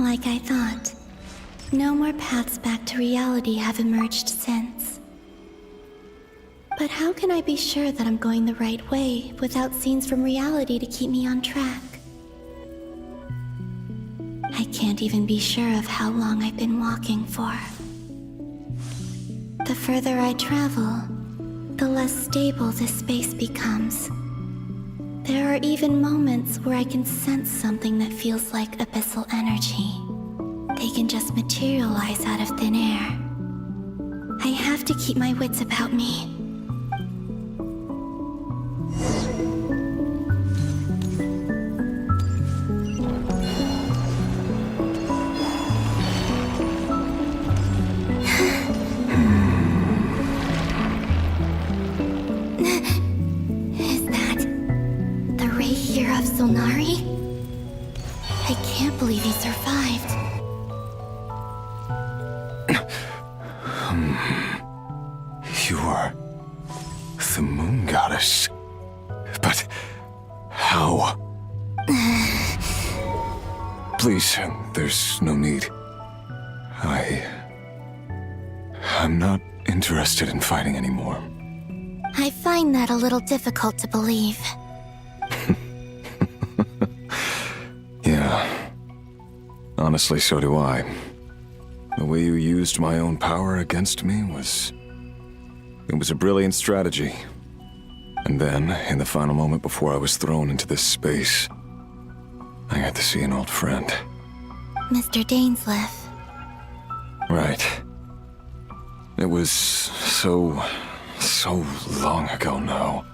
Like I thought. No more paths back to reality have emerged since. But how can I be sure that I'm going the right way without scenes from reality to keep me on track? I can't even be sure of how long I've been walking for. The further I travel, the less stable this space becomes. There are even moments where I can sense something that feels like abyssal energy. They can just materialize out of thin air. I have to keep my wits about me. Is that the ray here of Solnari? I can't believe he survived. You are the moon goddess. But how? Please, there's no need. I'm not interested in fighting anymore. I find that a little difficult to believe. Yeah. Honestly, so do I. The way you used my own power against me was... It was a brilliant strategy. And then, in the final moment before I was thrown into this space, I got to see an old friend. Mr. Dainsleif. Right. It was so long ago now.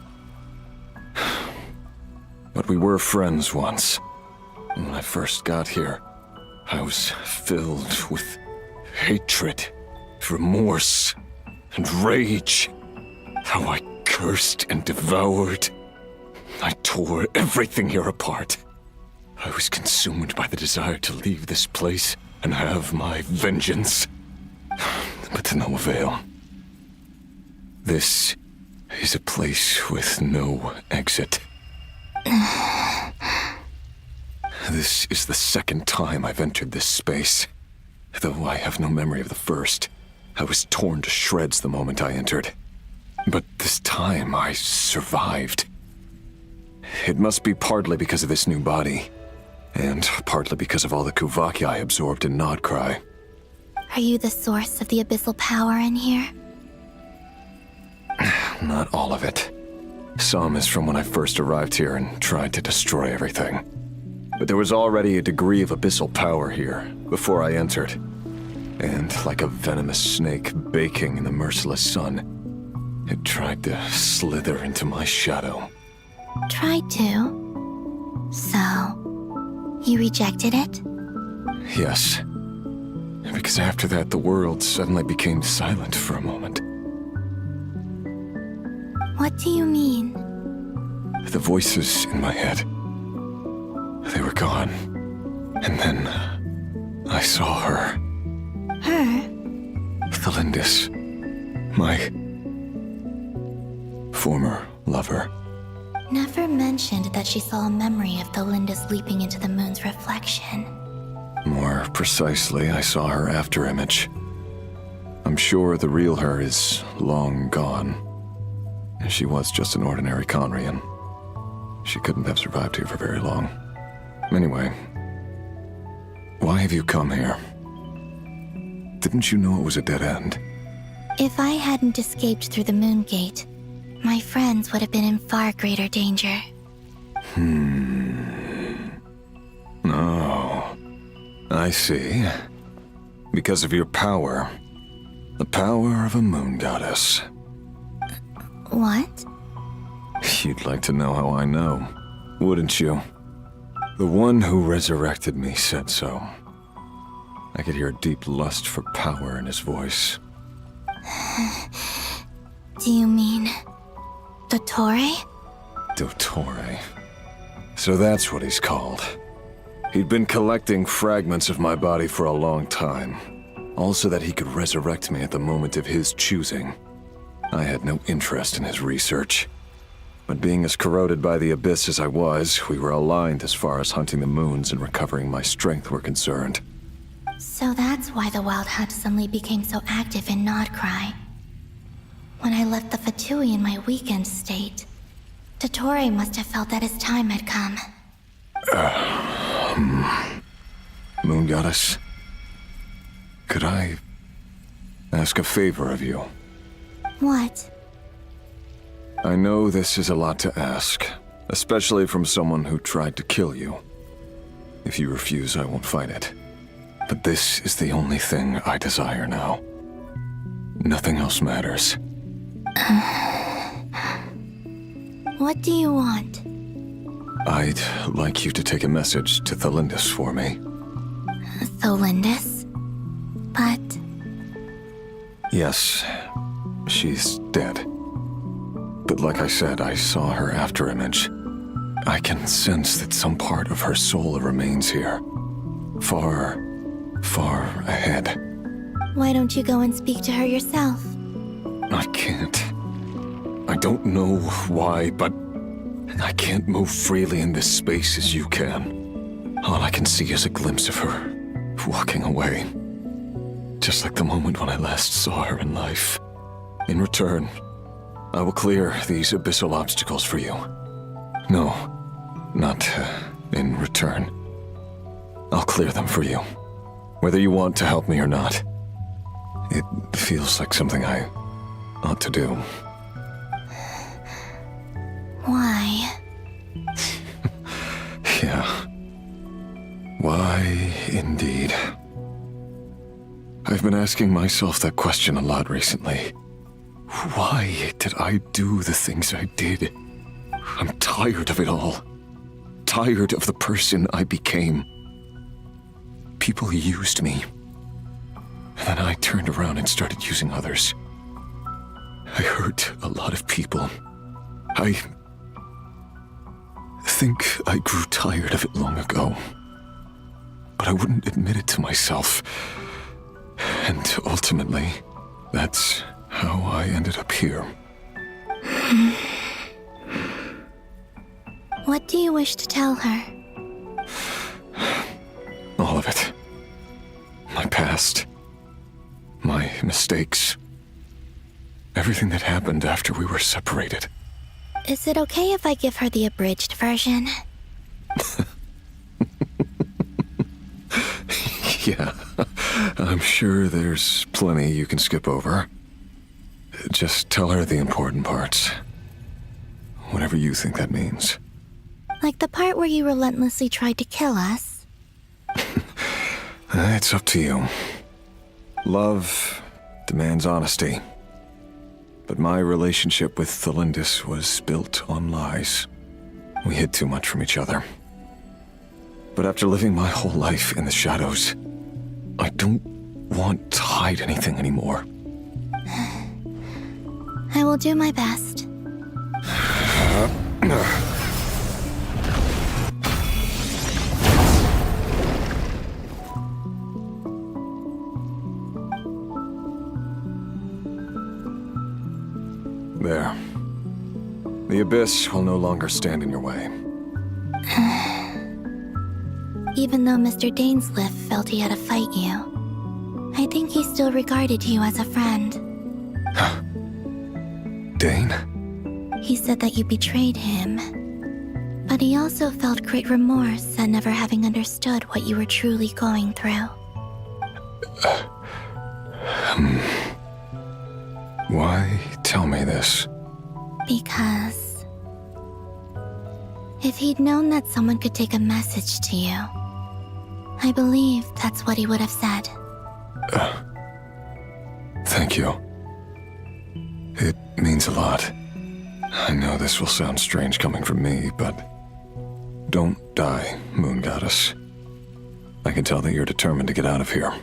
But we were friends once. When I first got here, I was filled with hatred, remorse, and rage. How I cursed and devoured. I tore everything here apart. I was consumed by the desire to leave this place and have my vengeance. But to no avail. This is a place with no exit. This is the second time I've entered this space. Though I have no memory of the first. I was torn to shreds the moment I entered. But this time I survived. It must be partly because of this new body. And partly because of all the Kuvaki I absorbed in Nodcry. Are you the source of the abyssal power in here? Not all of it. Some is from when I first arrived here and tried to destroy everything. But there was already a degree of abyssal power here before I entered. And like a venomous snake baking in the merciless sun, it tried to slither into my shadow. Tried to? So, you rejected it? Yes. Because after that, the world suddenly became silent for a moment. What do you mean? The voices in my head, they were gone. And then I saw her. Her? Thelindis. My former lover. Never mentioned that she saw a memory of Thelindis leaping into the moon's reflection. More precisely, I saw her afterimage. I'm sure the real her is long gone. She was just an ordinary Conrian. She couldn't have survived here for very long. Anyway, why have you come here? Didn't you know it was a dead end? If I hadn't escaped through the moon gate, my friends would have been in far greater danger. Oh, I see. Because of your power. The power of a moon goddess. What? You'd like to know how I know, wouldn't you? The one who resurrected me said so. I could hear a deep lust for power in his voice. Do you mean... Dottore? Dottore. So that's what he's called. He'd been collecting fragments of my body for a long time. All so that he could resurrect me at the moment of his choosing. I had no interest in his research. But being as corroded by the abyss as I was, we were aligned as far as hunting the moons and recovering my strength were concerned. So that's why the Wild Hunt suddenly became so active in Nodcry. When I left the Fatui in my weakened state, Dottore must have felt that his time had come. Moon Goddess, could I ask a favor of you? What? I know this is a lot to ask, especially from someone who tried to kill you. If you refuse, I won't fight it. But this is the only thing I desire now. Nothing else matters. What do you want? I'd like you to take a message to Thelindis for me. Thelindis? But... Yes, she's dead. But like I said, I saw her afterimage. I can sense that some part of her soul remains here. Far, far ahead. why don't you go and speak to her yourself? I can't. I don't know why, but I can't move freely in this space as you can. All I can see is a glimpse of her, walking away. Just like the moment when I last saw her in life. In return, I will clear these abyssal obstacles for you. No, not in return. I'll clear them for you, whether you want to help me or not. It feels like something I ought to do. Why? Yeah. Why, indeed. I've been asking myself that question a lot recently. Why did I do the things I did? I'm tired of it all. Tired of the person I became. People used me. And then I turned around and started using others. I hurt a lot of people. I think I grew tired of it long ago. But I wouldn't admit it to myself. And ultimately, that's how I ended up here. What do you wish to tell her? All of it. My past. My mistakes. Everything that happened after we were separated. Is it okay if I give her the abridged version? Yeah, I'm sure there's plenty you can skip over. Just tell her the important parts. Whatever you think that means. Like the part where you relentlessly tried to kill us? It's up to you. Love demands honesty. But my relationship with Thelindis was built on lies. We hid too much from each other. But after living my whole life in the shadows, I don't want to hide anything anymore. I will do my best. There. The abyss will no longer stand in your way. Even though Mr. Dainsliff felt he had to fight you, I think he still regarded you as a friend. Dane? He said that you betrayed him, but he also felt great remorse at never having understood what you were truly going through. Why tell me this? Because if he'd known that someone could take a message to you, I believe that's what he would have said. Thank you. It means a lot. I know this will sound strange coming from me, but don't die, Moon Goddess. I can tell that you're determined to get out of here.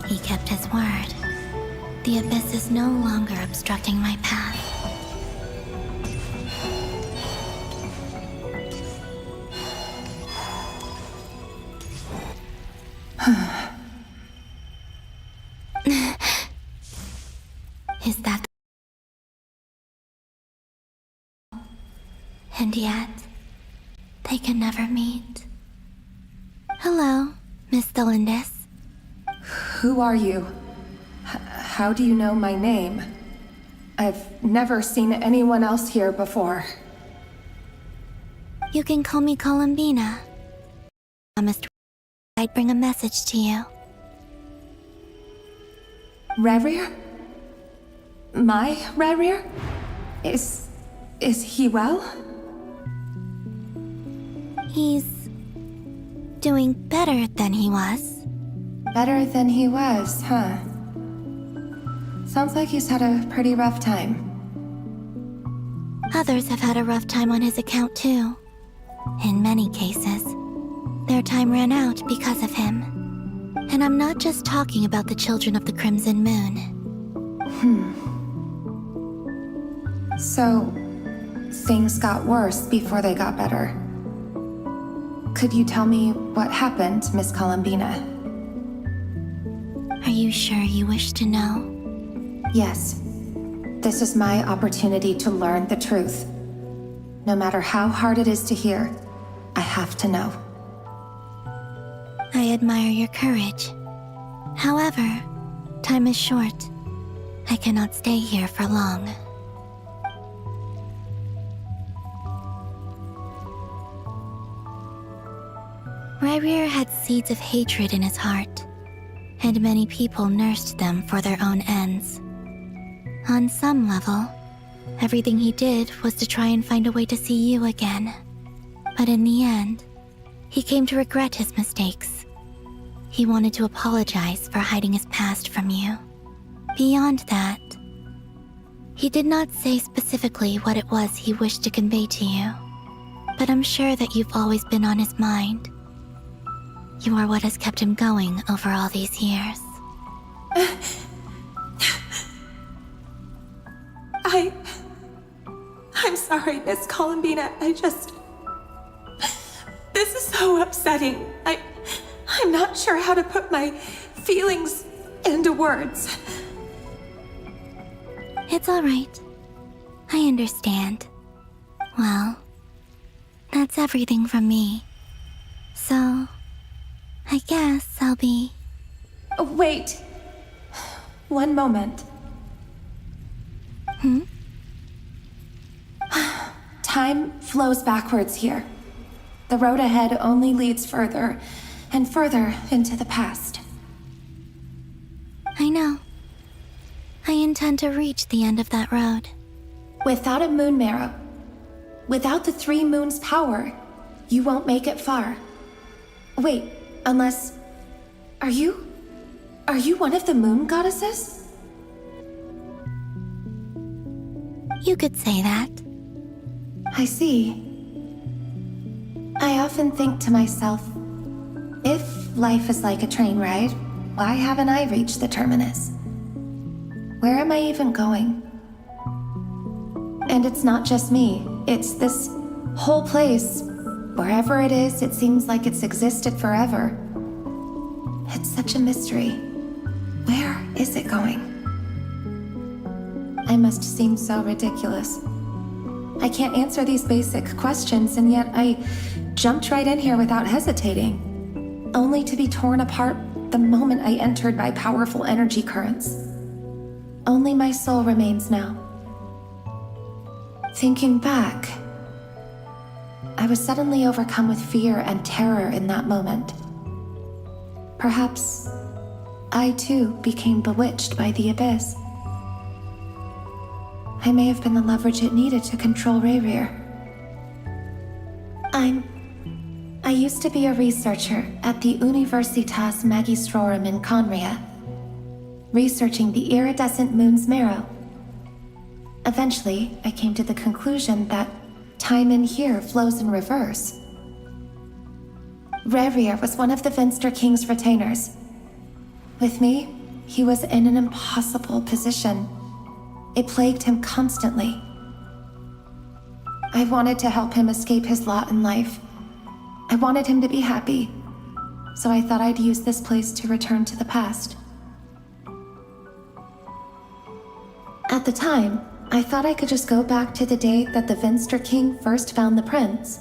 He kept kept his word. The abyss is no longer obstructing my path. Is that and yet, they can never meet. Hello, Miss Thelindis. Who are you? How do you know my name? I've never seen anyone else here before. You can call me Columbina. I promised I'd bring a message to you. Rerir? My Rerir? Is he well? He's doing better than he was. Better than he was, huh? Sounds like he's had a pretty rough time. Others have had a rough time on his account too. In many cases, their time ran out because of him. And I'm not just talking about the children of the Crimson Moon. So, things got worse before they got better. Could you tell me what happened, Miss Columbina? Are you sure you wish to know? Yes. This is my opportunity to learn the truth. No matter how hard it is to hear, I have to know. I admire your courage. However, time is short. I cannot stay here for long. Rerir had seeds of hatred in his heart, and many people nursed them for their own ends. On some level, everything he did was to try and find a way to see you again. But in the end, he came to regret his mistakes. He wanted to apologize for hiding his past from you. Beyond that, he did not say specifically what it was he wished to convey to you, but I'm sure that you've always been on his mind. You are what has kept him going over all these years. I'm sorry, Miss Columbina. This is so upsetting. I'm not sure how to put my feelings into words. It's all right. I understand. Well, that's everything from me. So, I guess I'll be... Wait. One moment. Time flows backwards here. The road ahead only leads further and further into the past. I know. I intend to reach the end of that road. Without a moon marrow, without the three moons' power, you won't make it far. Wait, unless... Are you one of the moon goddesses? You could say that. I see. I often think to myself, if life is like a train ride, why haven't I reached the terminus? Where am I even going? And it's not just me, it's this whole place. Wherever it is, it seems like it's existed forever. It's such a mystery. Where is it going? I must seem so ridiculous. I can't answer these basic questions, and yet I jumped right in here without hesitating, only to be torn apart the moment I entered by powerful energy currents. Only my soul remains now. Thinking back, I was suddenly overcome with fear and terror in that moment. Perhaps I too became bewitched by the abyss. I may have been the leverage it needed to control Rerir. I used to be a researcher at the Universitas Magistrorum in Conria, researching the iridescent moon's marrow. Eventually, I came to the conclusion that time in here flows in reverse. Rerir was one of the Venster King's retainers. With me, he was in an impossible position. It plagued him constantly. I wanted to help him escape his lot in life. I wanted him to be happy, so I thought I'd use this place to return to the past. At the time, I thought I could just go back to the day that the Vinster King first found the prince.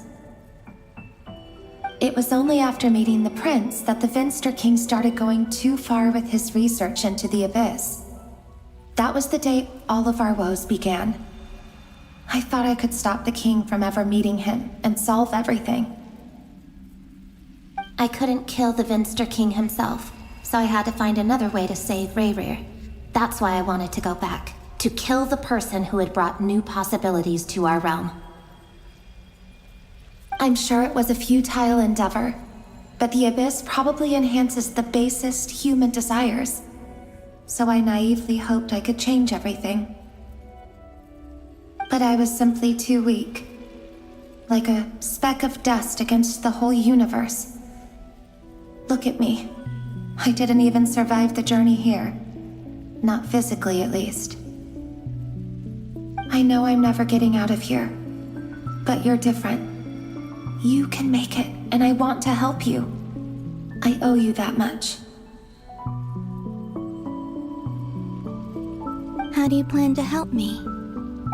It was only after meeting the prince that the Vinster King started going too far with his research into the abyss. That was the day all of our woes began. I thought I could stop the king from ever meeting him and solve everything. I couldn't kill the Vinster King himself, so I had to find another way to save Rayrir. That's why I wanted to go back, to kill the person who had brought new possibilities to our realm. I'm sure it was a futile endeavor, but the abyss probably enhances the basest human desires. So I naively hoped I could change everything. But I was simply too weak. Like a speck of dust against the whole universe. Look at me. I didn't even survive the journey here. Not physically, at least. I know I'm never getting out of here. But you're different. You can make it, and I want to help you. I owe you that much. How do you plan to help me?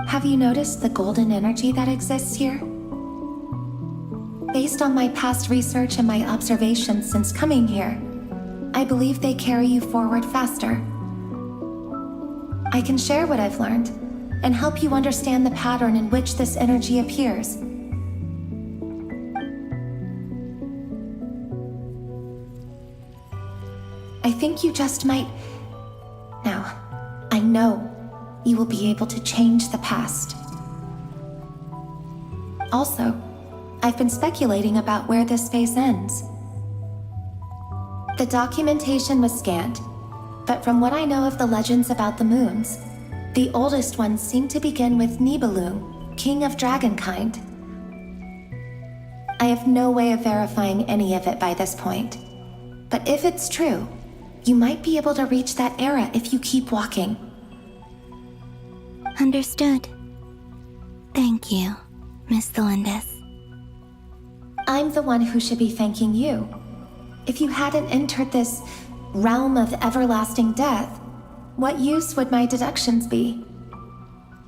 Have you noticed the golden energy that exists here? Based on my past research and my observations since coming here, I believe they carry you forward faster. I can share what I've learned and help you understand the pattern in which this energy appears. I think you just might... Now, I know you will be able to change the past. Also, I've been speculating about where this phase ends. The documentation was scanned, but from what I know of the legends about the moons, the oldest ones seem to begin with Nibelung, king of dragonkind. I have no way of verifying any of it by this point, but if it's true, you might be able to reach that era if you keep walking. Understood. Thank you, Miss Thelindis. I'm the one who should be thanking you. If you hadn't entered this realm of everlasting death, what use would my deductions be?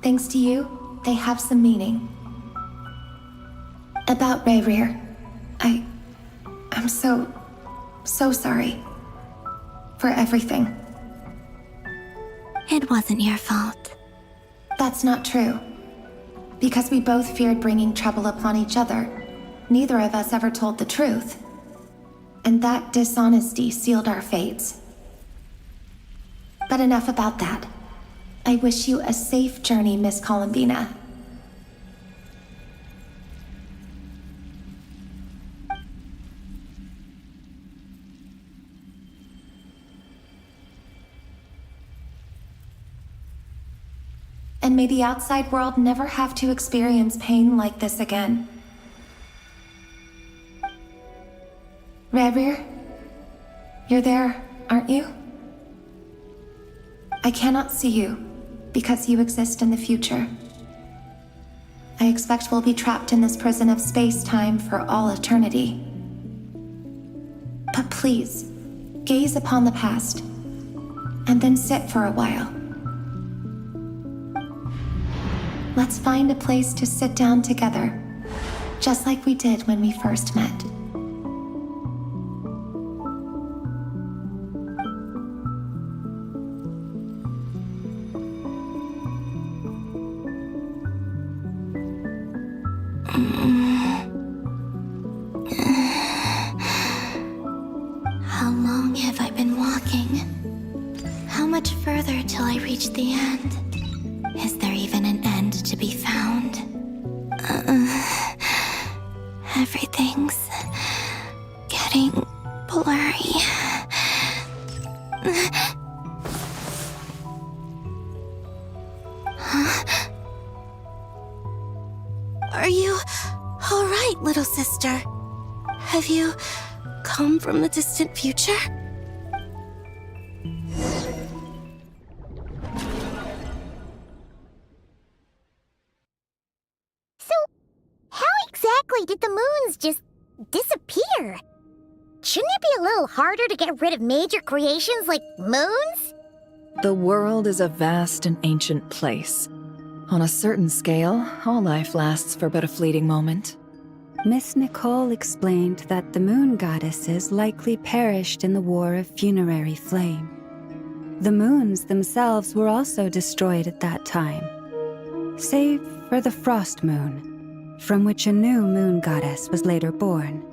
Thanks to you, they have some meaning. About Rayrir, I'm so sorry. For everything. It wasn't your fault. That's not true. Because we both feared bringing trouble upon each other, neither of us ever told the truth. And that dishonesty sealed our fates. But enough about that. I wish you a safe journey, Miss Columbina. And may the outside world never have to experience pain like this again. Rayrir, you're there, aren't you? I cannot see you, because you exist in the future. I expect we'll be trapped in this prison of space-time for all eternity. But please, gaze upon the past, and then sit for a while. Let's find a place to sit down together, just like we did when we first met. How long have I been walking? How much further till I reach the end? Is there even an end to be found? Everything's getting blurry. Are you all right, little sister? Have you come from the distant future? exactly did the moons just disappear? Shouldn't it be a little harder to get rid of major creations like moons? The world is a vast and ancient place. On a certain scale, all life lasts for but a fleeting moment. Miss Nicole explained that the moon goddesses likely perished in the War of Funerary Flame. The moons themselves were also destroyed at that time, save for the Frost Moon, from which a new moon goddess was later born.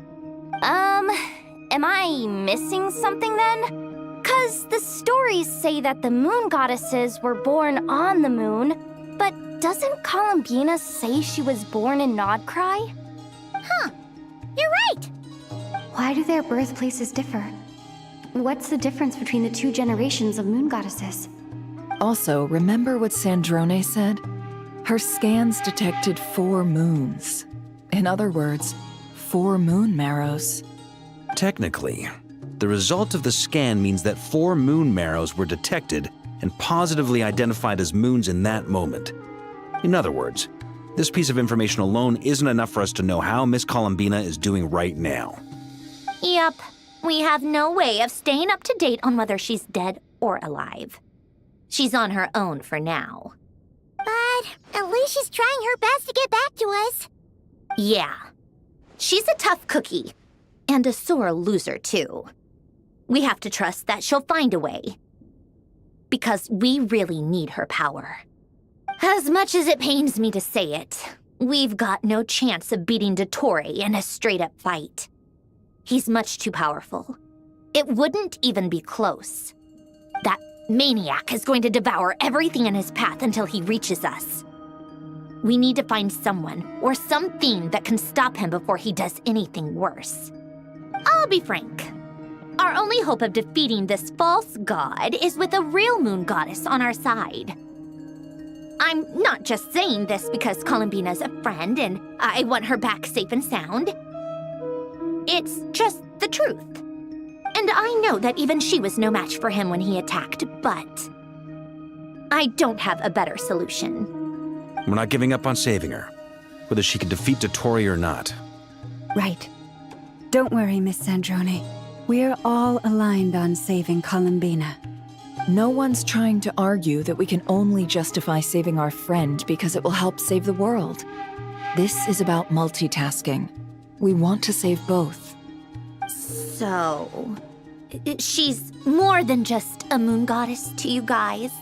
Am I missing something then? 'Cause the stories say that the moon goddesses were born on the moon, but doesn't Columbina say she was born in Nodcry? Huh, you're right! Why do their birthplaces differ? What's the difference between the two generations of moon goddesses? Also, remember what Sandrone said? Her scans detected 4 moons. In other words, 4 moon marrows. Technically, the result of the scan means that 4 moon marrows were detected and positively identified as moons in that moment. In other words, this piece of information alone isn't enough for us to know how Miss Columbina is doing right now. Yep, we have no way of staying up to date on whether she's dead or alive. She's on her own for now. But at least she's trying her best to get back to us. Yeah, she's a tough cookie. And a sore loser, too. We have to trust that she'll find a way. Because we really need her power. As much as it pains me to say it, we've got no chance of beating Dottore in a straight-up fight. He's much too powerful. It wouldn't even be close. That maniac is going to devour everything in his path until he reaches us. We need to find someone or something that can stop him before he does anything worse. I'll be frank. Our only hope of defeating this false god is with a real moon goddess on our side. I'm not just saying this because Columbina's a friend and I want her back safe and sound. It's just the truth. And I know that even she was no match for him when he attacked, but I don't have a better solution. We're not giving up on saving her, whether she can defeat Dottore or not. Right. Don't worry, Miss Sandrone. We're all aligned on saving Columbina. No one's trying to argue that we can only justify saving our friend because it will help save the world. This is about multitasking. We want to save both. So, she's more than just a moon goddess to you guys?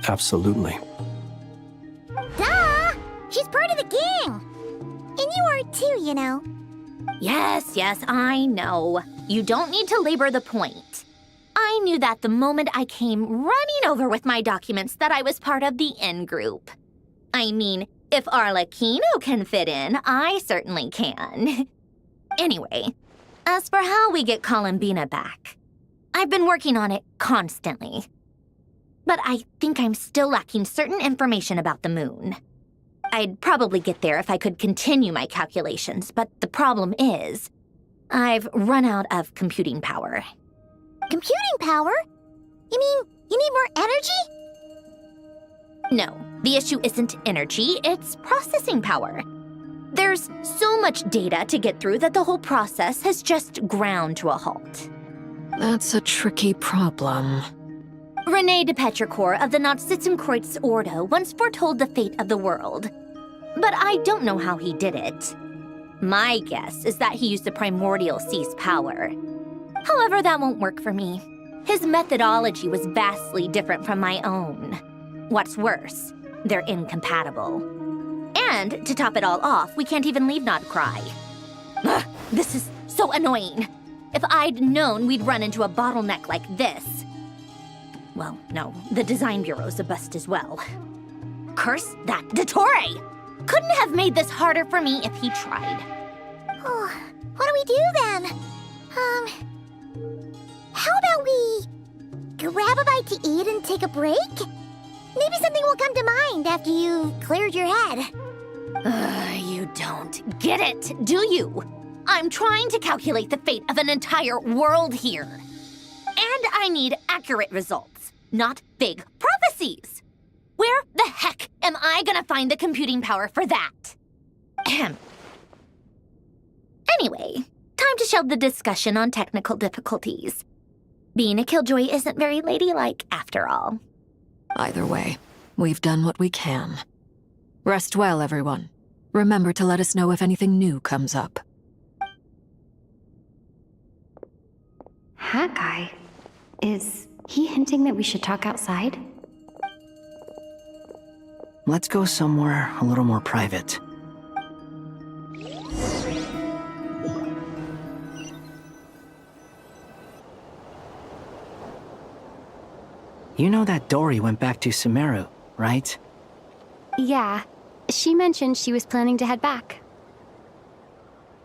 Absolutely. Duh! She's part of the gang! And you are too, you know. Yes, I know. You don't need to labor the point. I knew that the moment I came running over with my documents that I was part of the in-group. I mean, if Arlecchino can fit in, I certainly can. Anyway, as for how we get Columbina back, I've been working on it constantly. But I think I'm still lacking certain information about the moon. I'd probably get there if I could continue my calculations, but the problem is, I've run out of computing power. Computing power? You mean you need more energy? No, the issue isn't energy, it's processing power. There's so much data to get through that the whole process has just ground to a halt. That's a tricky problem. René de Petrichor of the Nazissenkreuz Ordo once foretold the fate of the world. But I don't know how he did it. My guess is that he used the primordial sea's power. However, that won't work for me. His methodology was vastly different from my own. What's worse, they're incompatible. And to top it all off, we can't even leave Nodcry. Ugh, this is so annoying. If I'd known we'd run into a bottleneck like this. Well, no, the design bureau's a bust as well. Curse that Dottore! Couldn't have made this harder for me if he tried. Oh, what do we do then? How about we grab a bite to eat and take a break? Maybe something will come to mind after you've cleared your head. You don't get it, do you? I'm trying to calculate the fate of an entire world here. And I need accurate results, not big prophecies. Where the heck am I gonna find the computing power for that? Ahem. Anyway, time to shelve the discussion on technical difficulties. Being a killjoy isn't very ladylike, after all. Either way, we've done what we can. Rest well, everyone. Remember to let us know if anything new comes up. Hat guy? Is he hinting that we should talk outside? Let's go somewhere a little more private. You know that Dory went back to Sumeru, right? Yeah. She mentioned she was planning to head back.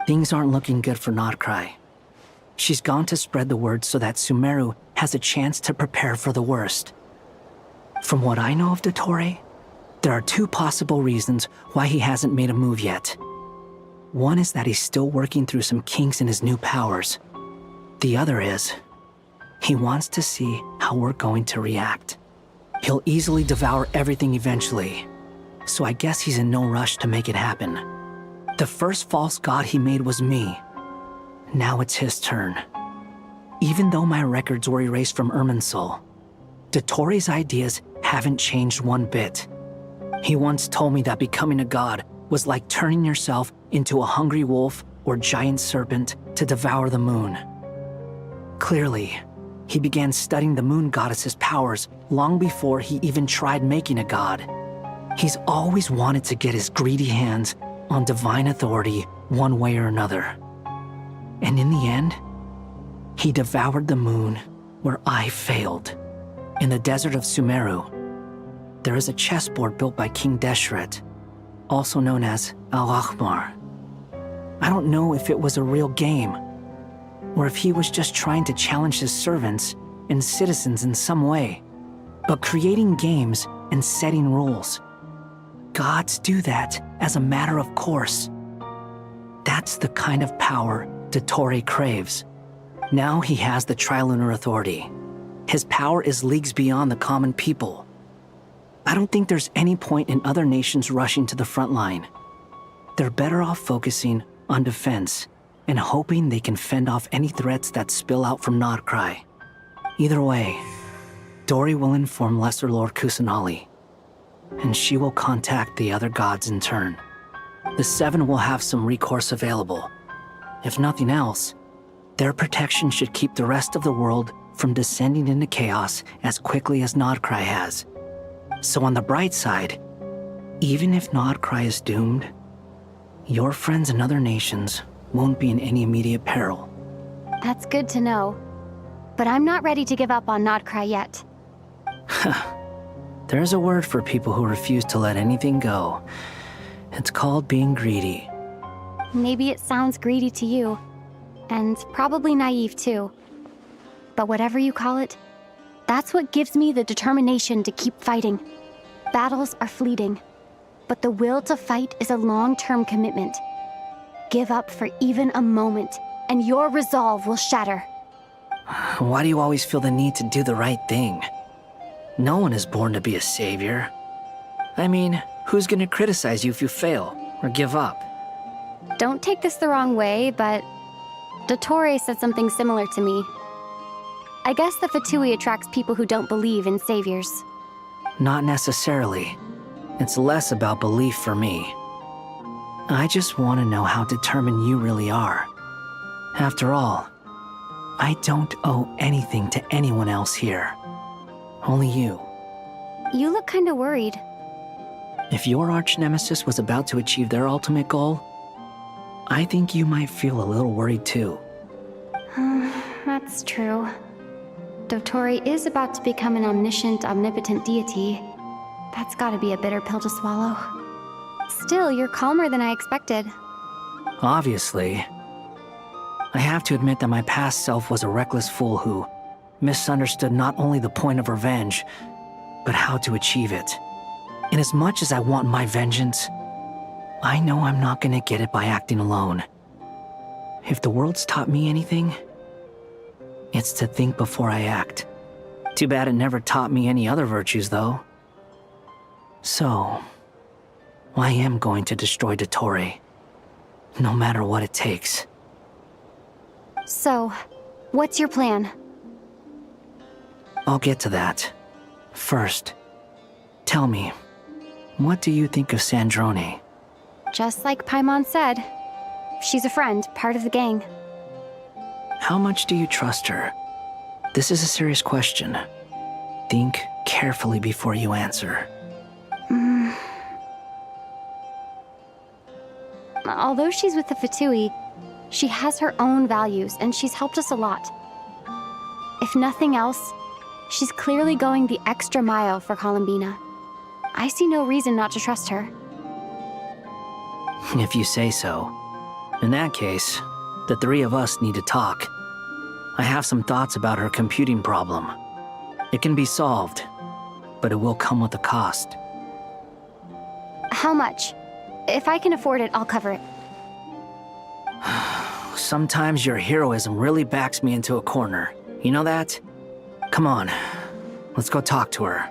Things aren't looking good for Notcry. She's gone to spread the word so that Sumeru has a chance to prepare for the worst. From what I know of Dottore, there are two possible reasons why he hasn't made a move yet. One is that he's still working through some kinks in his new powers. The other is, he wants to see how we're going to react. He'll easily devour everything eventually, so I guess he's in no rush to make it happen. The first false god he made was me. Now it's his turn. Even though my records were erased from Irminsul, Dottore's ideas haven't changed one bit. He once told me that becoming a god was like turning yourself into a hungry wolf or giant serpent to devour the moon. Clearly, he began studying the moon goddess's powers long before he even tried making a god. He's always wanted to get his greedy hands on divine authority one way or another. And in the end, he devoured the moon where I failed. In the desert of Sumeru, there is a chessboard built by King Deshret, also known as Al-Ahmar. I don't know if it was a real game, or if he was just trying to challenge his servants and citizens in some way. But creating games and setting rules, gods do that as a matter of course. That's the kind of power Dottore craves. Now he has the Trilunar Authority. His power is leagues beyond the common people. I don't think there's any point in other nations rushing to the front line. They're better off focusing on defense and hoping they can fend off any threats that spill out from Notcry. Either way, Dory will inform Lesser Lord Kusanali, and she will contact the other gods in turn. The Seven will have some recourse available. If nothing else, their protection should keep the rest of the world from descending into chaos as quickly as Notcry has. So on the bright side, even if Notcry is doomed, your friends in other nations won't be in any immediate peril. That's good to know. But I'm not ready to give up on Notcry yet. There's a word for people who refuse to let anything go. It's called being greedy. Maybe it sounds greedy to you, and probably naive too. But whatever you call it, that's what gives me the determination to keep fighting. Battles are fleeting, but the will to fight is a long-term commitment. Give up for even a moment, and your resolve will shatter. Why do you always feel the need to do the right thing? No one is born to be a savior. I mean, who's gonna criticize you if you fail or give up? Don't take this the wrong way, but Dottore said something similar to me. I guess the Fatui attracts people who don't believe in saviors. Not necessarily. It's less about belief for me. I just want to know how determined you really are. After all, I don't owe anything to anyone else here. Only you. You look kinda worried. If your arch-nemesis was about to achieve their ultimate goal, I think you might feel a little worried too. That's true. Dottore is about to become an omniscient, omnipotent deity. That's gotta be a bitter pill to swallow. Still, you're calmer than I expected. Obviously. I have to admit that my past self was a reckless fool who misunderstood not only the point of revenge, but how to achieve it. And as much as I want my vengeance, I know I'm not gonna get it by acting alone. If the world's taught me anything, it's to think before I act. Too bad it never taught me any other virtues, though. So, I am going to destroy Dottore, no matter what it takes. So, what's your plan? I'll get to that. First, tell me, what do you think of Sandrone? Just like Paimon said, she's a friend, part of the gang. How much do you trust her? This is a serious question. Think carefully before you answer. Although she's with the Fatui, she has her own values and she's helped us a lot. If nothing else, she's clearly going the extra mile for Columbina. I see no reason not to trust her. If you say so. In that case, the three of us need to talk. I have some thoughts about her computing problem. It can be solved, but it will come with a cost. How much? If I can afford it, I'll cover it. Sometimes your heroism really backs me into a corner. You know that? Come on, let's go talk to her.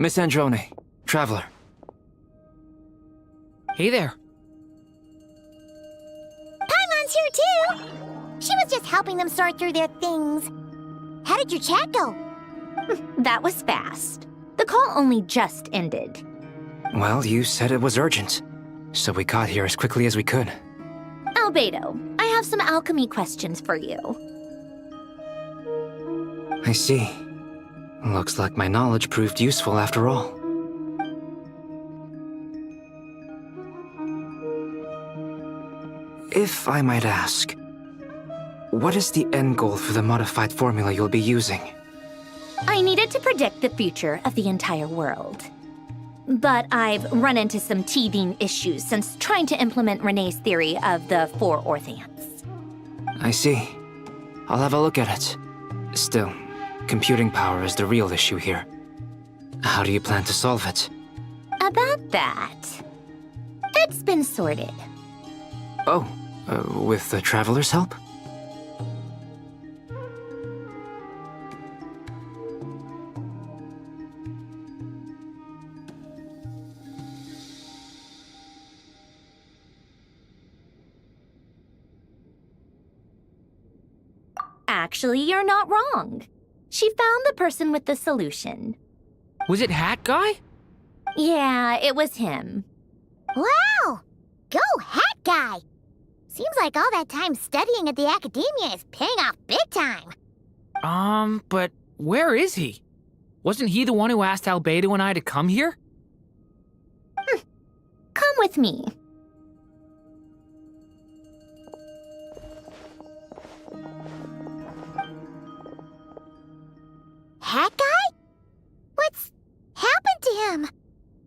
Miss Androne, Traveler. Hey there. Paimon's here too! She was just helping them sort through their things. How did your chat go? That was fast. The call only just ended. Well, you said it was urgent, so we got here as quickly as we could. Albedo, I have some alchemy questions for you. I see. Looks like my knowledge proved useful after all. If I might ask, what is the end goal for the modified formula you'll be using? I needed to predict the future of the entire world. But I've run into some teething issues since trying to implement Renee's theory of the 4 orthants. I see. I'll have a look at it. Still, computing power is the real issue here. How do you plan to solve it? About that, it's been sorted. Oh, with the Traveler's help? Actually, you're not wrong. She found the person with the solution. Was it Hat Guy? Yeah, it was him. Wow! Go Hat Guy! Seems like all that time studying at the academia is paying off big time. But where is he? Wasn't he the one who asked Albedo and I to come here? Come with me. Hat Guy? What's happened to him?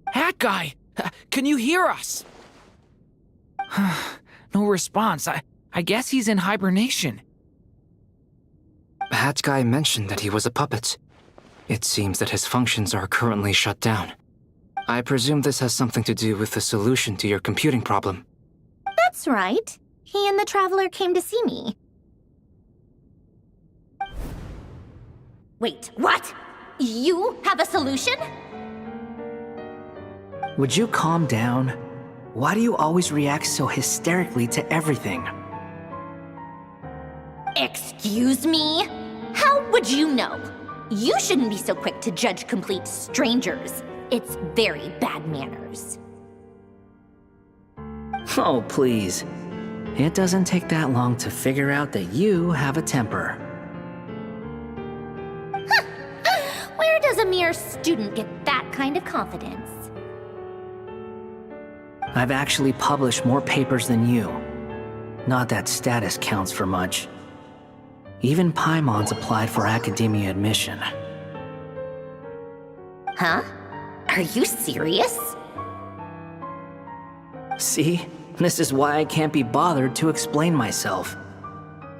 Hat Guy! Can you hear us? No response. I guess he's in hibernation. Hat Guy mentioned that he was a puppet. It seems that his functions are currently shut down. I presume this has something to do with the solution to your computing problem. That's right. He and the Traveler came to see me. Wait, what? You have a solution? Would you calm down? Why do you always react so hysterically to everything? Excuse me? How would you know? You shouldn't be so quick to judge complete strangers. It's very bad manners. Oh, please. It doesn't take that long to figure out that you have a temper. Where does a mere student get that kind of confidence? I've actually published more papers than you. Not that status counts for much. Even Paimon's applied for academia admission. Huh? Are you serious? See? This is why I can't be bothered to explain myself.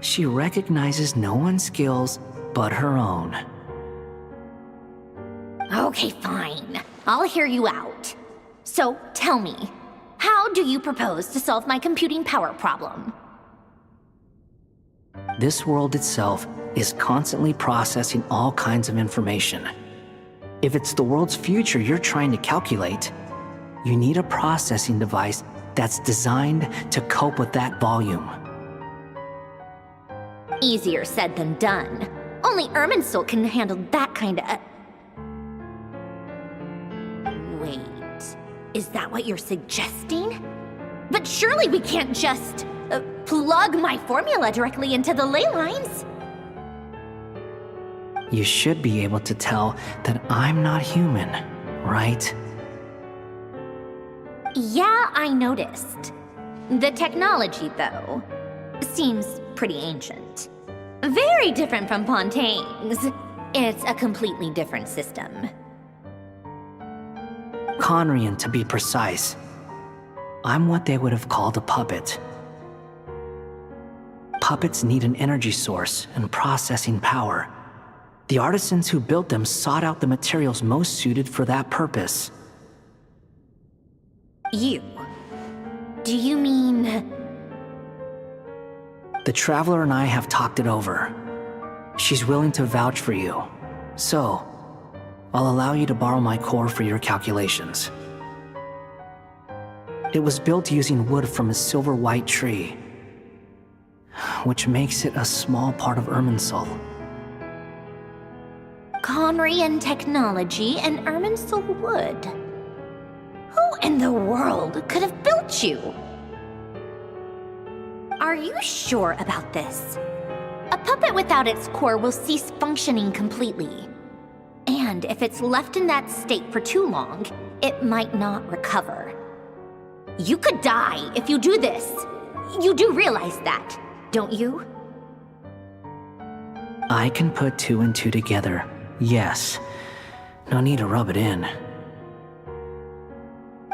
She recognizes no one's skills but her own. Okay, fine. I'll hear you out. So, tell me, how do you propose to solve my computing power problem? This world itself is constantly processing all kinds of information. If it's the world's future you're trying to calculate, you need a processing device that's designed to cope with that volume. Easier said than done. Only Irminsul can handle that kind of... Wait, is that what you're suggesting? But surely we can't just plug my formula directly into the ley lines. You should be able to tell that I'm not human, right? Yeah, I noticed. The technology, though, seems pretty ancient. Very different from Fontaine's. It's a completely different system. Conrian, to be precise. I'm what they would have called a puppet. Puppets need an energy source and processing power. The artisans who built them sought out the materials most suited for that purpose. You? Do you mean... The Traveler and I have talked it over. She's willing to vouch for you. So, I'll allow you to borrow my core for your calculations. It was built using wood from a silver-white tree, which makes it a small part of Irminsul. Conrian technology and Irminsul wood. Who in the world could have built you? Are you sure about this? A puppet without its core will cease functioning completely. And if it's left in that state for too long, it might not recover. You could die if you do this. You do realize that, don't you? I can put 2 and 2 together, yes. No need to rub it in.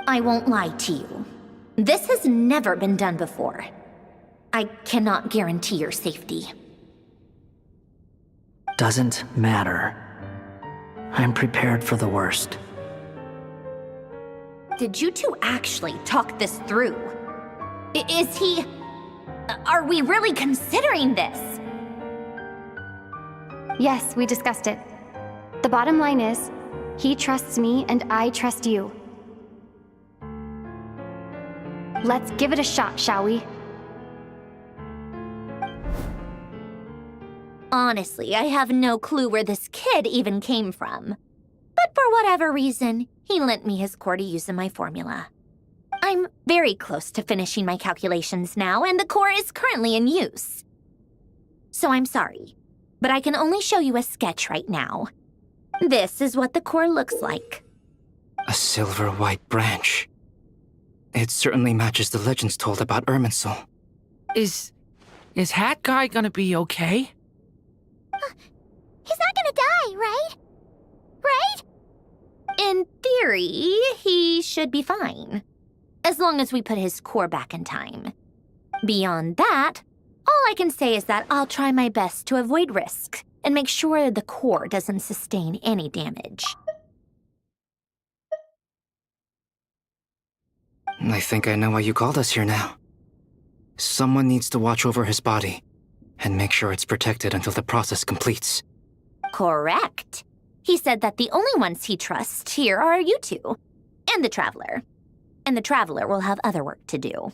I won't lie to you. This has never been done before. I cannot guarantee your safety. Doesn't matter. I'm prepared for the worst. Did you two actually talk this through? Is he... Are we really considering this? Yes, we discussed it. The bottom line is, he trusts me and I trust you. Let's give it a shot, shall we? Honestly, I have no clue where this kid even came from. But for whatever reason, he lent me his core to use in my formula. I'm very close to finishing my calculations now, and the core is currently in use. So I'm sorry, but I can only show you a sketch right now. This is what the core looks like. A silver-white branch. It certainly matches the legends told about Irminsul. Is Hat Guy gonna be okay? He's not gonna die, right? Right? In theory, he should be fine. As long as we put his core back in time. Beyond that, all I can say is that I'll try my best to avoid risk and make sure the core doesn't sustain any damage. I think I know why you called us here now. Someone needs to watch over his body and make sure it's protected until the process completes. Correct. He said that the only ones he trusts here are you two, and the Traveler. And the Traveler will have other work to do.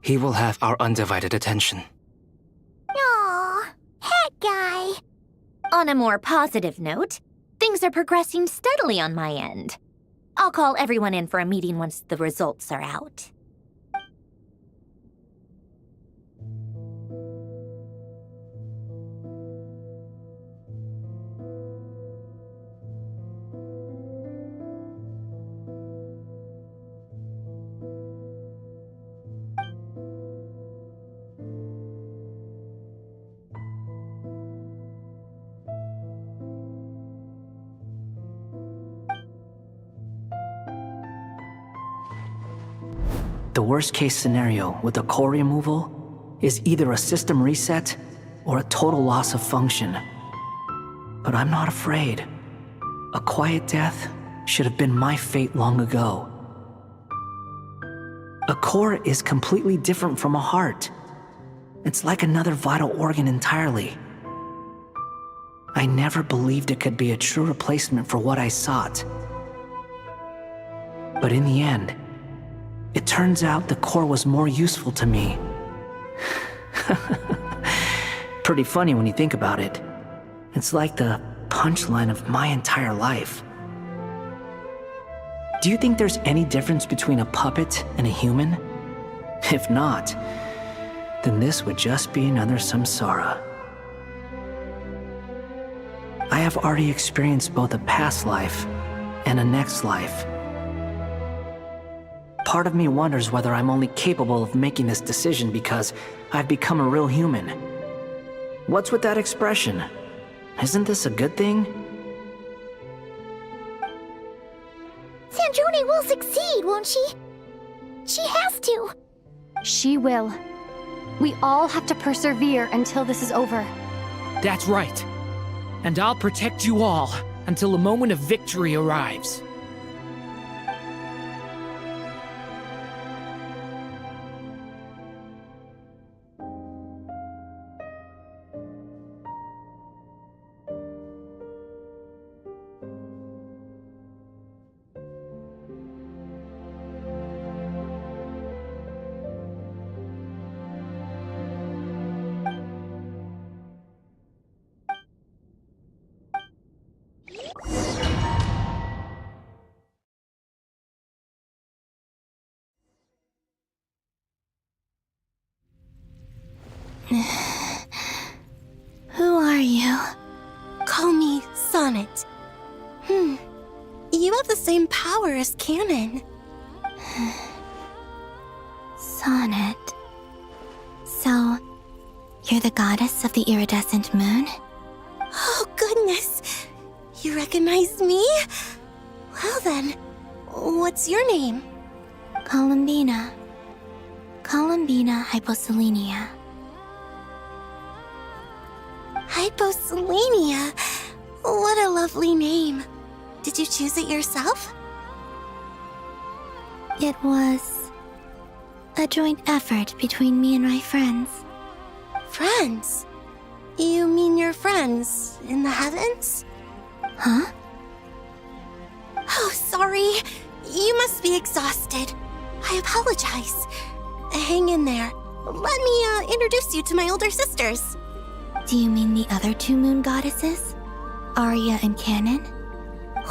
He will have our undivided attention. Aw, Hat Guy. On a more positive note, things are progressing steadily on my end. I'll call everyone in for a meeting once the results are out. The worst case scenario with the core removal is either a system reset or a total loss of function. But I'm not afraid. A quiet death should have been my fate long ago. A core is completely different from a heart. It's like another vital organ entirely. I never believed it could be a true replacement for what I sought. But in the end, it turns out the core was more useful to me. Pretty funny when you think about it. It's like the punchline of my entire life. Do you think there's any difference between a puppet and a human? If not, then this would just be another samsara. I have already experienced both a past life and a next life. Part of me wonders whether I'm only capable of making this decision because I've become a real human. What's with that expression? Isn't this a good thing? Sandrone will succeed, won't she? She has to. She will. We all have to persevere until this is over. That's right. And I'll protect you all until a moment of victory arrives. Sonnet. You have the same power as Canon. Sonnet. So, you're the goddess of the iridescent moon? Oh, goodness. You recognize me? Well then, what's your name? Columbina. Columbina Hyposelenia. Hyposelenia? What a lovely name. Did you choose it yourself? It was a joint effort between me and my friends. Friends? You mean your friends in the heavens? Huh? Oh, sorry. You must be exhausted. I apologize. Hang in there. Let me introduce you to my older sisters. Do you mean the other two moon goddesses? Arya and Canon?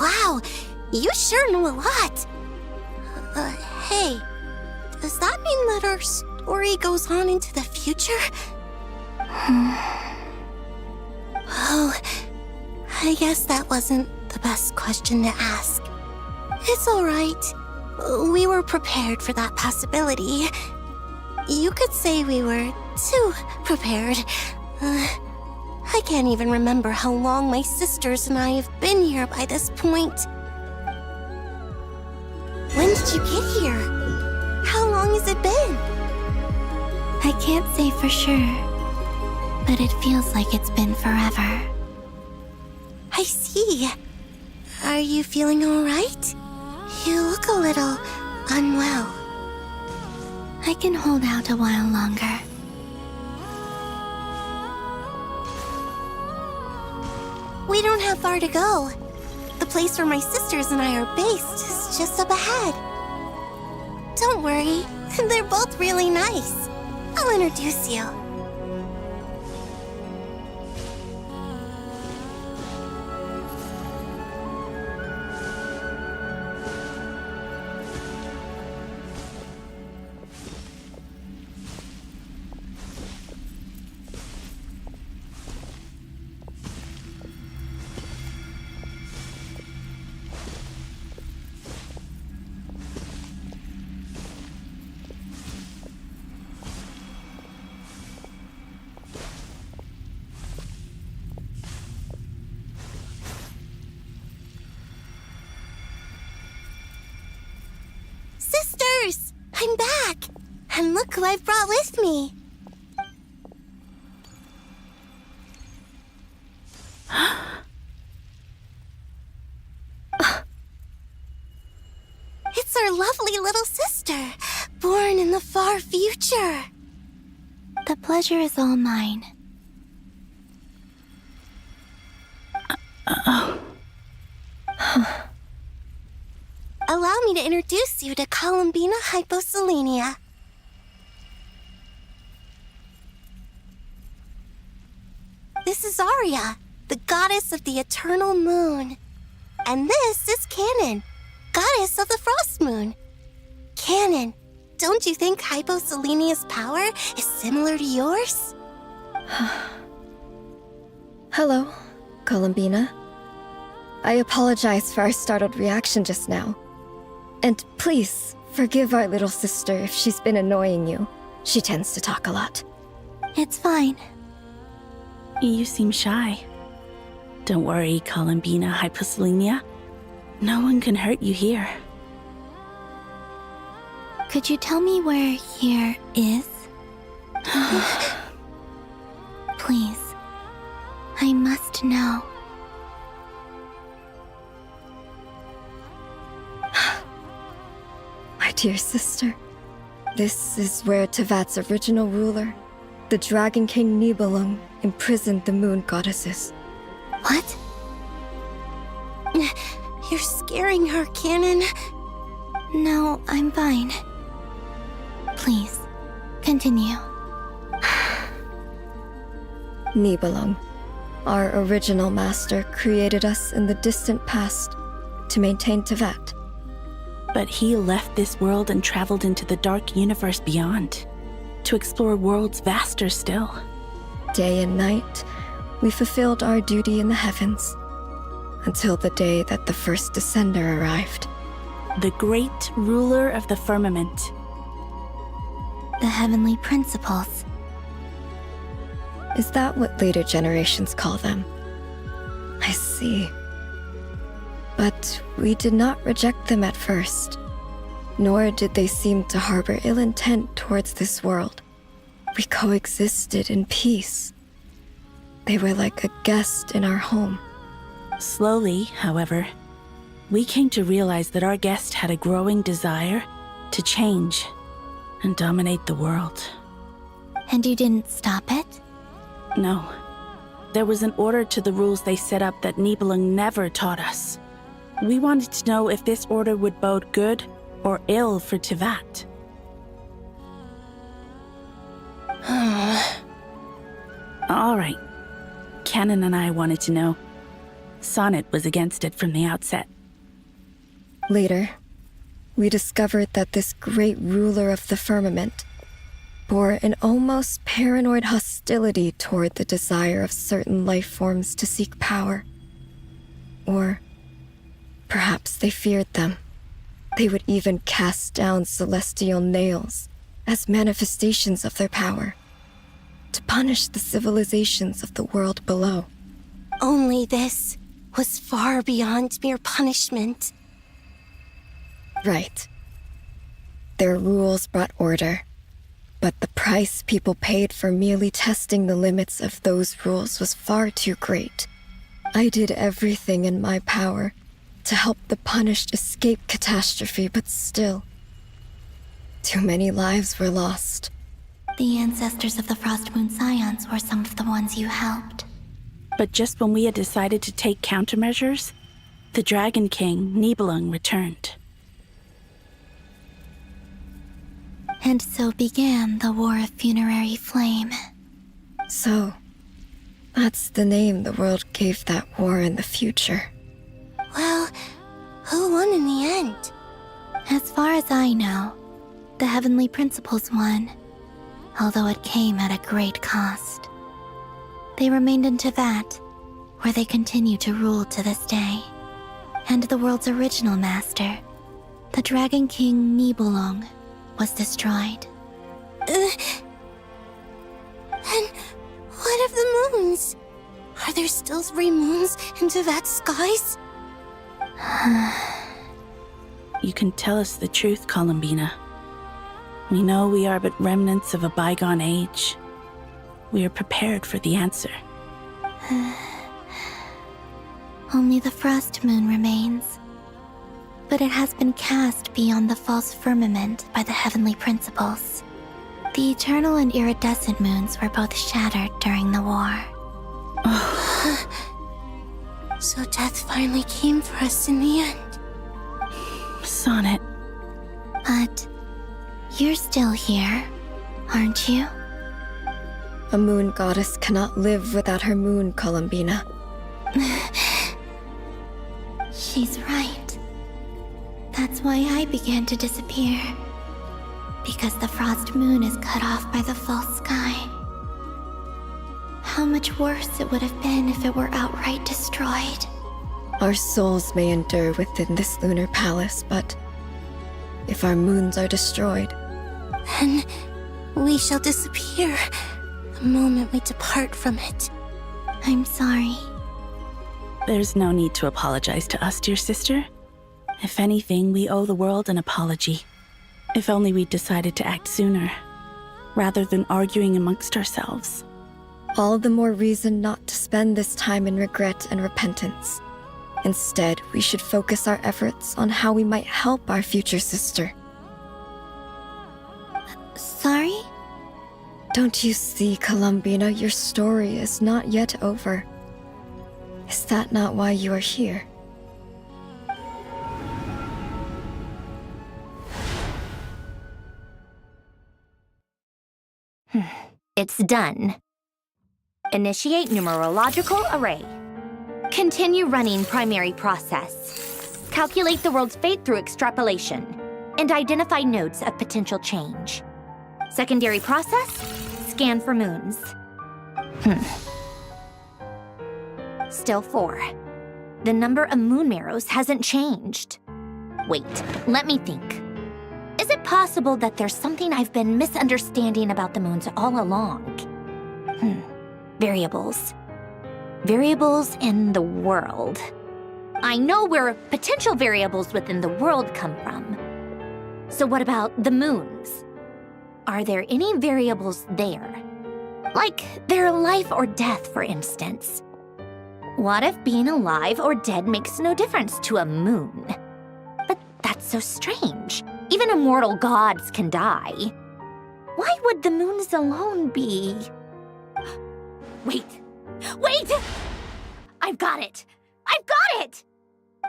Wow, you sure know a lot. Hey, does that mean that our story goes on into the future? Oh, I guess that wasn't the best question to ask. It's alright. We were prepared for that possibility. You could say we were too prepared. I can't even remember how long my sisters and I have been here by this point. When did you get here? How long has it been? I can't say for sure, but it feels like it's been forever. I see. Are you feeling alright? You look a little unwell. I can hold out a while longer. We don't have far to go. The place where my sisters and I are based is just up ahead. Don't worry, they're both really nice. I'll introduce you. Sisters! I'm back! And look who I've brought with me! It's our lovely little sister, born in the far future. The pleasure is all mine. Allow me to introduce you to Columbina Hyposelenia. This is Arya, the goddess of the eternal moon. And this is Canon, goddess of the frost moon. Canon, don't you think Hyposelenia's power is similar to yours? Hello, Columbina. I apologize for our startled reaction just now. And please, forgive our little sister if she's been annoying you. She tends to talk a lot. It's fine. You seem shy. Don't worry, Columbina Hyposelenia. No one can hurt you here. Could you tell me where here is? Please. I must know. My dear sister, this is where Tevat's original ruler, the Dragon King Nibelung, imprisoned the moon goddesses. What? You're scaring her, Canon. No, I'm fine. Please, continue. Nibelung, our original master, created us in the distant past to maintain Tevat. But he left this world and traveled into the dark universe beyond, to explore worlds vaster still. Day and night, we fulfilled our duty in the heavens. until the day that the first descender arrived. The great ruler of the firmament. The heavenly principles. Is that what later generations call them? I see. But we did not reject them at first, nor did they seem to harbor ill intent towards this world. We coexisted in peace. They were like a guest in our home. Slowly, however, we came to realize that our guest had a growing desire to change and dominate the world. And you didn't stop it? No. There was an order to the rules they set up that Nibelung never taught us. We wanted to know if this order would bode good or ill for Tivat. All right. Canon and I wanted to know. Sonnet was against it from the outset. Later, we discovered that this great ruler of the firmament bore an almost paranoid hostility toward the desire of certain life forms to seek power. Or perhaps they feared them. They would even cast down celestial nails as manifestations of their power, to punish the civilizations of the world below. Only this was far beyond mere punishment. Right. Their rules brought order, but the price people paid for merely testing the limits of those rules was far too great. I did everything in my power to help the punished escape catastrophe, but still, too many lives were lost. The ancestors of the Frost Moon Scions were some of the ones you helped. But just when we had decided to take countermeasures, the Dragon King, Nibelung, returned. And so began the War of Funerary Flame. So, that's the name the world gave that war in the future. Well, who won in the end? As far as I know, the Heavenly Principles won, although it came at a great cost. They remained in Tivat, where they continue to rule to this day. And the world's original master, the Dragon King Nibelung, was destroyed. And what of the moons? Are there still 3 moons in Tivat's skies? You can tell us the truth, Columbina. We know we are but remnants of a bygone age. We are prepared for the answer. Only the Frost Moon remains. But it has been cast beyond the false firmament by the Heavenly Principles. The eternal and iridescent moons were both shattered during the war. So death finally came for us in the end. Sonnet. But you're still here, aren't you? A moon goddess cannot live without her moon, Columbina. She's right. That's why I began to disappear. Because the Frost Moon is cut off by the false sky. How much worse it would have been if it were outright destroyed. Our souls may endure within this lunar palace, but if our moons are destroyed, then we shall disappear the moment we depart from it. I'm sorry. There's no need to apologize to us, dear sister. If anything, we owe the world an apology. If only we'd decided to act sooner, rather than arguing amongst ourselves. All the more reason not to spend this time in regret and repentance. Instead, we should focus our efforts on how we might help our future sister. Sorry? Don't you see, Columbina, your story is not yet over. Is that not why you are here? It's done. Initiate numerological array. Continue running primary process. Calculate the world's fate through extrapolation. And identify nodes of potential change. Secondary process, scan for moons. Still 4. the number of moon marrows hasn't changed. Wait, let me think. Is it possible that there's something I've been misunderstanding about the moons all along? Variables. Variables in the world. I know where potential variables within the world come from. So what about the moons? Are there any variables there? Like their life or death, for instance. What if being alive or dead makes no difference to a moon? But that's so strange. Even immortal gods can die. Why would the moons alone be? Wait! I've got it!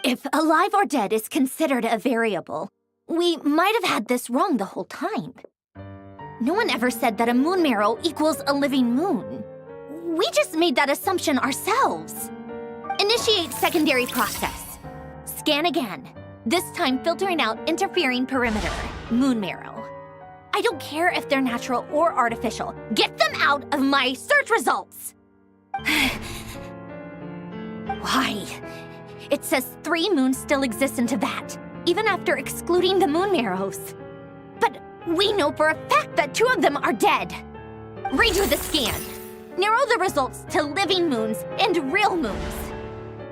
If alive or dead is considered a variable, we might have had this wrong the whole time. No one ever said that a moon marrow equals a living moon. We just made that assumption ourselves. Initiate secondary process. Scan again. This time filtering out interfering perimeter, moon marrow. I don't care if they're natural or artificial. Get them out of my search results! Why? It says 3 moons still exist in Teyvat, even after excluding the moon marrows. But we know for a fact that 2 of them are dead. Redo the scan. Narrow the results to living moons and real moons.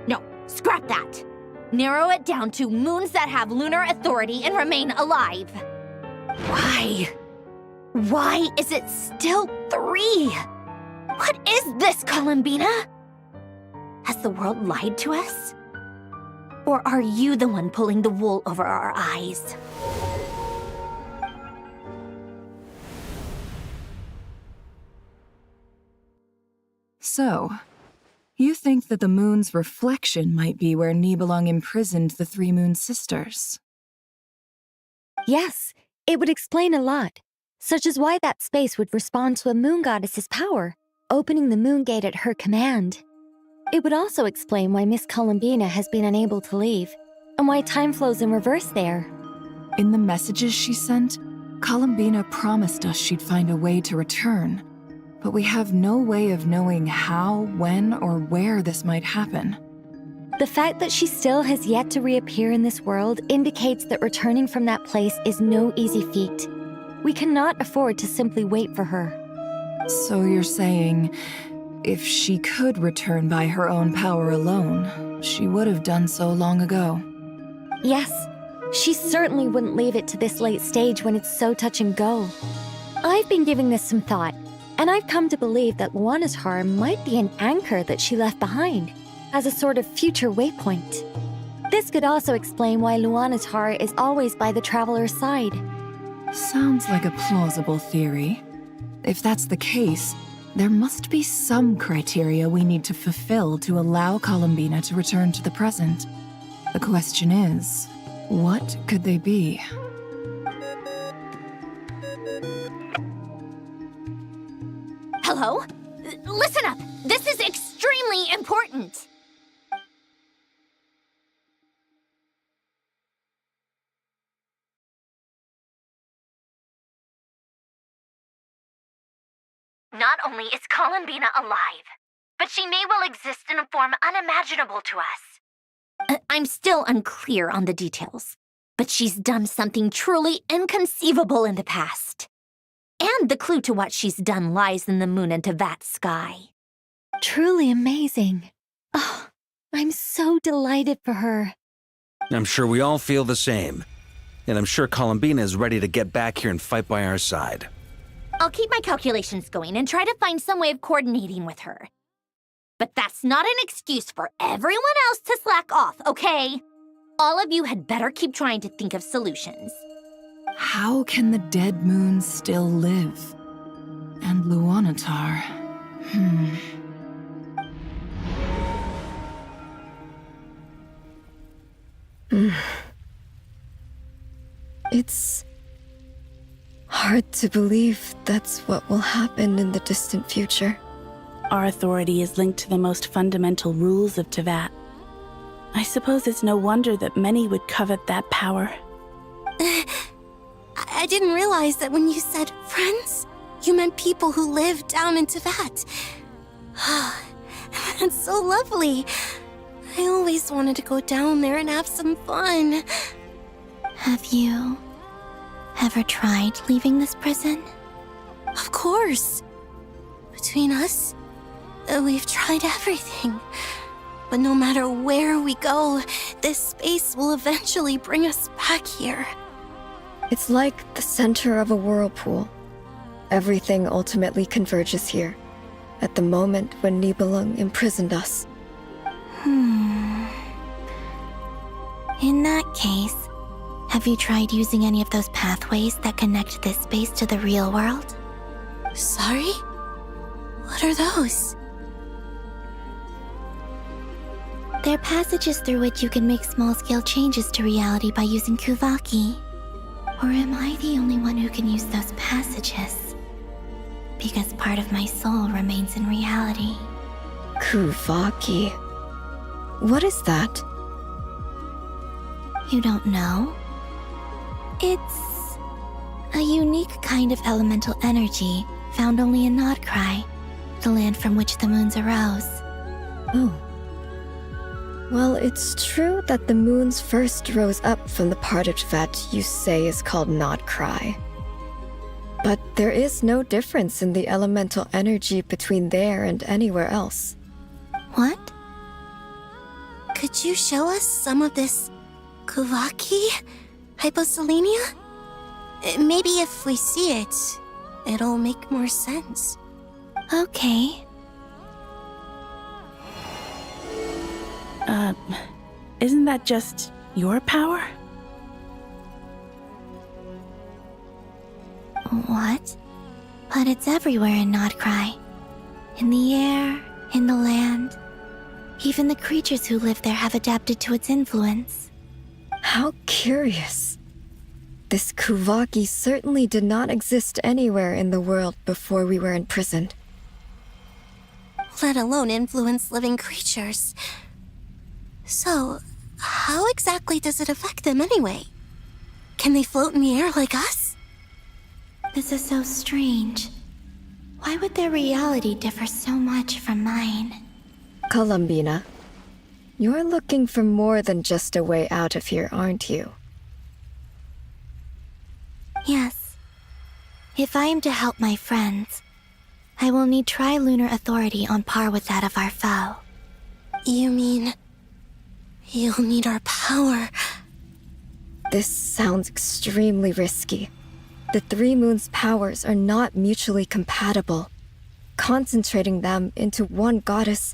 No, scrap that. Narrow it down to moons that have lunar authority and remain alive. Why? Why is it still 3? What is this, Columbina? Has the world lied to us? Or are you the one pulling the wool over our eyes? So, you think that the moon's reflection might be where Nibelung imprisoned the 3 moon sisters? Yes, it would explain a lot, such as why that space would respond to a moon goddess's power, opening the moon gate at her command. It would also explain why Miss Columbina has been unable to leave, and why time flows in reverse there. In the messages she sent, Columbina promised us she'd find a way to return, but we have no way of knowing how, when, or where this might happen. The fact that she still has yet to reappear in this world indicates that returning from that place is no easy feat. We cannot afford to simply wait for her. So you're saying, if she could return by her own power alone, she would have done so long ago? Yes, she certainly wouldn't leave it to this late stage when it's so touch and go. I've been giving this some thought, and I've come to believe that Luana's Har might be an anchor that she left behind, as a sort of future waypoint. This could also explain why Luana's Har is always by the traveler's side. Sounds like a plausible theory. If that's the case, there must be some criteria we need to fulfill to allow Columbina to return to the present. The question is, what could they be? Hello? Listen up! This is extremely important! Not only is Columbina alive, but she may well exist in a form unimaginable to us. I'm still unclear on the details, but she's done something truly inconceivable in the past. And the clue to what she's done lies in the moon and Teyvat sky. Truly amazing. Oh, I'm so delighted for her. I'm sure we all feel the same. And I'm sure Columbina is ready to get back here and fight by our side. I'll keep my calculations going and try to find some way of coordinating with her. But that's not an excuse for everyone else to slack off, okay? All of you had better keep trying to think of solutions. How can the dead moon still live? And Luanatar... It's hard to believe that's what will happen in the distant future. Our authority is linked to the most fundamental rules of Teyvat. I suppose it's no wonder that many would covet that power. I didn't realize that when you said friends, you meant people who live down in Teyvat. That's so lovely. I always wanted to go down there and have some fun. Have you ever tried leaving this prison? Of course. Between us, we've tried everything. But no matter where we go, this space will eventually bring us back here. It's like the center of a whirlpool. Everything ultimately converges here, at the moment when Nibelung imprisoned us. In that case, have you tried using any of those pathways that connect this space to the real world? Sorry? What are those? They're passages through which you can make small-scale changes to reality by using Kuvaki. Or am I the only one who can use those passages? Because part of my soul remains in reality. Kuvaki. What is that? You don't know? It's a unique kind of elemental energy found only in Nodcry, the land from which the moons arose. Oh. Well, it's true that the moons first rose up from the part of Tvet you say is called Nodcry. But there is no difference in the elemental energy between there and anywhere else. What? Could you show us some of this Kuvaki? Hyposelenia? Maybe if we see it, it'll make more sense. Okay. Isn't that just your power? What? But it's everywhere in Nodcry. In the air, in the land. Even the creatures who live there have adapted to its influence. How curious. This Kuvaki certainly did not exist anywhere in the world before we were imprisoned. Let alone influence living creatures. So, how exactly does it affect them anyway? Can they float in the air like us? This is so strange. Why would their reality differ so much from mine? Columbina, you're looking for more than just a way out of here, aren't you? Yes. If I am to help my friends, I will need trilunar authority on par with that of our foe. You mean... you'll need our power? This sounds extremely risky. The Three Moons' powers are not mutually compatible. Concentrating them into one goddess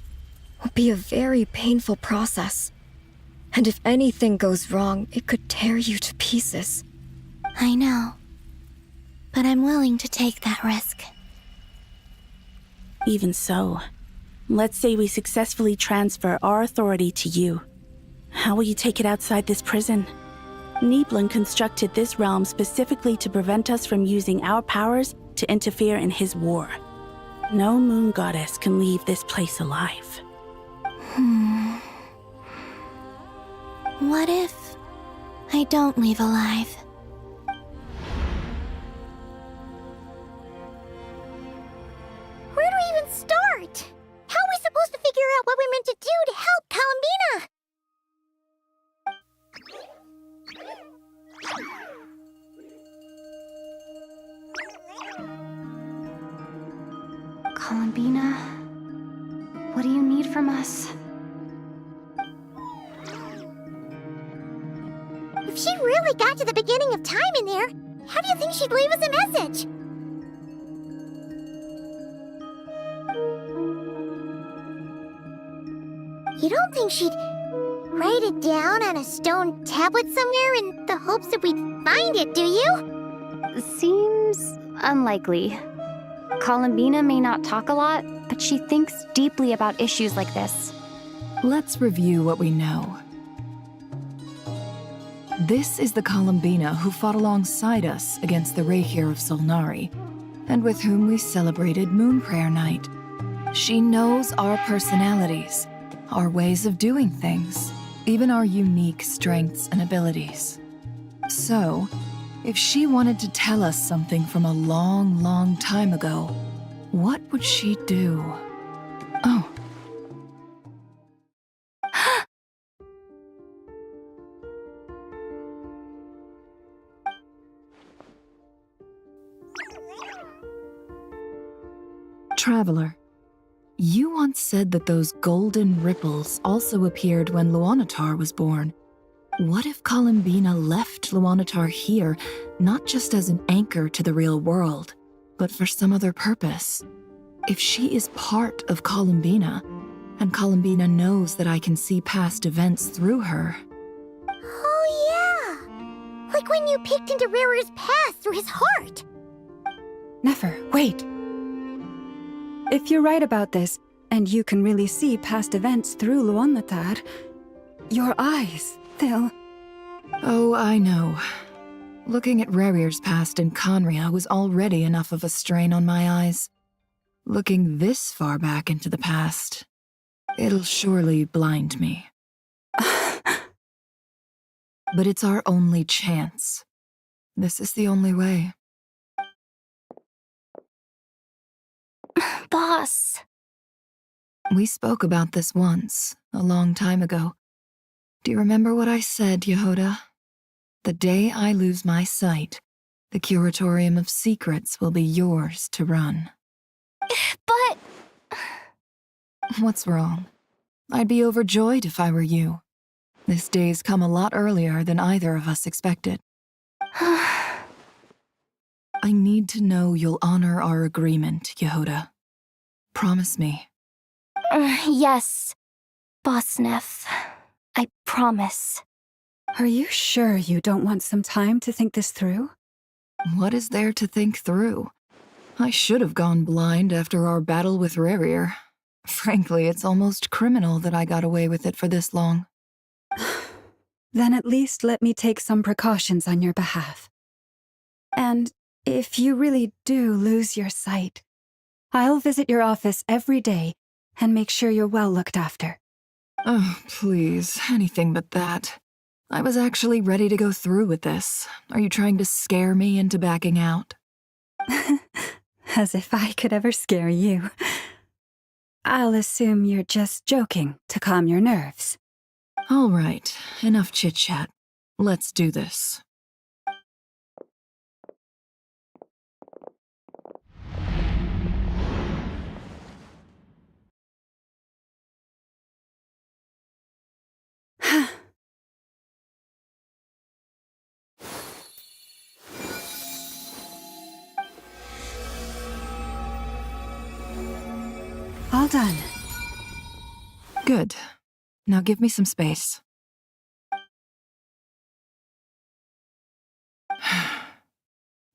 will be a very painful process. And if anything goes wrong, it could tear you to pieces. I know. But I'm willing to take that risk. Even so, let's say we successfully transfer our authority to you. How will you take it outside this prison? Nibelung constructed this realm specifically to prevent us from using our powers to interfere in his war. No moon goddess can leave this place alive. What if I don't leave alive? Where do we even start? How are we supposed to figure out what we're meant to do to help Columbina? Columbina, what do you need from us? If she really got to the beginning of time in there, how do you think she'd leave us a message? You don't think she'd write it down on a stone tablet somewhere in the hopes that we'd find it, do you? Seems unlikely. Columbina may not talk a lot, but she thinks deeply about issues like this. Let's review what we know. This is the Columbina who fought alongside us against the Reykir of Solnari, and with whom we celebrated Moon Prayer Night. She knows our personalities, our ways of doing things, even our unique strengths and abilities. So, if she wanted to tell us something from a long, long time ago, what would she do? Oh. Traveler, you once said that those golden ripples also appeared when Luanatar was born. What if Columbina left Luanatar here, not just as an anchor to the real world, but for some other purpose? If she is part of Columbina, and Columbina knows that I can see past events through her... Oh yeah! Like when you peeked into Rare's past through his heart! Nefer, wait! If you're right about this, and you can really see past events through Luanatar, your eyes, they'll... Oh, I know. Looking at Rare's past in Conria was already enough of a strain on my eyes. Looking this far back into the past, it'll surely blind me. But it's our only chance. This is the only way. Boss. We spoke about this once, a long time ago. Do you remember what I said, Yehoda? The day I lose my sight, the Curatorium of Secrets will be yours to run. But... What's wrong? I'd be overjoyed if I were you. This day's come a lot earlier than either of us expected. I need to know you'll honor our agreement, Yehoda. Promise me. Yes, Boss Neff. I promise. Are you sure you don't want some time to think this through? What is there to think through? I should have gone blind after our battle with Rarier. Frankly, it's almost criminal that I got away with it for this long. Then at least let me take some precautions on your behalf. And if you really do lose your sight, I'll visit your office every day and make sure you're well looked after. Oh, please, anything but that. I was actually ready to go through with this. Are you trying to scare me into backing out? As if I could ever scare you. I'll assume you're just joking to calm your nerves. All right, enough chit-chat. Let's do this. All done. Good. Now give me some space.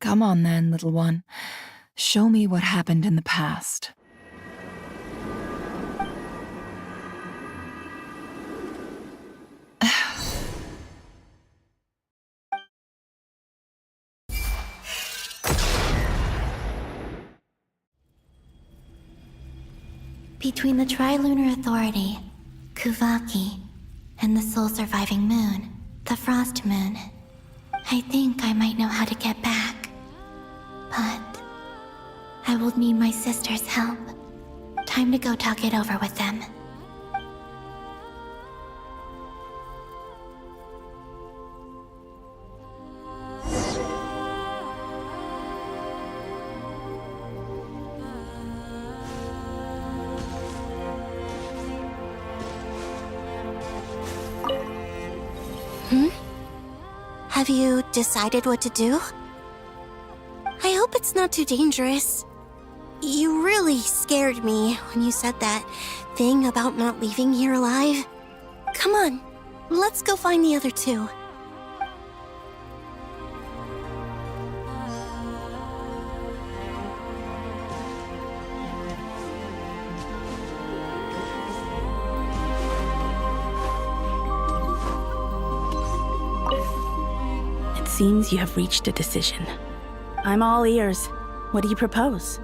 Come on then, little one. Show me what happened in the past. Between the Trilunar Authority, Kuvaki, and the soul-surviving moon, the Frost Moon, I think I might know how to get back. But I will need my sister's help. Time to go talk it over with them. Have you decided what to do? I hope it's not too dangerous. You really scared me when you said that thing about not leaving here alive. Come on, let's go find the other two. Seems you have reached a decision. I'm all ears. What do you propose?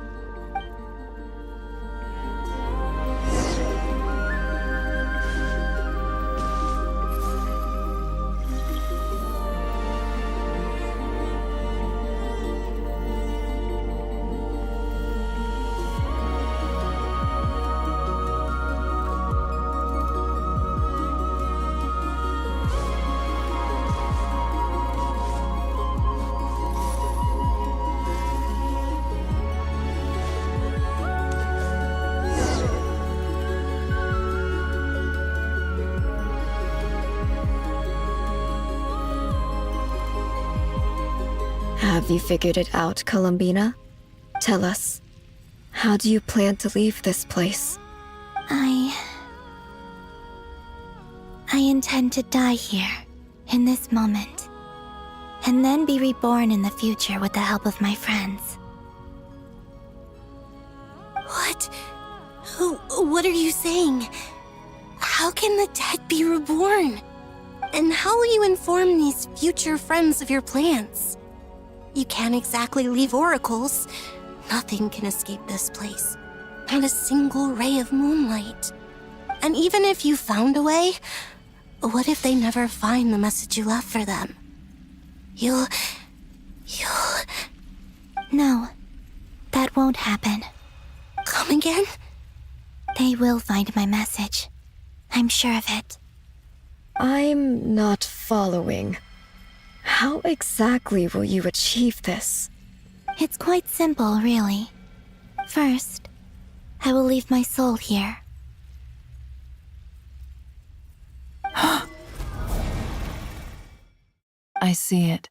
Have you figured it out, Columbina? Tell us, how do you plan to leave this place? I intend to die here, in this moment, and then be reborn in the future with the help of my friends. What? What are you saying? How can the dead be reborn? And how will you inform these future friends of your plans? You can't exactly leave oracles. Nothing can escape this place. Not a single ray of moonlight. And even if you found a way, what if they never find the message you left for them? You'll... No, that won't happen. Come again? They will find my message. I'm sure of it. I'm not following. How exactly will you achieve this? It's quite simple, really. First, I will leave my soul here. I see it.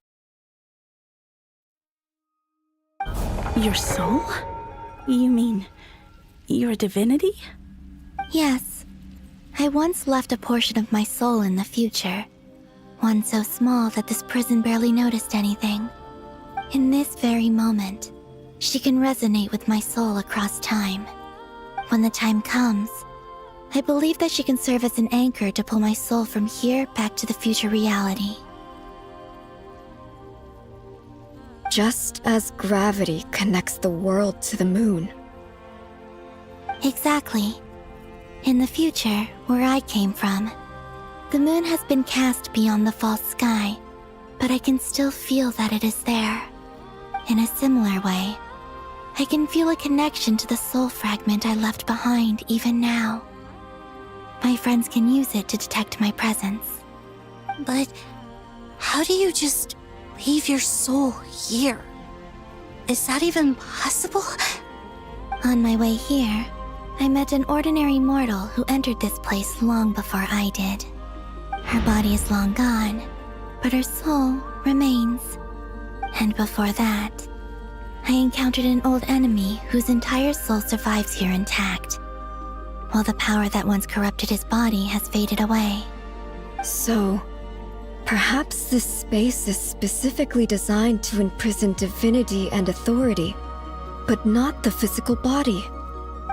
Your soul? You mean your divinity? Yes. I once left a portion of my soul in the future. One so small that this prison barely noticed anything. In this very moment, she can resonate with my soul across time. When the time comes, I believe that she can serve as an anchor to pull my soul from here back to the future reality. Just as gravity connects the world to the moon. Exactly. In the future, where I came from, the moon has been cast beyond the false sky, but I can still feel that it is there. In a similar way, I can feel a connection to the soul fragment I left behind even now. My friends can use it to detect my presence. But how do you just leave your soul here? Is that even possible? On my way here, I met an ordinary mortal who entered this place long before I did. Her body is long gone, but her soul remains. And before that, I encountered an old enemy whose entire soul survives here intact, while the power that once corrupted his body has faded away. So, perhaps this space is specifically designed to imprison divinity and authority, but not the physical body.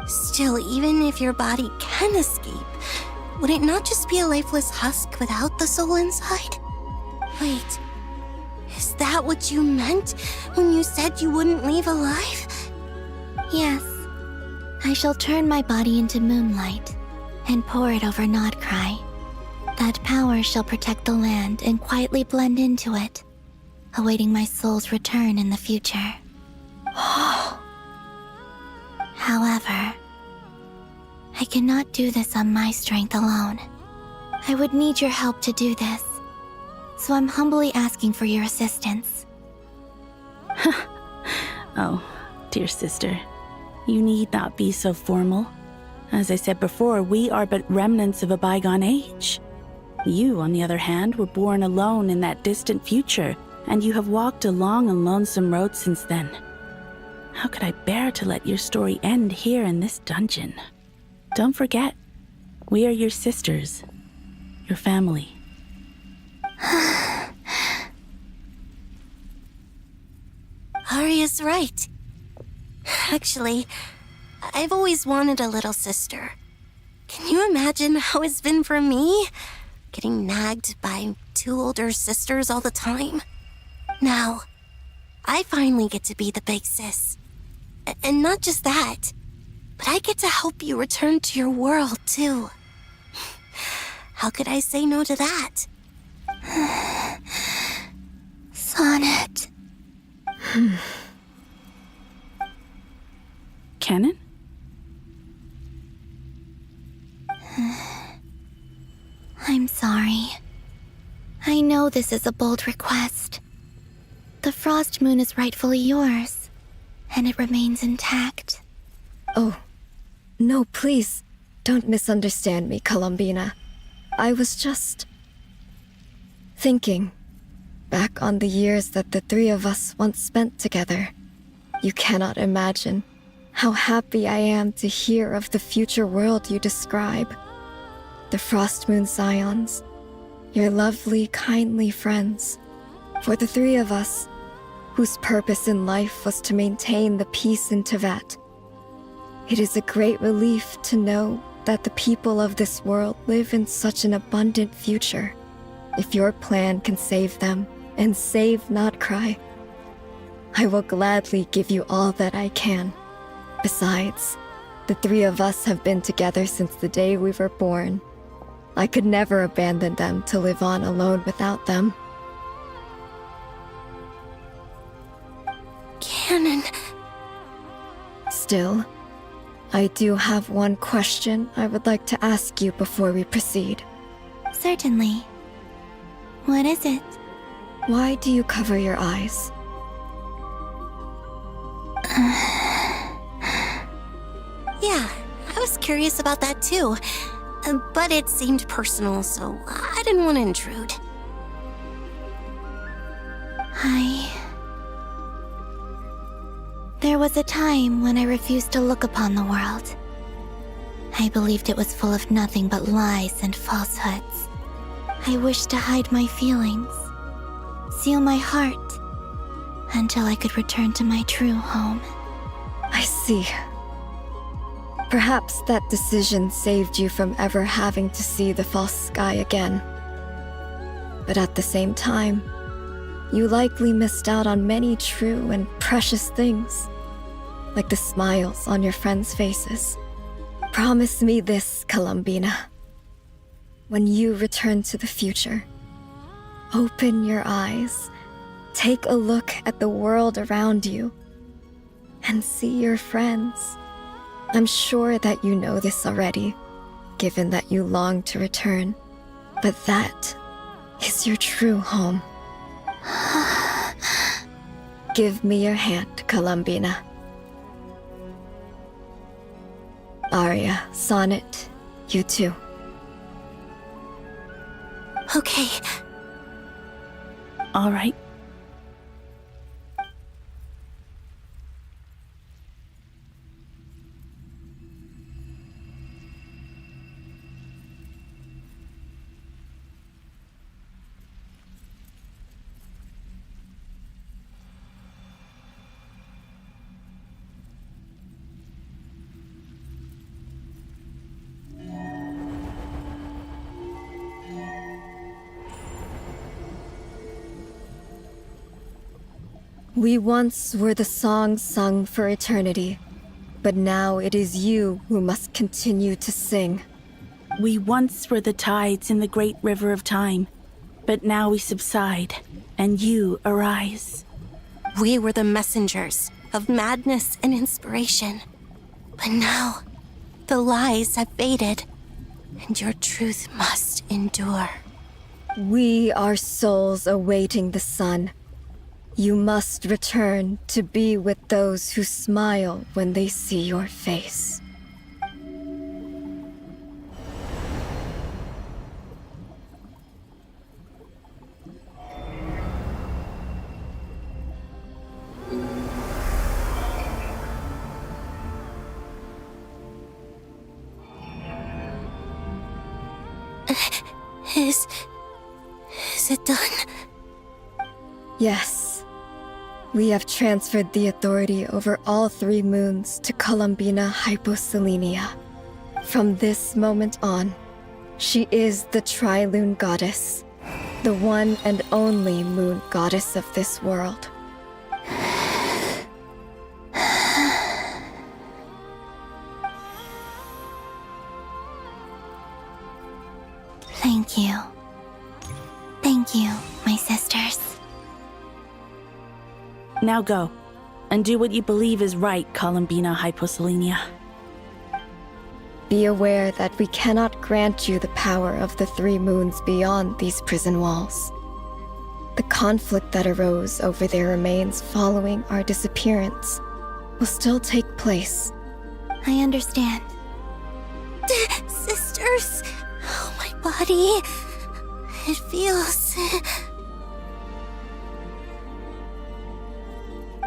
Still, even if your body can escape, would it not just be a lifeless husk without the soul inside? Wait, is that what you meant when you said you wouldn't leave alive? Yes. I shall turn my body into moonlight and pour it over Nodcry. That power shall protect the land and quietly blend into it, awaiting my soul's return in the future. However, I cannot do this on my strength alone. I would need your help to do this, so I'm humbly asking for your assistance. Oh, dear sister, you need not be so formal. As I said before, we are but remnants of a bygone age. You, on the other hand, were born alone in that distant future, and you have walked a long and lonesome road since then. How could I bear to let your story end here in this dungeon? Don't forget, we are your sisters, your family. Arya's right. Actually, I've always wanted a little sister. Can you imagine how it's been for me? Getting nagged by two older sisters all the time. Now, I finally get to be the big sis. And not just that, but I get to help you return to your world, too. How could I say no to that? Sonnet. Canon? I'm sorry. I know this is a bold request. The Frost Moon is rightfully yours, and it remains intact. Oh, no, please, don't misunderstand me, Columbina. I was just thinking. back on the years that the three of us once spent together, you cannot imagine how happy I am to hear of the future world you describe. The Frost Moon Scions, your lovely, kindly friends. For the three of us, whose purpose in life was to maintain the peace in Tevat, it is a great relief to know that the people of this world live in such an abundant future. If your plan can save them, and save Notcry, I will gladly give you all that I can. Besides, the three of us have been together since the day we were born. I could never abandon them to live on alone without them. Canon. Still, I do have one question I would like to ask you before we proceed. Certainly. What is it? Why do you cover your eyes? Yeah, I was curious about that too. But it seemed personal, so I didn't want to intrude. There was a time when I refused to look upon the world. I believed it was full of nothing but lies and falsehoods. I wished to hide my feelings, seal my heart, until I could return to my true home. I see. Perhaps that decision saved you from ever having to see the false sky again. But at the same time, you likely missed out on many true and precious things, like the smiles on your friends' faces. Promise me this, Columbina. When you return to the future, open your eyes, take a look at the world around you, and see your friends. I'm sure that you know this already, given that you long to return, but that is your true home. Give me your hand, Columbina. Arya, Sonnet, you too. Okay. All right. We once were the songs sung for eternity, but now it is you who must continue to sing. We once were the tides in the great river of time, but now we subside, and you arise. We were the messengers of madness and inspiration. But now, the lies have faded, and your truth must endure. We are souls awaiting the sun. You must return to be with those who smile when they see your face. Is it done? Yes. We have transferred the authority over all 3 moons to Columbina Hyposelenia. From this moment on, she is the Tri-Lune Goddess, the one and only moon goddess of this world. Thank you. Thank you, my sisters. Now go, and do what you believe is right, Columbina Hyposelenia. Be aware that we cannot grant you the power of the 3 moons beyond these prison walls. The conflict that arose over their remains following our disappearance will still take place. I understand. Sisters, oh, my body. It feels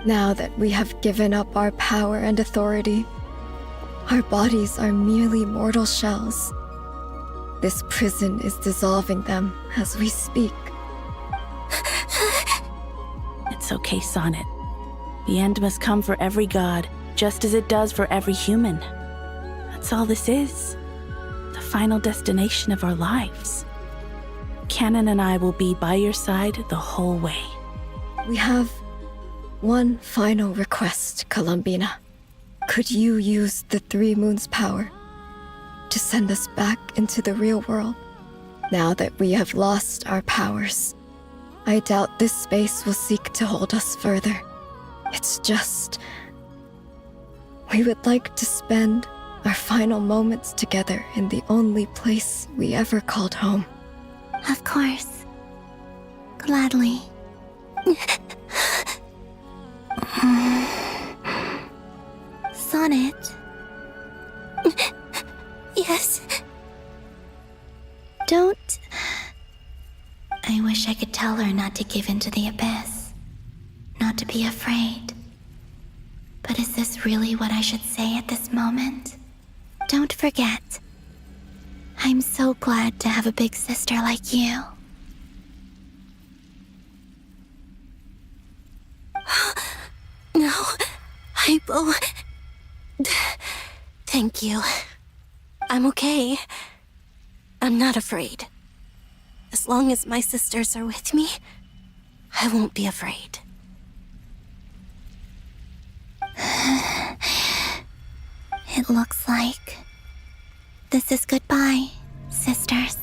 Now that we have given up our power and authority, our bodies are merely mortal shells. This prison is dissolving them as we speak. It's okay, Sonnet. The end must come for every god, just as it does for every human. That's all this is. The final destination of our lives. Canon and I will be by your side the whole way. We have one final request, Columbina. Could you use the Three Moons' power to send us back into the real world? Now that we have lost our powers, I doubt this space will seek to hold us further. It's just... we would like to spend our final moments together in the only place we ever called home. Of course. Gladly. Sonnet? Yes? Don't... I wish I could tell her not to give in to the abyss. Not to be afraid. But is this really what I should say at this moment? Don't forget. I'm so glad to have a big sister like you. No, I will... Thank you. I'm okay. I'm not afraid. As long as my sisters are with me, I won't be afraid. It looks like this is goodbye, sisters.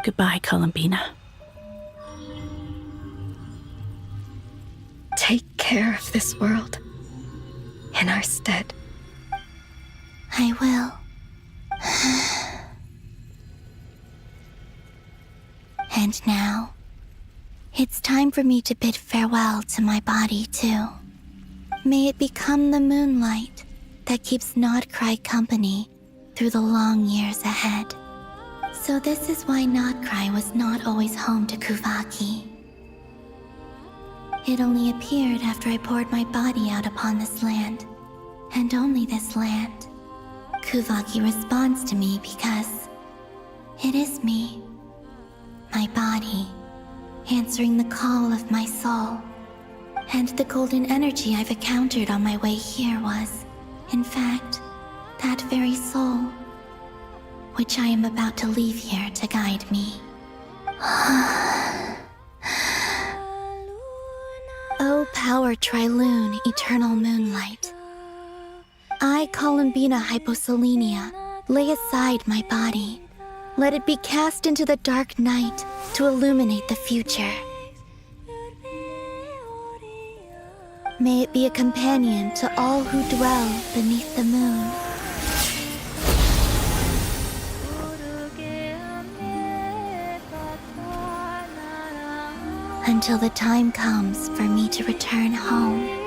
Goodbye, Columbina. Take care of this world in our stead. I will. And now, it's time for me to bid farewell to my body, too. May it become the moonlight that keeps Nodcry company through the long years ahead. So this is why Nodcry was not always home to Kuvaki. It only appeared after I poured my body out upon this land, and only this land. Kuvaki responds to me because it is me, my body, answering the call of my soul. And the golden energy I've encountered on my way here was, in fact, that very soul, which I am about to leave here to guide me. O power Trilune, eternal moonlight. I, Columbina Hyposelenia, lay aside my body. Let it be cast into the dark night to illuminate the future. May it be a companion to all who dwell beneath the moon. Until the time comes for me to return home.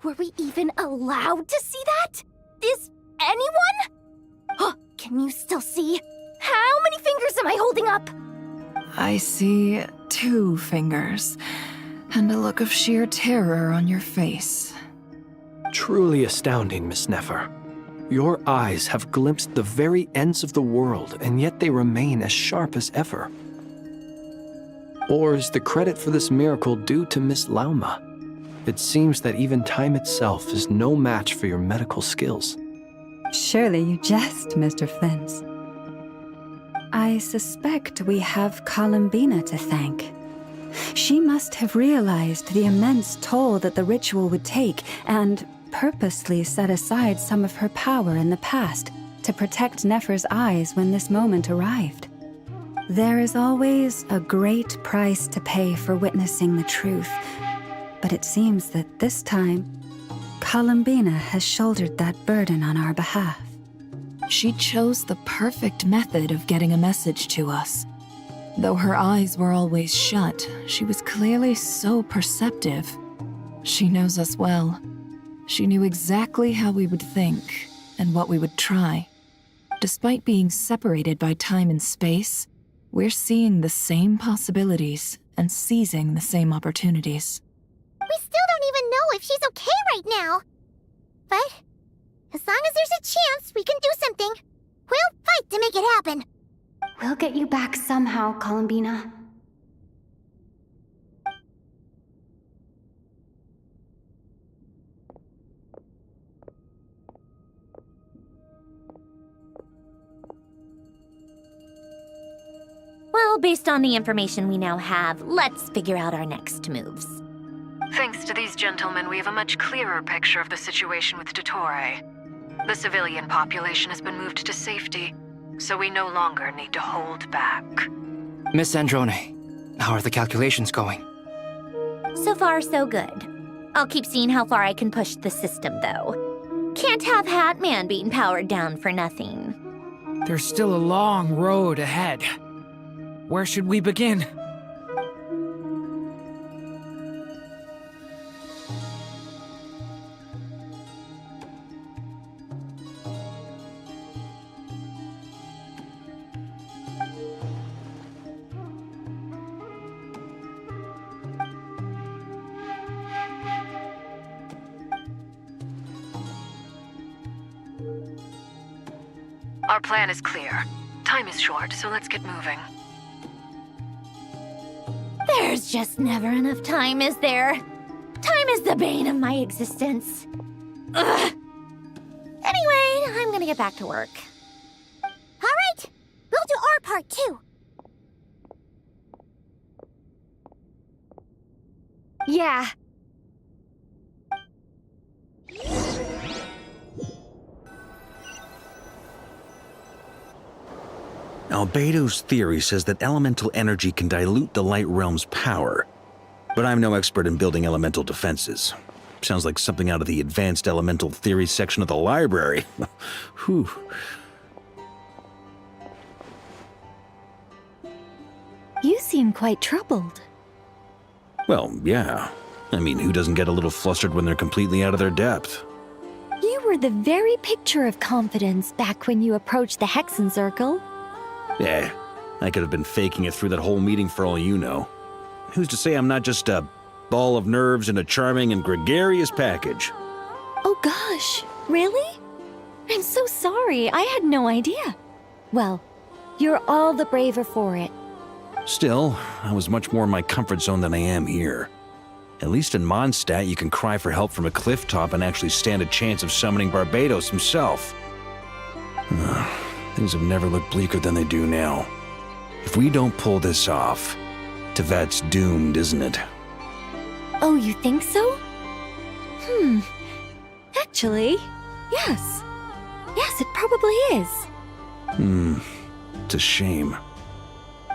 Were we even allowed to see that? Is anyone? Can you still see? How many fingers am I holding up? I see 2 fingers, and a look of sheer terror on your face. Truly astounding, Miss Nefer. Your eyes have glimpsed the very ends of the world, and yet they remain as sharp as ever. Or is the credit for this miracle due to Miss Lauma? It seems that even time itself is no match for your medical skills. Surely you jest, Mr. Flins. I suspect we have Columbina to thank. She must have realized the immense toll that the ritual would take and purposely set aside some of her power in the past to protect Nefer's eyes when this moment arrived. There is always a great price to pay for witnessing the truth, but it seems that this time, Columbina has shouldered that burden on our behalf. She chose the perfect method of getting a message to us. Though her eyes were always shut, she was clearly so perceptive. She knows us well. She knew exactly how we would think and what we would try. Despite being separated by time and space, we're seeing the same possibilities and seizing the same opportunities. We still don't even know if she's okay right now. But as long as there's a chance we can do something, we'll fight to make it happen. We'll get you back somehow, Columbina. Well, based on the information we now have, let's figure out our next moves. Thanks to these gentlemen, we have a much clearer picture of the situation with Dottore. The civilian population has been moved to safety, so we no longer need to hold back. Miss Androne, how are the calculations going? So far, so good. I'll keep seeing how far I can push the system, though. Can't have Hatman being powered down for nothing. There's still a long road ahead. Where should we begin? Our plan is clear. Time is short, so let's get moving. There's just never enough time, is there? Time is the bane of my existence. Ugh. Anyway, I'm gonna get back to work. All right, we'll do our part too. Yeah. Albedo's theory says that elemental energy can dilute the light realm's power, but I'm no expert in building elemental defenses. Sounds like something out of the advanced elemental theory section of the library. Whew. You seem quite troubled. Well, yeah. I mean, who doesn't get a little flustered when they're completely out of their depth? You were the very picture of confidence back when you approached the Hexen Circle. Yeah, I could have been faking it through that whole meeting for all you know. Who's to say I'm not just a ball of nerves in a charming and gregarious package? Oh gosh, really? I'm so sorry, I had no idea. Well, you're all the braver for it. Still, I was much more in my comfort zone than I am here. At least in Mondstadt, you can cry for help from a cliff top and actually stand a chance of summoning Barbados himself. Things have never looked bleaker than they do now. If we don't pull this off, Tevat's doomed, isn't it? Oh, you think so? Actually, yes. Yes, it probably is. It's a shame.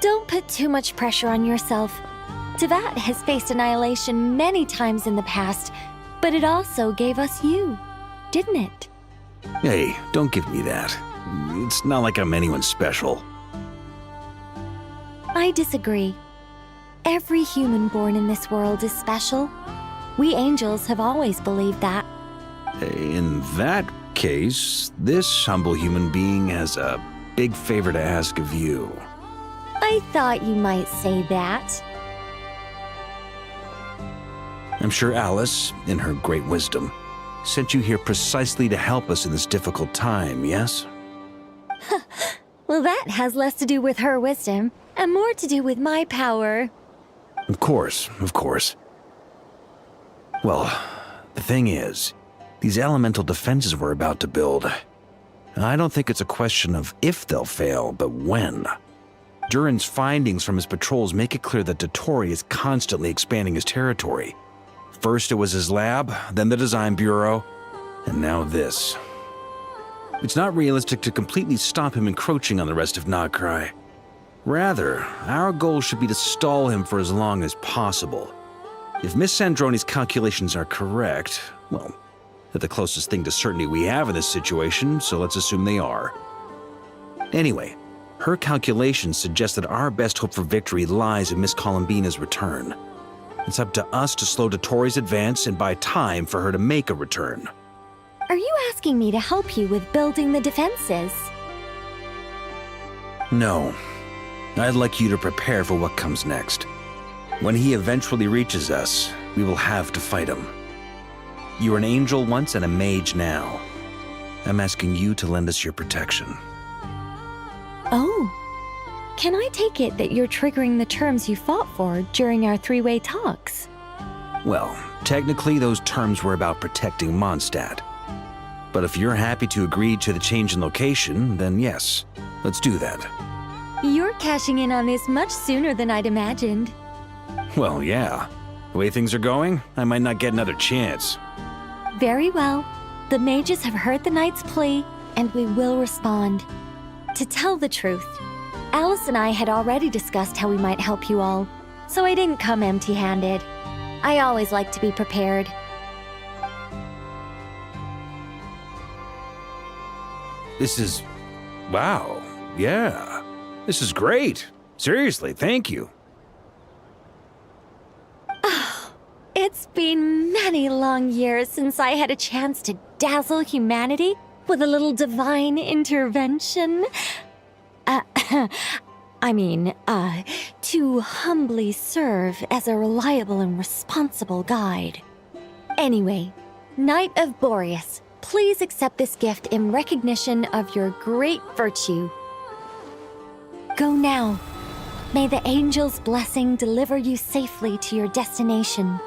Don't put too much pressure on yourself. Tevat has faced annihilation many times in the past, but it also gave us you, didn't it? Hey, don't give me that. It's not like I'm anyone special. I disagree. Every human born in this world is special. We angels have always believed that. In that case, this humble human being has a big favor to ask of you. I I thought you might say that. I'm sure Alice, in her great wisdom, sent you here precisely to help us in this difficult time, yes? Well, that has less to do with her wisdom and more to do with my power. Of course, of course. Well, the thing is, these elemental defenses we're about to build, I don't think it's a question of if they'll fail, but when. Durin's findings from his patrols make it clear that Dottore is constantly expanding his territory. First it was his lab, then the design bureau, and now this. It's not realistic to completely stop him encroaching on the rest of Nagcry. Rather, our goal should be to stall him for as long as possible. If Miss Sandroni's calculations are correct, well, they're the closest thing to certainty we have in this situation, so let's assume they are. Anyway, her calculations suggest that our best hope for victory lies in Miss Columbina's return. It's up to us to slow Dottore's advance and buy time for her to make a return. Are you asking me to help you with building the defenses? No. I'd like you to prepare for what comes next. When he eventually reaches us, we will have to fight him. You were an angel once and a mage now. I'm asking you to lend us your protection. Oh. Can I take it that you're triggering the terms you fought for during our three-way talks? Well, technically those terms were about protecting Mondstadt. But if you're happy to agree to the change in location, then yes, let's do that. You're cashing in on this much sooner than I'd imagined. Well, yeah. The way things are going, I might not get another chance. Very well. The mages have heard the knight's plea, and we will respond. To tell the truth, Alice and I had already discussed how we might help you all, so I didn't come empty-handed. I always like to be prepared. This is... wow. Yeah. This is great. Seriously, thank you. It's been many long years since I had a chance to dazzle humanity with a little divine intervention. To humbly serve as a reliable and responsible guide. Anyway, Knight of Boreas, please accept this gift in recognition of your great virtue. Go now. May the angel's blessing deliver you safely to your destination.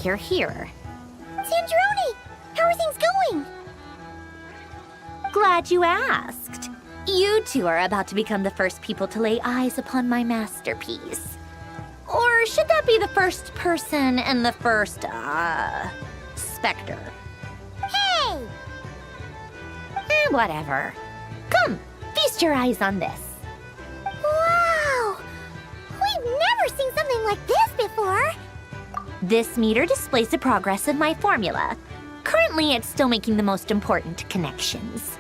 You're here. Sandroni! How are things going? Glad you asked. You two are about to become the first people to lay eyes upon my masterpiece. Or should that be the first person and the first, specter? Hey! Whatever. Come, feast your eyes on this. Wow! We've never seen something like this before! This meter displays the progress of my formula. Currently, it's still making the most important connections.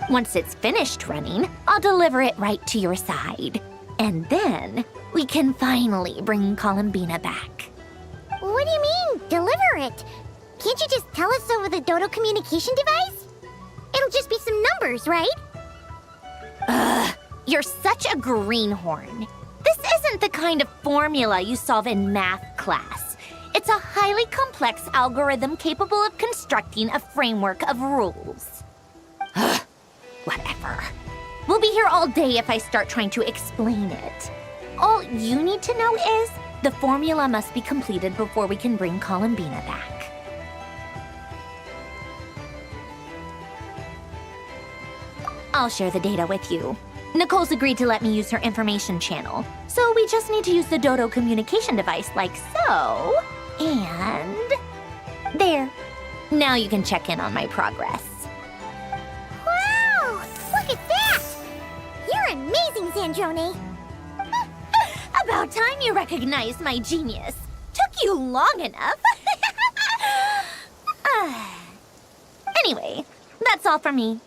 Once it's finished running, I'll deliver it right to your side. And then, we can finally bring Columbina back. What do you mean, deliver it? Can't you just tell us over the Dodo communication device? It'll just be some numbers, right? Ugh, you're such a greenhorn. This isn't the kind of formula you solve in math class. It's a highly complex algorithm capable of constructing a framework of rules. Whatever. We'll be here all day if I start trying to explain it. All you need to know is the formula must be completed before we can bring Columbina back. I'll share the data with you. Nicole's agreed to let me use her information channel, so we just need to use the Dodo communication device like so. And... there. Now you can check in on my progress. Wow! Look at that! You're amazing, Sandroni! About time you recognized my genius. Took you long enough. Anyway, that's all from me.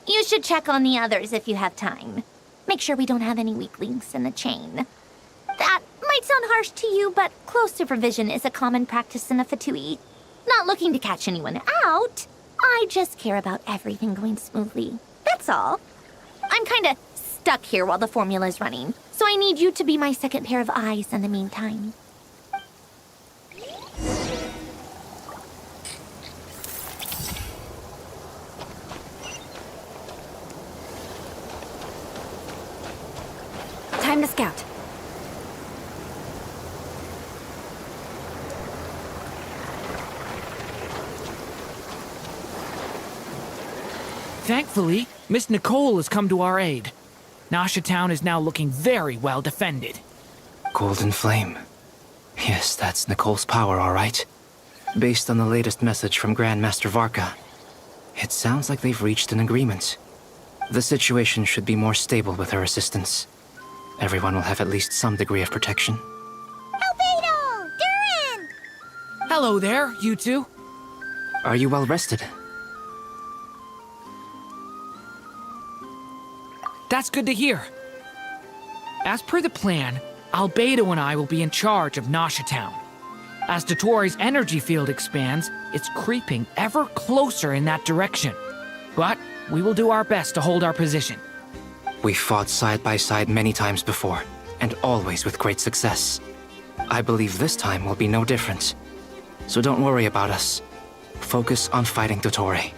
You should check on the others if you have time. Make sure we don't have any weak links in the chain. That might sound harsh to you, but close supervision is a common practice in a Fatui. Not looking to catch anyone out. I just care about everything going smoothly. That's all. I'm kinda stuck here while the formula's running, so I need you to be my second pair of eyes in the meantime. Time to scout. Thankfully, Miss Nicole has come to our aid. Nasha Town is now looking very well defended. Golden Flame. Yes, that's Nicole's power, all right. Based on the latest message from Grandmaster Varka, it sounds like they've reached an agreement. The situation should be more stable with her assistance. Everyone will have at least some degree of protection. Albedo! Durin! Hello there, you two. Are you well rested? That's good to hear. As per the plan, Albedo and I will be in charge of Nasha Town. As Dotori's energy field expands, it's creeping ever closer in that direction. But we will do our best to hold our position. We fought side by side many times before, and always with great success. I believe this time will be no different. So don't worry about us. Focus on fighting Dotori.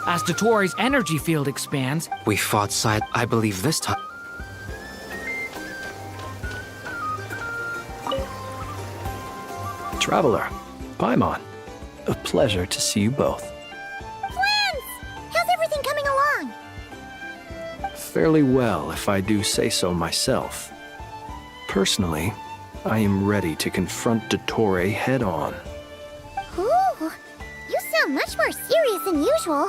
As Dotori's energy field expands, we fought side. I believe this time. Traveler, Paimon, a pleasure to see you both. Twins! How's everything coming along? Fairly well, if I do say so myself. Personally, I am ready to confront Dottore head-on. Ooh, you sound much more serious than usual.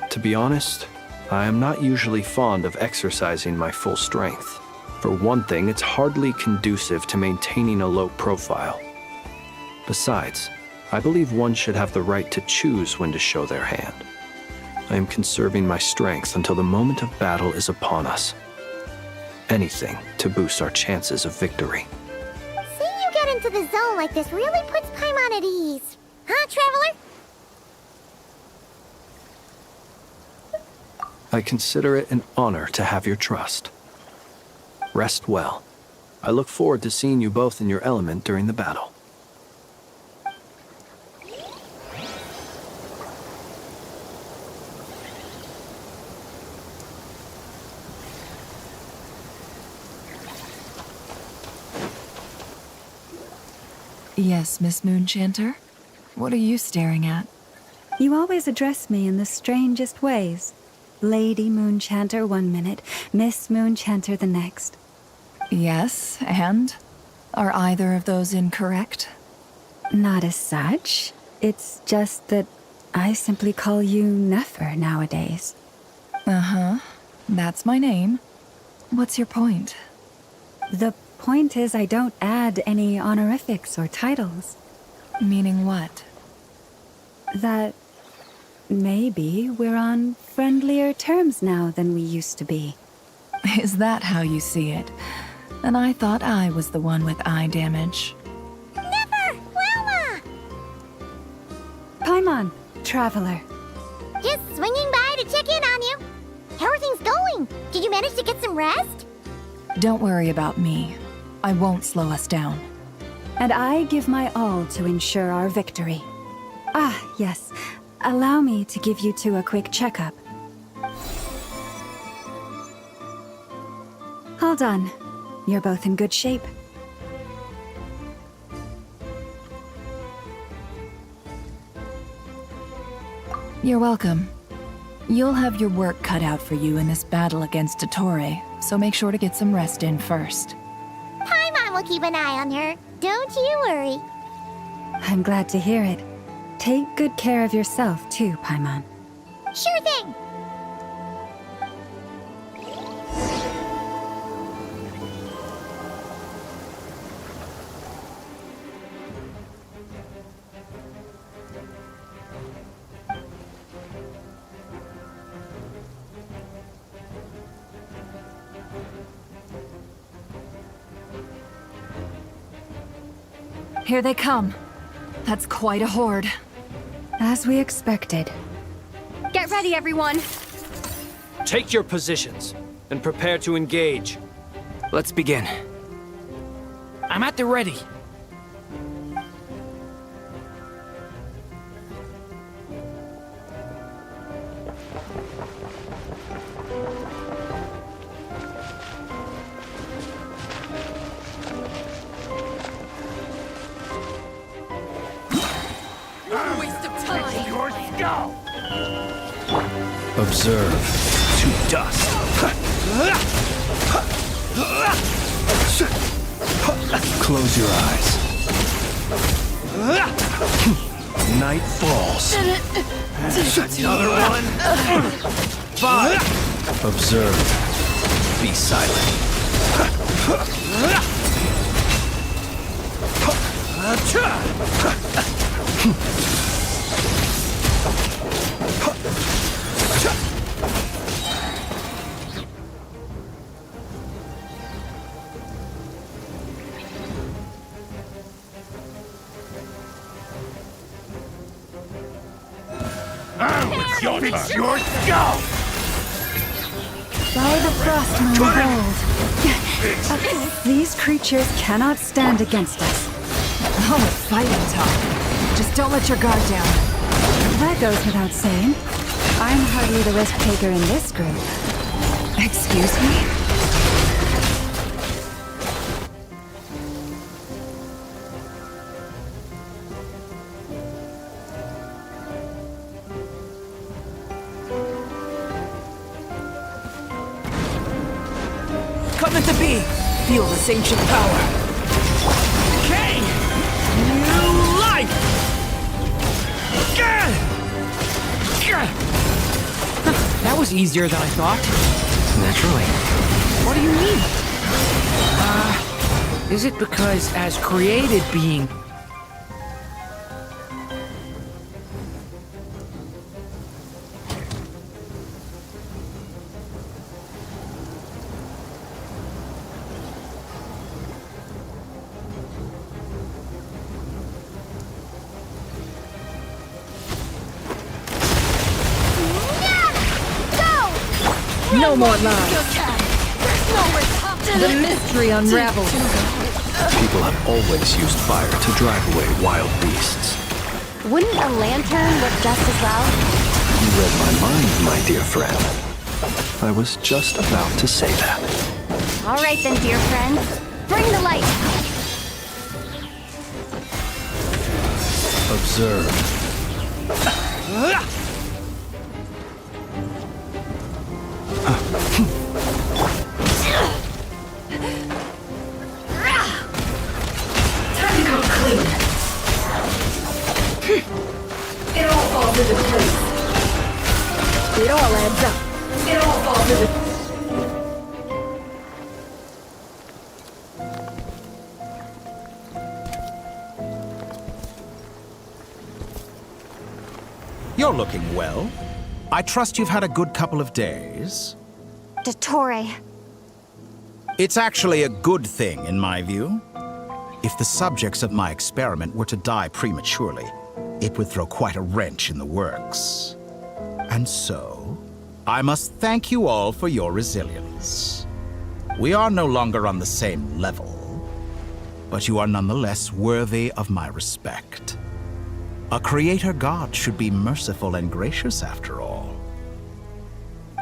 To be honest, I am not usually fond of exercising my full strength. For one thing, it's hardly conducive to maintaining a low profile. Besides, I believe one should have the right to choose when to show their hand. I am conserving my strength until the moment of battle is upon us. Anything to boost our chances of victory. Seeing you get into the zone like this really puts Paimon at ease. Huh, Traveler? I consider it an honor to have your trust. Rest well. I look forward to seeing you both in your element during the battle. Yes, Miss Moonchanter? What are you staring at? You always address me in the strangest ways. Lady Moonchanter 1 minute, Miss Moonchanter the next. Yes, and? Are either of those incorrect? Not as such. It's just that I simply call you Nefer nowadays. Uh-huh. That's my name. What's your point? The point is I don't add any honorifics or titles. Meaning what? That maybe we're on friendlier terms now than we used to be. Is that how you see it? And I thought I was the one with eye damage. Never! Wilma! Paimon, Traveler. Just swinging by to check in on you. How are things going? Did you manage to get some rest? Don't worry about me. I won't slow us down. And I give my all to ensure our victory. Ah, yes. Allow me to give you two a quick checkup. Hold on. You're both in good shape. You're welcome. You'll have your work cut out for you in this battle against Dottore, so make sure to get some rest in first. Paimon will keep an eye on her. Don't you worry. I'm glad to hear it. Take good care of yourself, too, Paimon. Sure thing. Here they come. That's quite a horde. As we expected. Get ready, everyone! Take your positions and prepare to engage. Let's begin. I'm at the ready. Observe to dust. Close your eyes. Night falls. Another one. 5. Observe. Be silent. It's your skull! By the frost moon bold. These creatures cannot stand against us. Oh, it's fighting talk. Just don't let your guard down. That goes without saying. I'm hardly the risk taker in this group. Excuse me? Come at the bee! Feel this ancient power. Decay! New life! That was easier than I thought. Naturally. What do you mean? Is it because as created being... No more lies. The mystery unravels. People have always used fire to drive away wild beasts. Wouldn't a lantern work just as well? You read my mind, my dear friend. I was just about to say that. All right then, dear friend. Bring the light! Observe. Time to go clean. It all falls into place. It all adds up. It all falls into... You're looking well. I trust you've had a good couple of days. Dottore. It's actually a good thing, in my view. If the subjects of my experiment were to die prematurely, it would throw quite a wrench in the works. And so, I must thank you all for your resilience. We are no longer on the same level, but you are nonetheless worthy of my respect. A creator god should be merciful and gracious after all.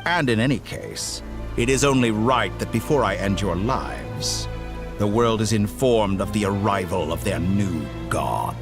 And in any case, it is only right that before I end your lives, the world is informed of the arrival of their new god.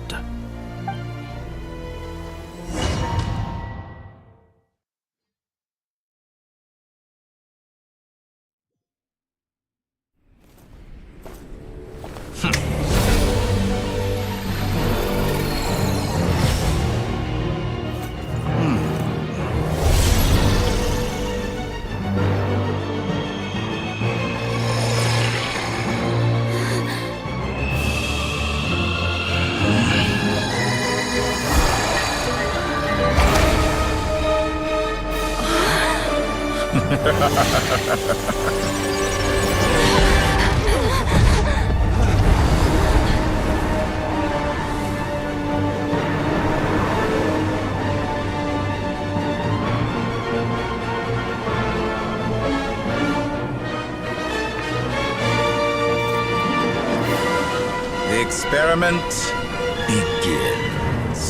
experiment begins.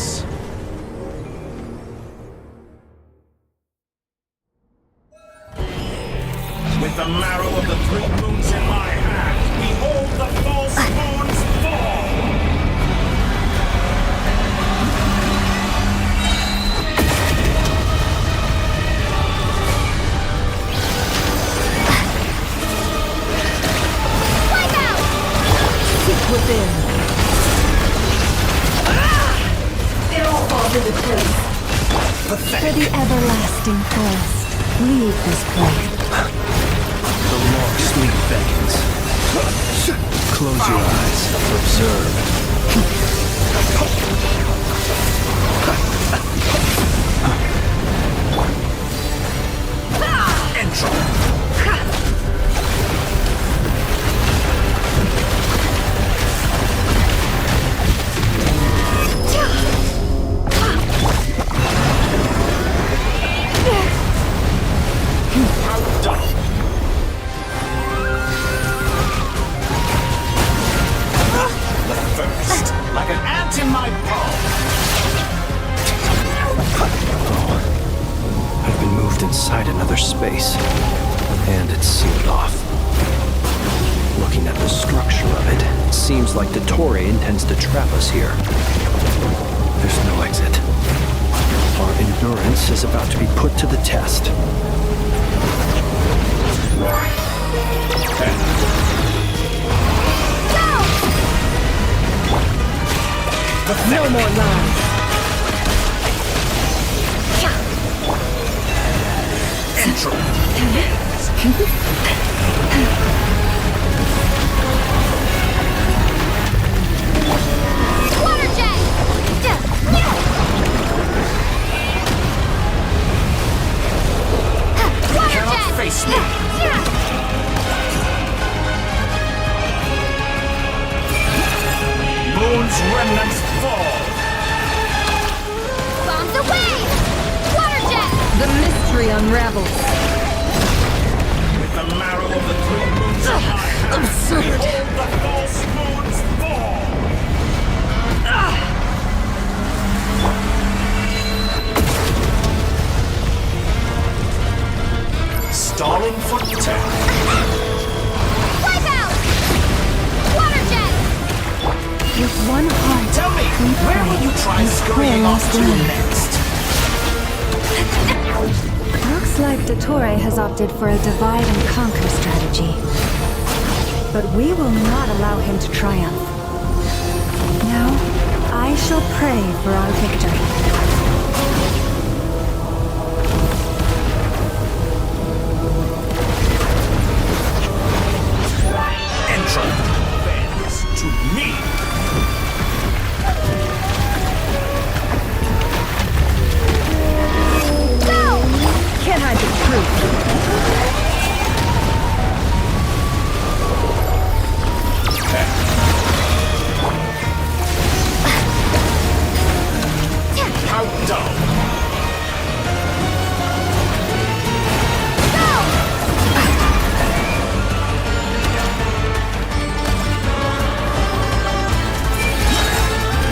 With the marrow of the 3 moons in my hand, behold the false moons fall! Within. It all falls into place. For the everlasting forest, leave this place. The long sleep beckons. Close your eyes. Observe. Intro. Like an ant in my palm. I've been moved inside another space, and it's sealed off. Looking at the structure of it, it seems like the Torre intends to trap us here. There's no exit. Our endurance is about to be put to the test. No more lies. Intro. Water jet! Water Cannot jet! face me. Moon's remnants fall. Bombs away! Water jet! The mystery unravels. With the marrow of the 3 moons in my hand, Absurd. behold the false moons fall. Stalling for tech. Wipe out! Water jet! With one heart, Tell me, where will you try scurrying off to next? Looks like the Torre has opted for a divide and conquer strategy. But we will not allow him to triumph. Now, I shall pray for our victory. Intro bends to me. can't hide the truth. How dull.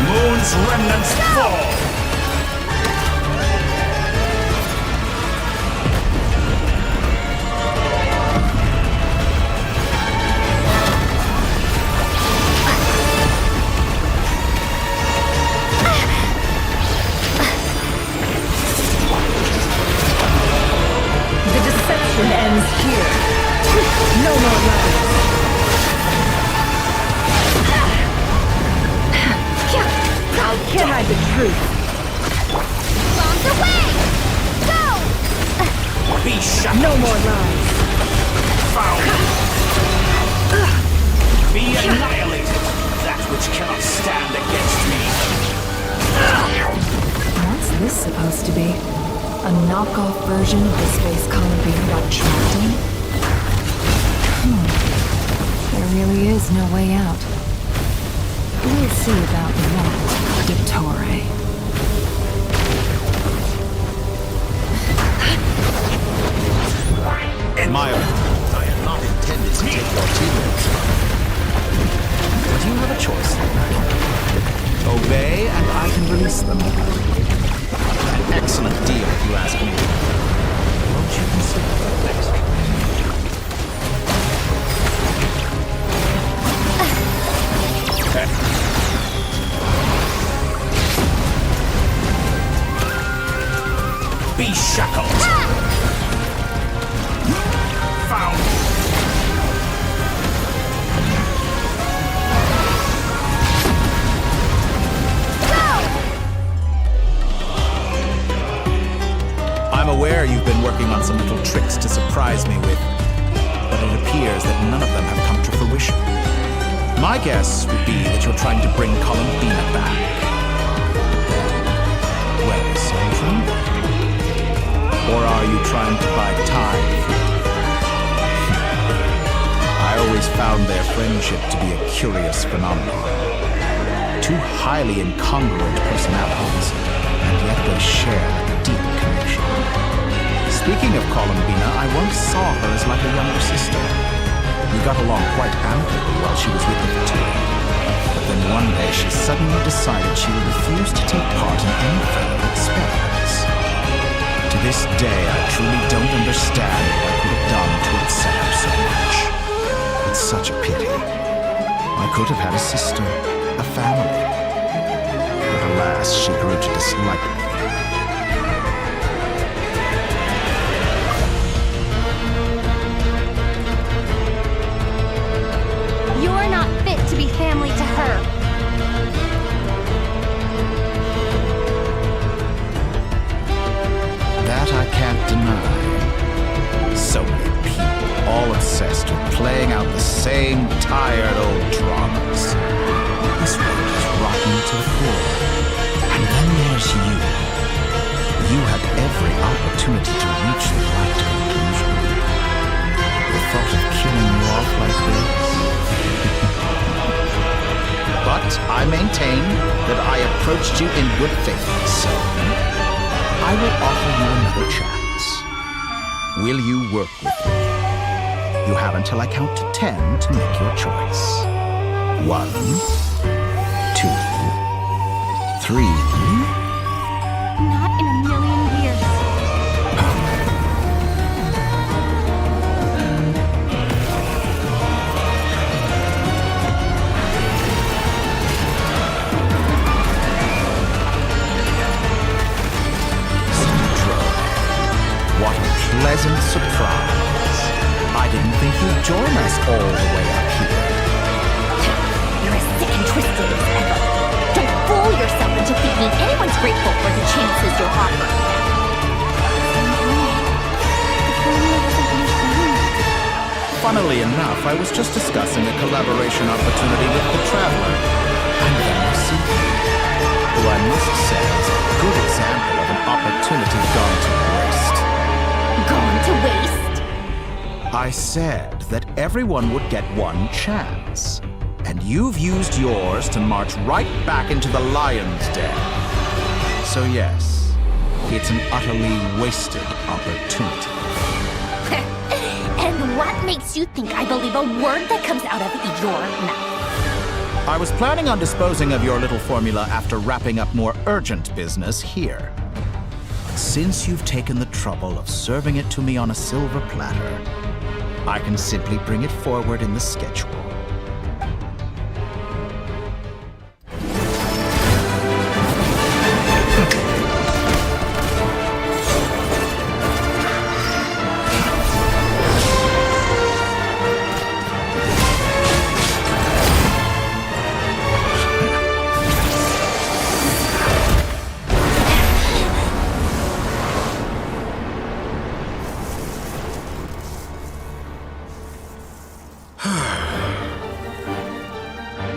Moon's remnants fall. The deception ends here. No more lies. Can't hide the truth. Bombs away! Go! Be shut. No more lies. Foul. Be annihilated. That which cannot stand against me. What's this supposed to be? A knockoff version of the space colony being got trapped in? There really is no way out. We'll see about that, Dottore. In my opinion, I am not intended to take your teammates. Do you have a choice? them. An excellent deal, if you ask me. Won't you consider that next time? Be shackled! Found! I'm aware you've been working on some little tricks to surprise me with, but it appears that none of them have come to fruition. My guess would be that you're trying to bring Columbina back. Well, Sandra? Or are you trying to buy time? I always found their friendship to be a curious phenomenon. Two highly incongruent personalities, and yet they share a deep connection. Speaking of Columbina, I once saw her as like a younger sister. We got along quite amicably while she was with the Victoria. But then one day she suddenly decided she would refuse to take part in any further experiments. To this day, I truly don't understand what I could have done to upset her so much. It's such a pity. I could have had a sister, a family. But alas, she grew to dislike me. You're not fit to be family to her. That I can't deny. So many people, all obsessed with playing out the same tired old dramas. This world is rotten to the core. And then there's you. You had every opportunity to reach the right conclusion. The thought of killing you off like this. But I maintain that I approached you in good faith, so I will offer you another chance. Will you work with me? You have until I count to 10 to make your choice. 1, 2, 3. Not in a million years. What a pleasant surprise. I didn't think you'd join us all the way up here. You're as sick and twisted as ever. Don't fool yourself into thinking anyone's grateful for the chances you're offered. Funnily enough, I was just discussing a collaboration opportunity with the Traveler. And then you see me, who I must say is a good example of an opportunity gone to waste. Gone to waste? I said that everyone would get one chance. And you've used yours to march right back into the lion's den. So yes, it's an utterly wasted opportunity. And what makes you think I believe a word that comes out of your mouth? I was planning on disposing of your little formula after wrapping up more urgent business here. Since you've taken the trouble of serving it to me on a silver platter, I can simply bring it forward in the schedule.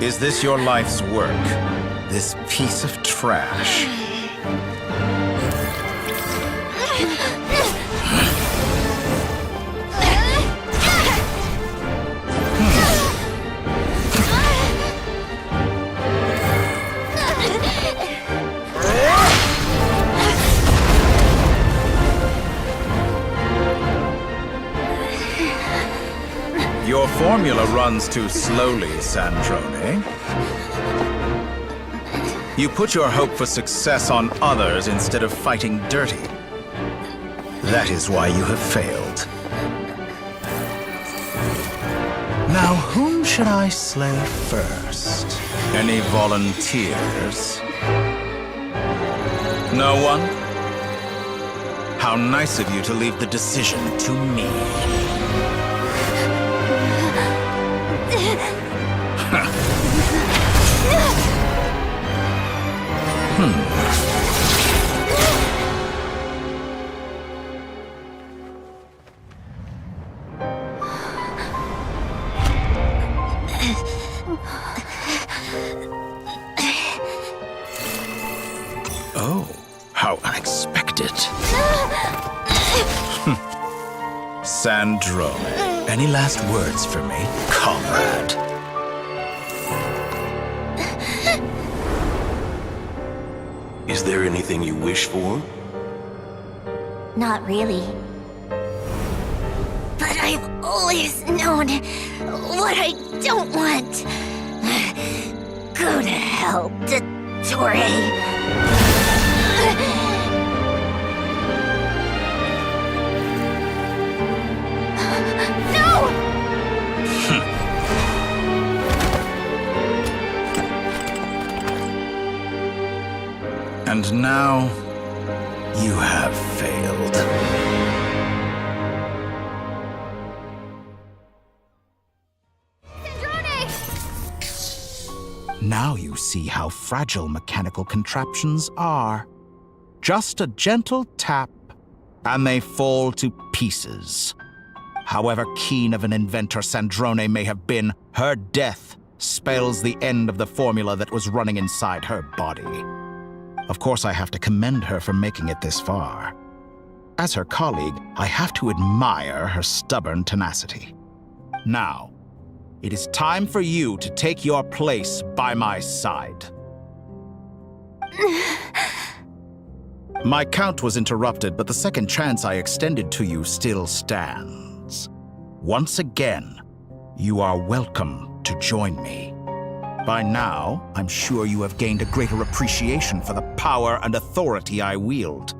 Is this your life's work? This piece of trash? Your formula runs too slowly, Sandrone. You put your hope for success on others instead of fighting dirty. That is why you have failed. Now, whom should I slay first? Any volunteers? No one? How nice of you to leave the decision to me. Oh, how unexpected. Sandro, any last words for me, comrade? Is there anything you wish for? Not really. But I've always known what I don't want. Go to hell, Dottore. And now, you have failed. Now you see how fragile mechanical contraptions are. Just a gentle tap, and they fall to pieces. However keen of an inventor Sandrone may have been, her death spells the end of the formula that was running inside her body. Of course, I have to commend her for making it this far. As her colleague, I have to admire her stubborn tenacity. Now, it is time for you to take your place by my side. My count was interrupted, but the second chance I extended to you still stands. Once again, you are welcome to join me. By now, I'm sure you have gained a greater appreciation for the power and authority I wield.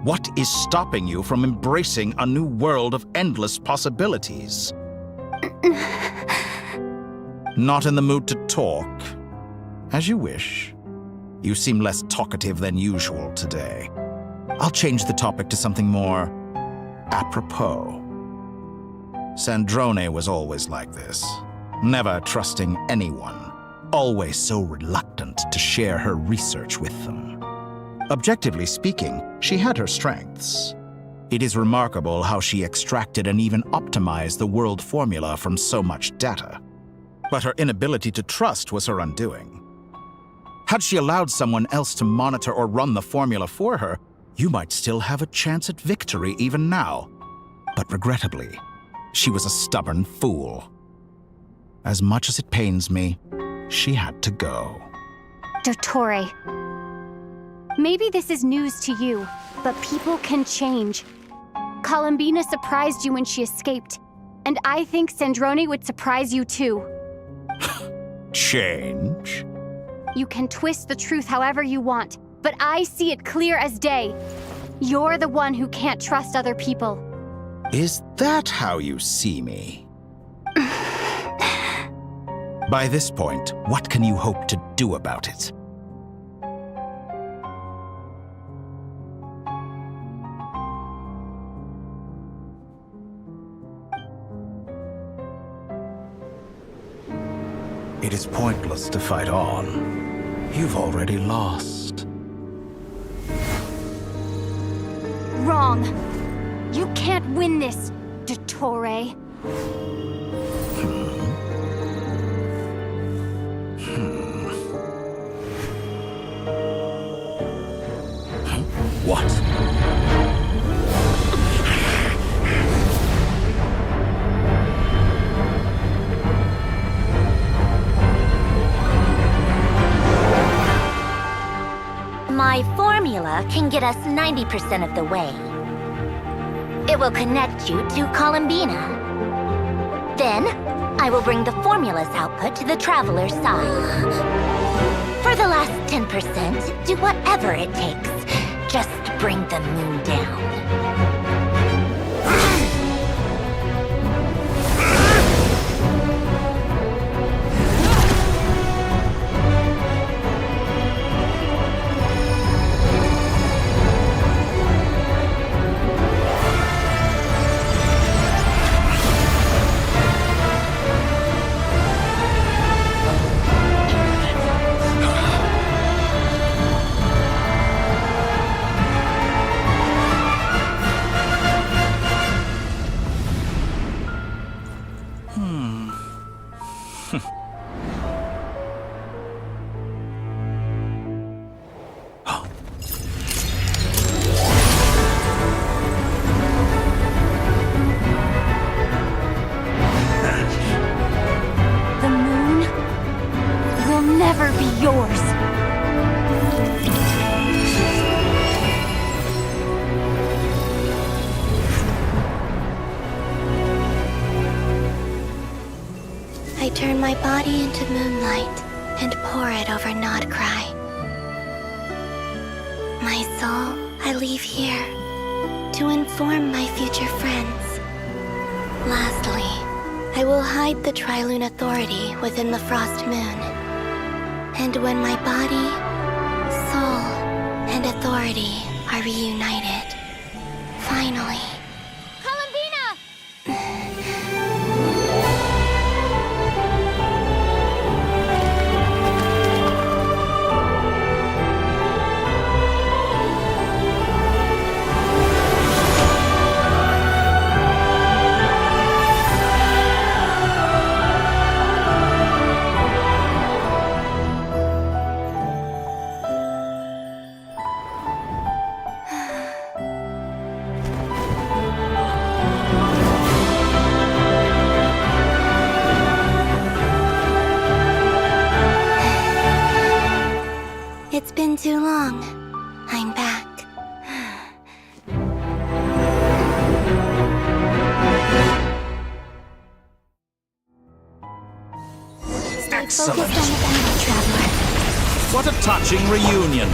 What is stopping you from embracing a new world of endless possibilities? Not in the mood to talk? As you wish. You seem less talkative than usual today. I'll change the topic to something more apropos. Sandrone was always like this, never trusting anyone. Always so reluctant to share her research with them. Objectively speaking, she had her strengths. It is remarkable how she extracted and even optimized the world formula from so much data. But her inability to trust was her undoing. Had she allowed someone else to monitor or run the formula for her, you might still have a chance at victory even now. But regrettably, she was a stubborn fool. As much as it pains me, she had to go. Dottore. Maybe this is news to you, but people can change. Columbina surprised you when she escaped, and I think Sandrone would surprise you too. Change? You can twist the truth however you want, but I see it clear as day. You're the one who can't trust other people. Is that how you see me? By this point, what can you hope to do about it? It is pointless to fight on. You've already lost. Wrong. You can't win this, Dottore. What? My formula can get us 90% of the way. It will connect you to Columbina. Then, I will bring the formula's output to the Traveler's side. For the last 10%, do whatever it takes. Just bring the moon down. The moon will never be yours. I turn my body into moonlight and pour it over Nodcry. My soul, I leave here to inform my future friends. Lastly, I will hide the Trilune Authority within the Frost Moon. And when my body, soul, and authority are reunited, finally, it's been too long. I'm back. Excellent. Focused on the battle, Traveler. What a touching reunion.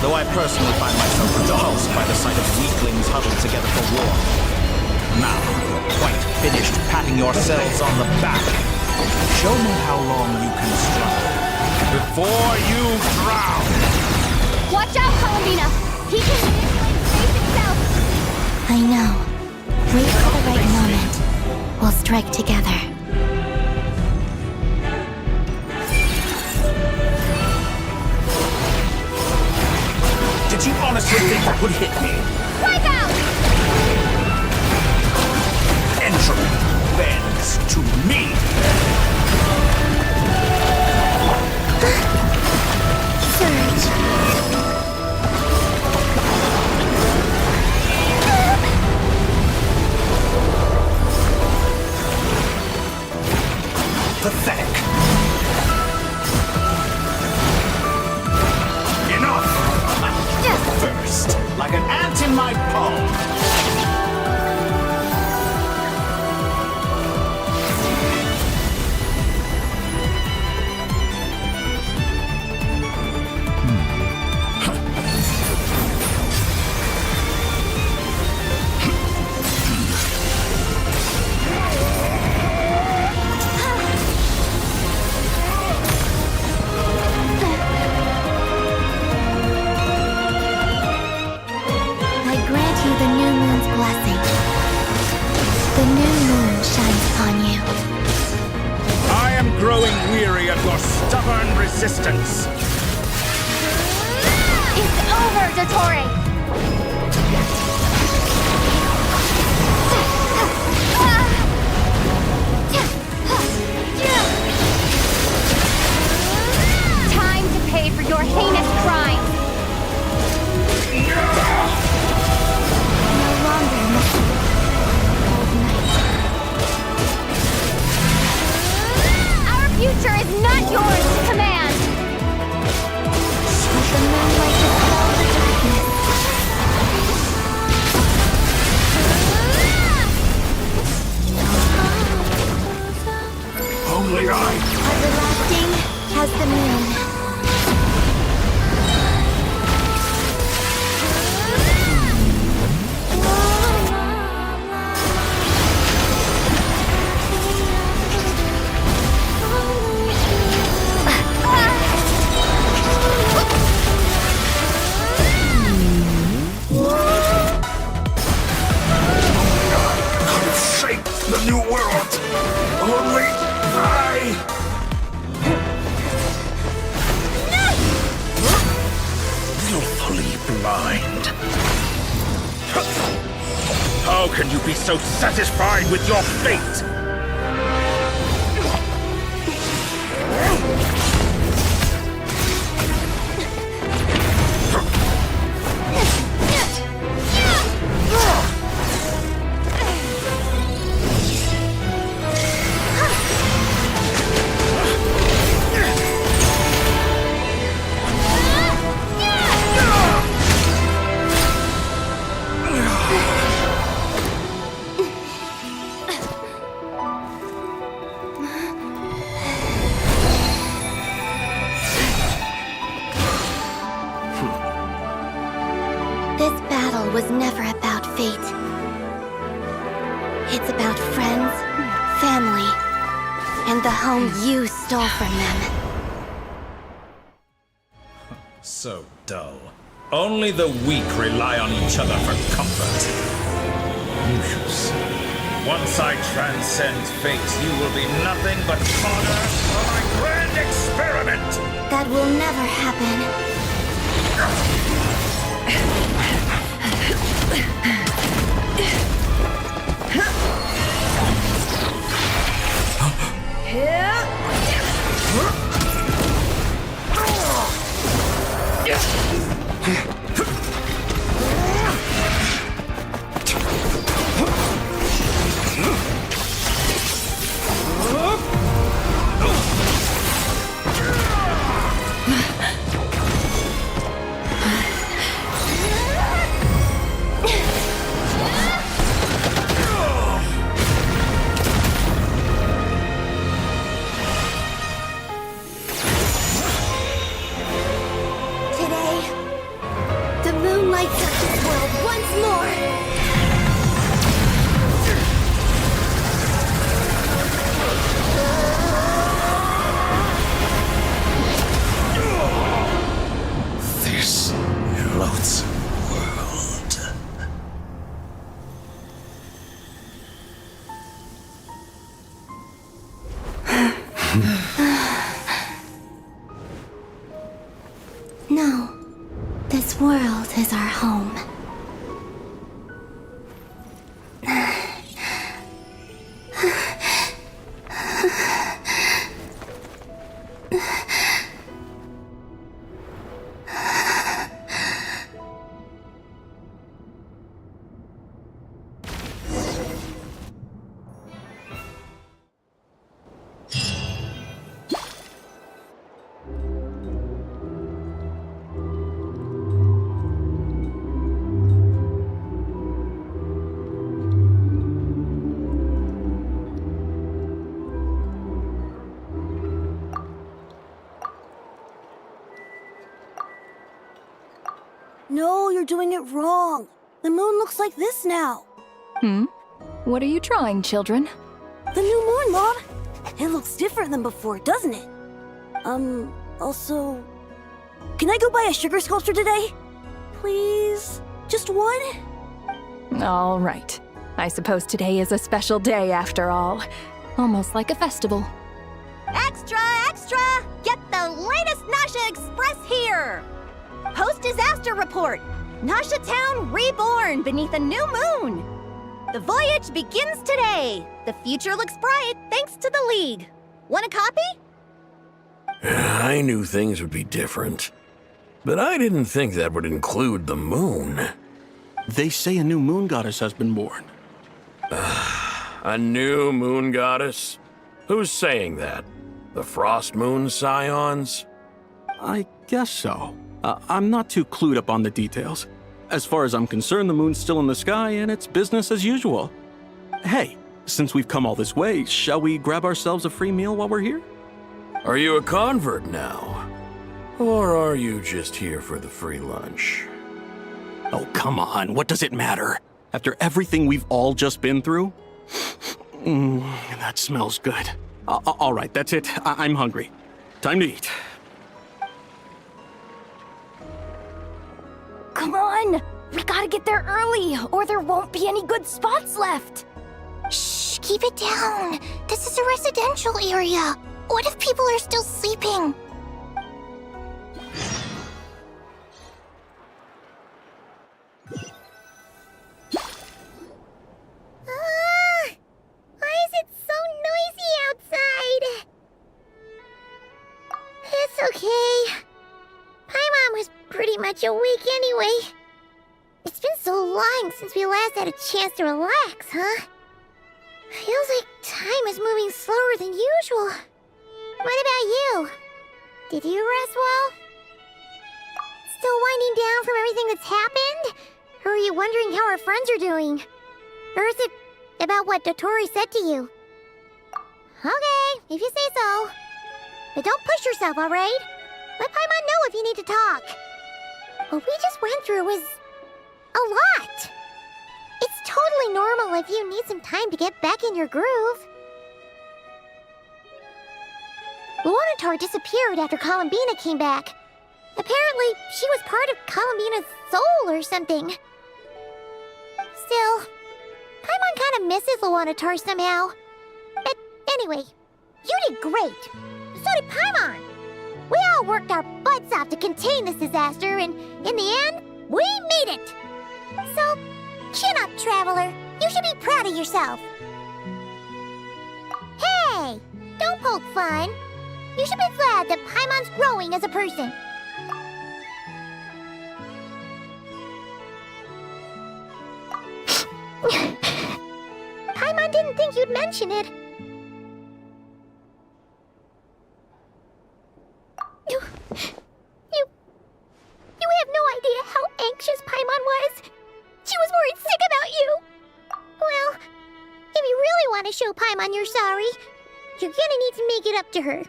Though I personally find myself repulsed by the sight of weaklings huddled together for war. Now, you're quite finished patting yourselves on the back. Show me how long you can struggle before you drown. Watch out, Columbina! He can manipulate space itself! I know. Wait for the right moment. We'll strike together. Did you honestly think that would hit me? Wipe out! Entropy bends to me. Surge. Pathetic. Enough! First, like an ant in my palm. Growing weary of your stubborn resistance. It's over, Dottore! Time to pay for your heinous crimes! No longer must future is not yours to command! Let the moonlight dispel the darkness. Only I. Everlasting as the moon. so satisfied with your fate! This battle was never about fate. It's about friends, family, and the home you stole from them. So dull. Only the weak rely on each other for comfort. You shall see. Once I transcend fate, you will be nothing but fodder for my grand experiment! That will never happen. No, this world is our home. No, you're doing it wrong. The moon looks like this now. What are you drawing, children? The new moon, Mom. It looks different than before, doesn't it? Also... Can I go buy a sugar sculpture today? Please? Just one? All right. I suppose today is a special day after all. Almost like a festival. Extra, extra! Get the latest Nasha Express here! Post-disaster report! Nasha Town reborn beneath a new moon! The voyage begins today! The future looks bright thanks to the League. Want a copy? I knew things would be different, but I didn't think that would include the moon. They say a new moon goddess has been born. A new moon goddess? Who's saying that? The Frost Moon Scions? I guess so. I'm not too clued up on the details. As far as I'm concerned, the moon's still in the sky and it's business as usual. Hey, since we've come all this way, shall we grab ourselves a free meal while we're here? Are you a convert now? Or are you just here for the free lunch? Oh, come on. What does it matter? After everything we've all just been through? That smells good. All right, that's it. I'm hungry. Time to eat. Come on! We gotta get there early, or there won't be any good spots left! Shh, keep it down. This is a residential area. What if people are still sleeping? pretty much a week anyway. It's been so long since we last had a chance to relax, huh? Feels like time is moving slower than usual. What about you? Did you rest well? Still winding down from everything that's happened? Or are you wondering how our friends are doing? Or is it about what Dotori said to you? Okay, if you say so. But don't push yourself, alright? Let Paimon know if you need to talk. What we just went through was a lot. It's totally normal if you need some time to get back in your groove. Luonatar disappeared after Columbina came back. Apparently, she was part of Columbina's soul or something. Still, Paimon kind of misses Luonatar somehow. But anyway, you did great. So did Paimon. We all worked our butts off to contain this disaster, and in the end, we made it. So, chin up, Traveler. You should be proud of yourself. Hey, don't poke fun. You should be glad that Paimon's growing as a person. Paimon didn't think you'd mention it. You have no idea how anxious Paimon was. She was worried sick about you. Well, if you really want to show Paimon you're sorry, you're gonna need to make it up to her.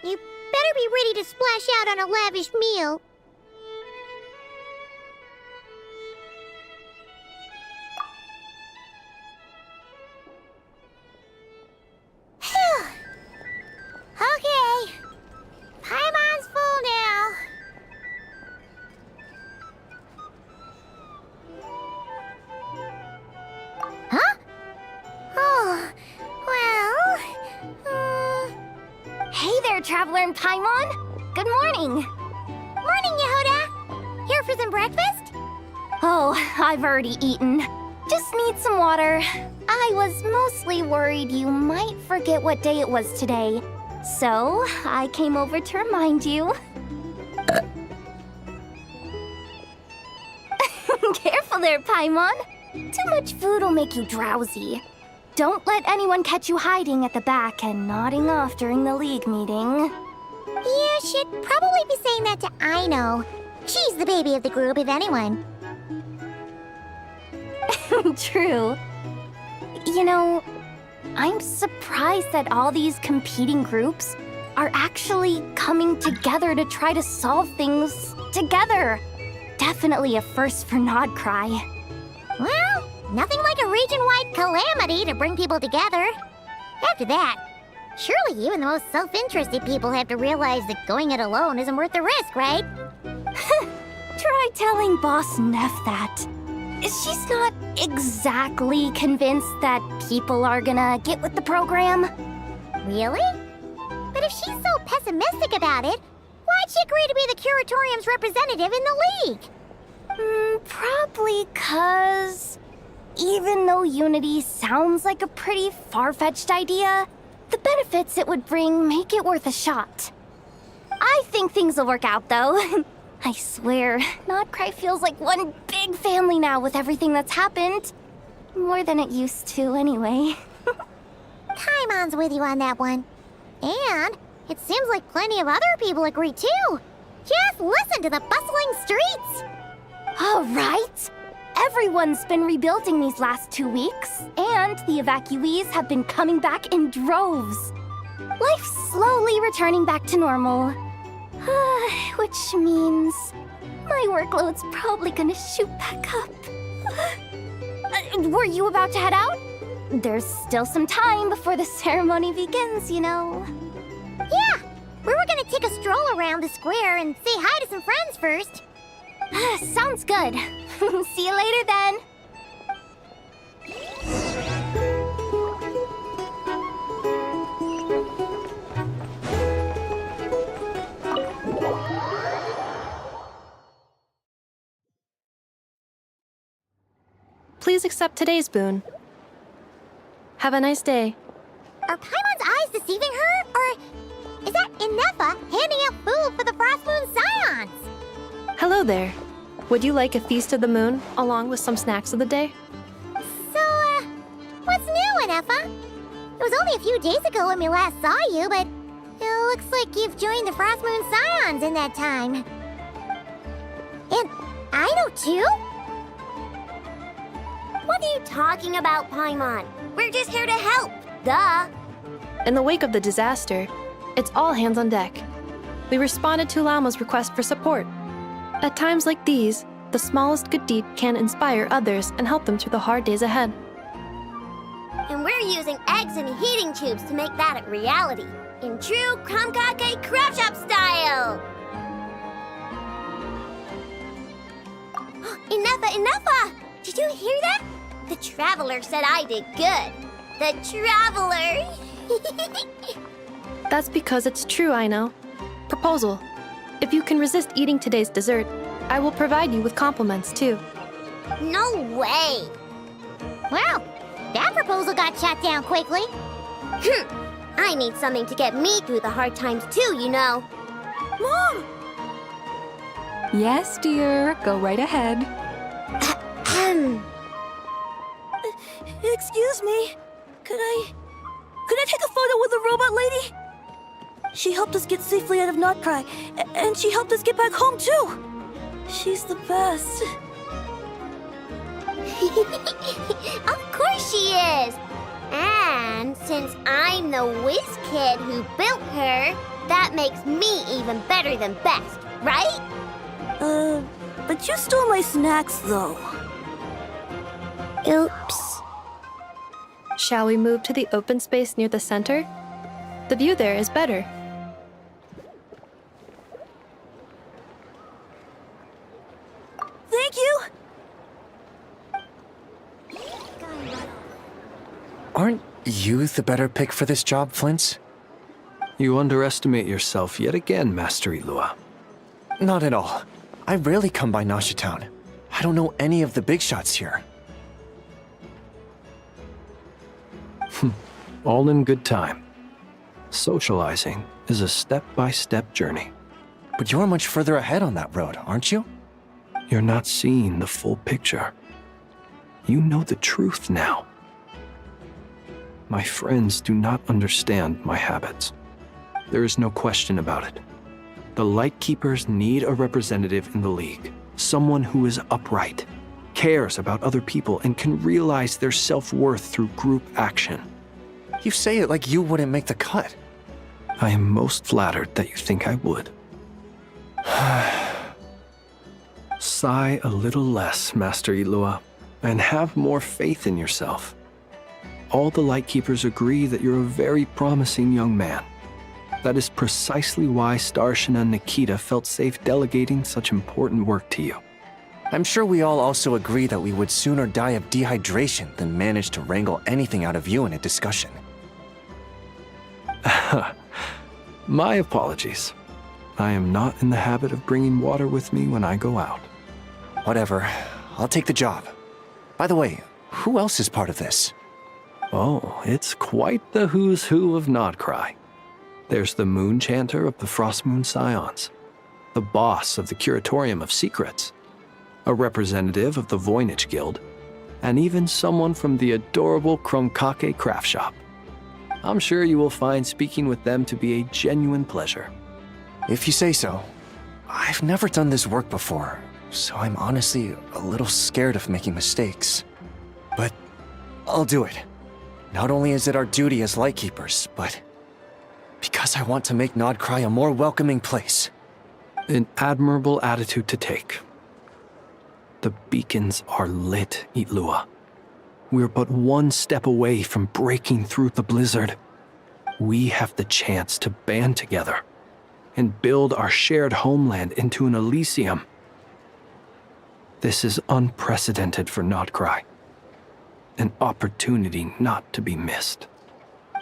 You better be ready to splash out on a lavish meal. Okay. Paimon's full now. Huh? Oh, well... Hey there, Traveler and Paimon! Good morning! Morning, Yehuda! Here for some breakfast? Oh, I've already eaten. Just need some water. I was mostly worried you might forget what day it was today. So, I came over to remind you. Careful there, Paimon. Too much food will make you drowsy. Don't let anyone catch you hiding at the back and nodding off during the league meeting. You should probably be saying that to Aino. She's the baby of the group, if anyone. True. You know, I'm surprised that all these competing groups are actually coming together to try to solve things together. Definitely a first for Nodcry. Well, nothing like a region-wide calamity to bring people together. After that, surely even the most self-interested people have to realize that going it alone isn't worth the risk, right? Try telling Boss Neff that. She's not exactly convinced that people are gonna get with the program. Really? But if she's so pessimistic about it, why'd she agree to be the Curatorium's representative in the league? Probably 'cause even though unity sounds like a pretty far-fetched idea, the benefits it would bring make it worth a shot. I think things will work out, though. I swear, Nodcry feels like one big family now with everything that's happened. More than it used to, anyway. Paimon's with you on that one. And it seems like plenty of other people agree, too. Just listen to the bustling streets. All right. Everyone's been rebuilding these last 2 weeks, and the evacuees have been coming back in droves. Life's slowly returning back to normal. Which means my workload's probably gonna shoot back up. Were you about to head out? There's still some time before the ceremony begins, you know. Yeah, we were gonna take a stroll around the square and say hi to some friends first. Sounds good. See you later then. Please accept today's boon. Have a nice day. Are Paimon's eyes deceiving her? Or is that Inefa handing out food for the Frost Moon Scions? Hello there. Would you like a feast of the moon, along with some snacks of the day? So, what's new, Anefa? It was only a few days ago when we last saw you, but it looks like you've joined the Frost Moon Scions in that time. And I know too? What are you talking about, Paimon? We're just here to help, duh. In the wake of the disaster, it's all hands on deck. We responded to Lama's request for support. At times like these, the smallest good deed can inspire others and help them through the hard days ahead. And we're using eggs and heating tubes to make that a reality, in true Kromkake Crab Shop style! Enough! Did you hear that? The Traveler said I did good. The Traveler! That's because it's true, I know. Proposal. If you can resist eating today's dessert, I will provide you with compliments, too. No way! Well, that proposal got shot down quickly. I need something to get me through the hard times too, you know. Mom! Yes, dear. Go right ahead. Excuse me. Could I take a photo with the robot lady? She helped us get safely out of Notcry, and she helped us get back home too. She's the best. Of course she is! And since I'm the whiz kid who built her, that makes me even better than best, right? But you stole my snacks, though. Oops. Shall we move to the open space near the center? The view there is better. Thank you! Aren't you the better pick for this job, Flint's? You underestimate yourself yet again, Master Eula. Not at all. I rarely come by Nasha Town. I don't know any of the big shots here. All in good time. Socializing is a step-by-step journey. But you're much further ahead on that road, aren't you? You're not seeing the full picture. You know the truth now. My friends do not understand my habits. There is no question about it. The Lightkeepers need a representative in the League. Someone who is upright, cares about other people, and can realize their self-worth through group action. You say it like you wouldn't make the cut. I am most flattered that you think I would. Sigh a little less, Master Eula, and have more faith in yourself. All the Lightkeepers agree that you're a very promising young man. That is precisely why Starshina and Nikita felt safe delegating such important work to you. I'm sure we all also agree that we would sooner die of dehydration than manage to wrangle anything out of you in a discussion. My apologies. I am not in the habit of bringing water with me when I go out. Whatever. I'll take the job. By the way, who else is part of this? Oh, it's quite the who's who of Notcry. There's the Moon Chanter of the Frost Moon Scions, the boss of the Curatorium of Secrets, a representative of the Voynich Guild, and even someone from the adorable Kromkake Craft Shop. I'm sure you will find speaking with them to be a genuine pleasure. If you say so. I've never done this work before, so I'm honestly a little scared of making mistakes. But I'll do it. Not only is it our duty as Lightkeepers, but because I want to make Notcry a more welcoming place. An admirable attitude to take. The beacons are lit, Eula. We're but one step away from breaking through the blizzard. We have the chance to band together and build our shared homeland into an Elysium. This is unprecedented for Notcry. An opportunity not to be missed.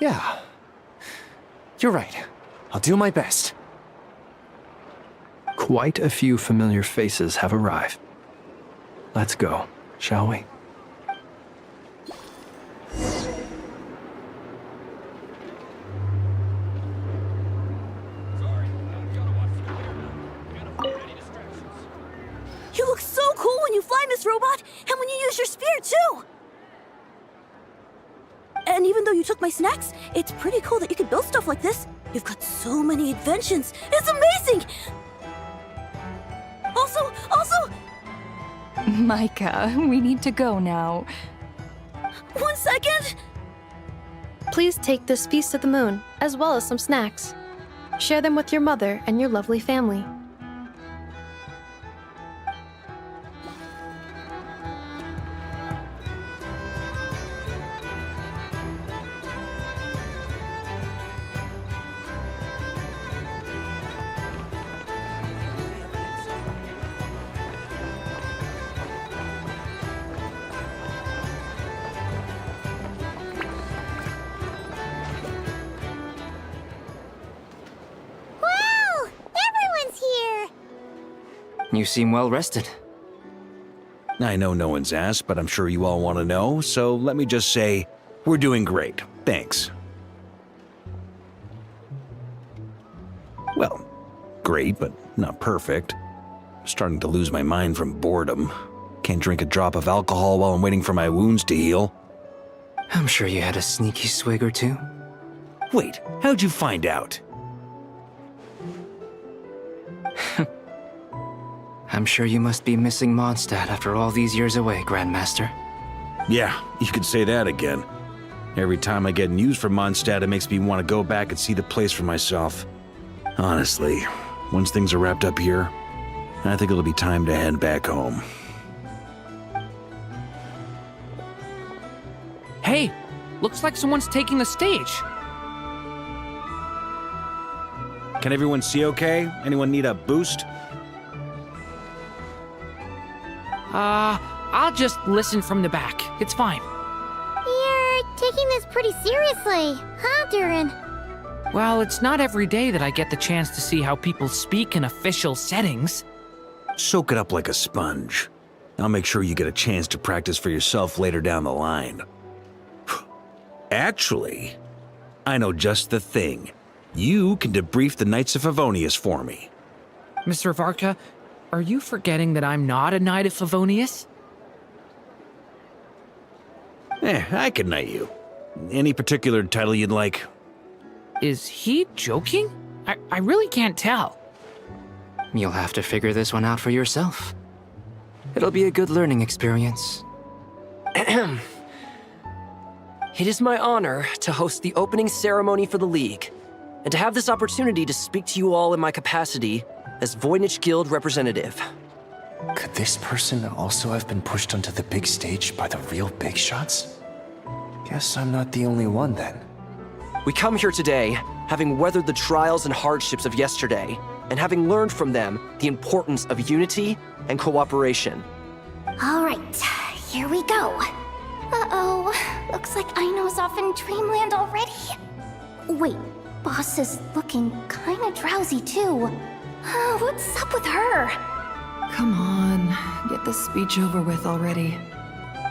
Yeah. You're right. I'll do my best. Quite a few familiar faces have arrived. Let's go, shall we? robot, and when you use your spear, too! And even though you took my snacks, it's pretty cool that you can build stuff like this. You've got so many inventions. It's amazing! Also... Micah, we need to go now. 1 second! Please take this Feast of the Moon, as well as some snacks. Share them with your mother and your lovely family. You seem well rested. I know no one's asked, but I'm sure you all want to know, so let me just say, we're doing great. Thanks. Well, great, but not perfect. I'm starting to lose my mind from boredom. Can't drink a drop of alcohol while I'm waiting for my wounds to heal. I'm sure you had a sneaky swig or two. Wait, how'd you find out? I'm sure you must be missing Mondstadt after all these years away, Grandmaster. Yeah, you could say that again. Every time I get news from Mondstadt, it makes me want to go back and see the place for myself. Honestly, once things are wrapped up here, I think it'll be time to head back home. Hey, looks like someone's taking the stage. Can everyone see okay? Anyone need a boost? I'll just listen from the back. It's fine. You're taking this pretty seriously, huh, Durin? Well, it's not every day that I get the chance to see how people speak in official settings. Soak it up like a sponge. I'll make sure you get a chance to practice for yourself later down the line. Actually, I know just the thing. You can debrief the Knights of Favonius for me. Mr. Varka, are you forgetting that I'm not a Knight of Favonius? I can knight you. Any particular title you'd like? Is he joking? I really can't tell. You'll have to figure this one out for yourself. It'll be a good learning experience. It is my honor to host the opening ceremony for the League, and to have this opportunity to speak to you all in my capacity as Voynich Guild representative. Could this person also have been pushed onto the big stage by the real big shots? Guess I'm not the only one then. We come here today, having weathered the trials and hardships of yesterday, and having learned from them the importance of unity and cooperation. All right, here we go. Uh-oh, looks like Aino's off in Dreamland already. Wait, Boss is looking kinda drowsy too. What's up with her? Come on, get this speech over with already.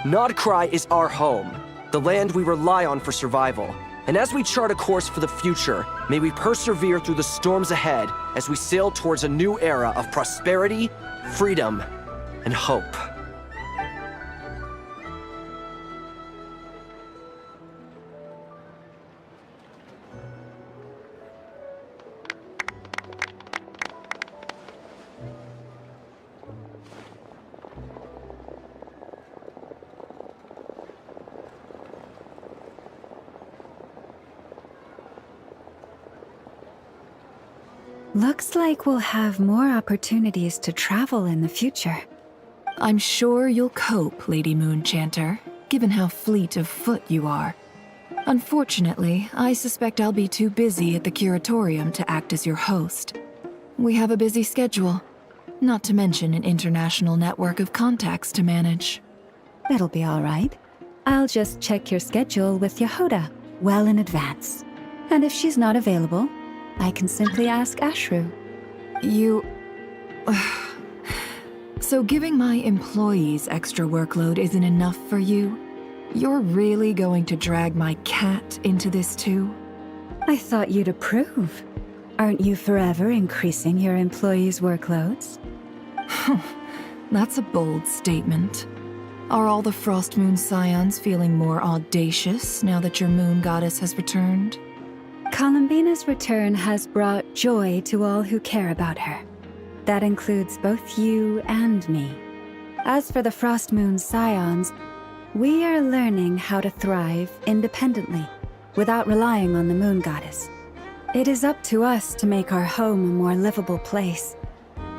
Nodcry is our home, the land we rely on for survival. And as we chart a course for the future, may we persevere through the storms ahead as we sail towards a new era of prosperity, freedom, and hope. Looks like we'll have more opportunities to travel in the future. I'm sure you'll cope, Lady Moonchanter, given how fleet of foot you are. Unfortunately, I suspect I'll be too busy at the Curatorium to act as your host. We have a busy schedule, not to mention an international network of contacts to manage. That'll be all right. I'll just check your schedule with Yehoda well in advance. And if she's not available, I can simply ask Ashru. So giving my employees extra workload isn't enough for you? You're really going to drag my cat into this too? I thought you'd approve. Aren't you forever increasing your employees' workloads? That's a bold statement. Are all the Frost Moon Scions feeling more audacious now that your moon goddess has returned? Columbina's return has brought joy to all who care about her. That includes both you and me. As for the Frost Moon Scions, we are learning how to thrive independently, without relying on the moon goddess. It is up to us to make our home a more livable place.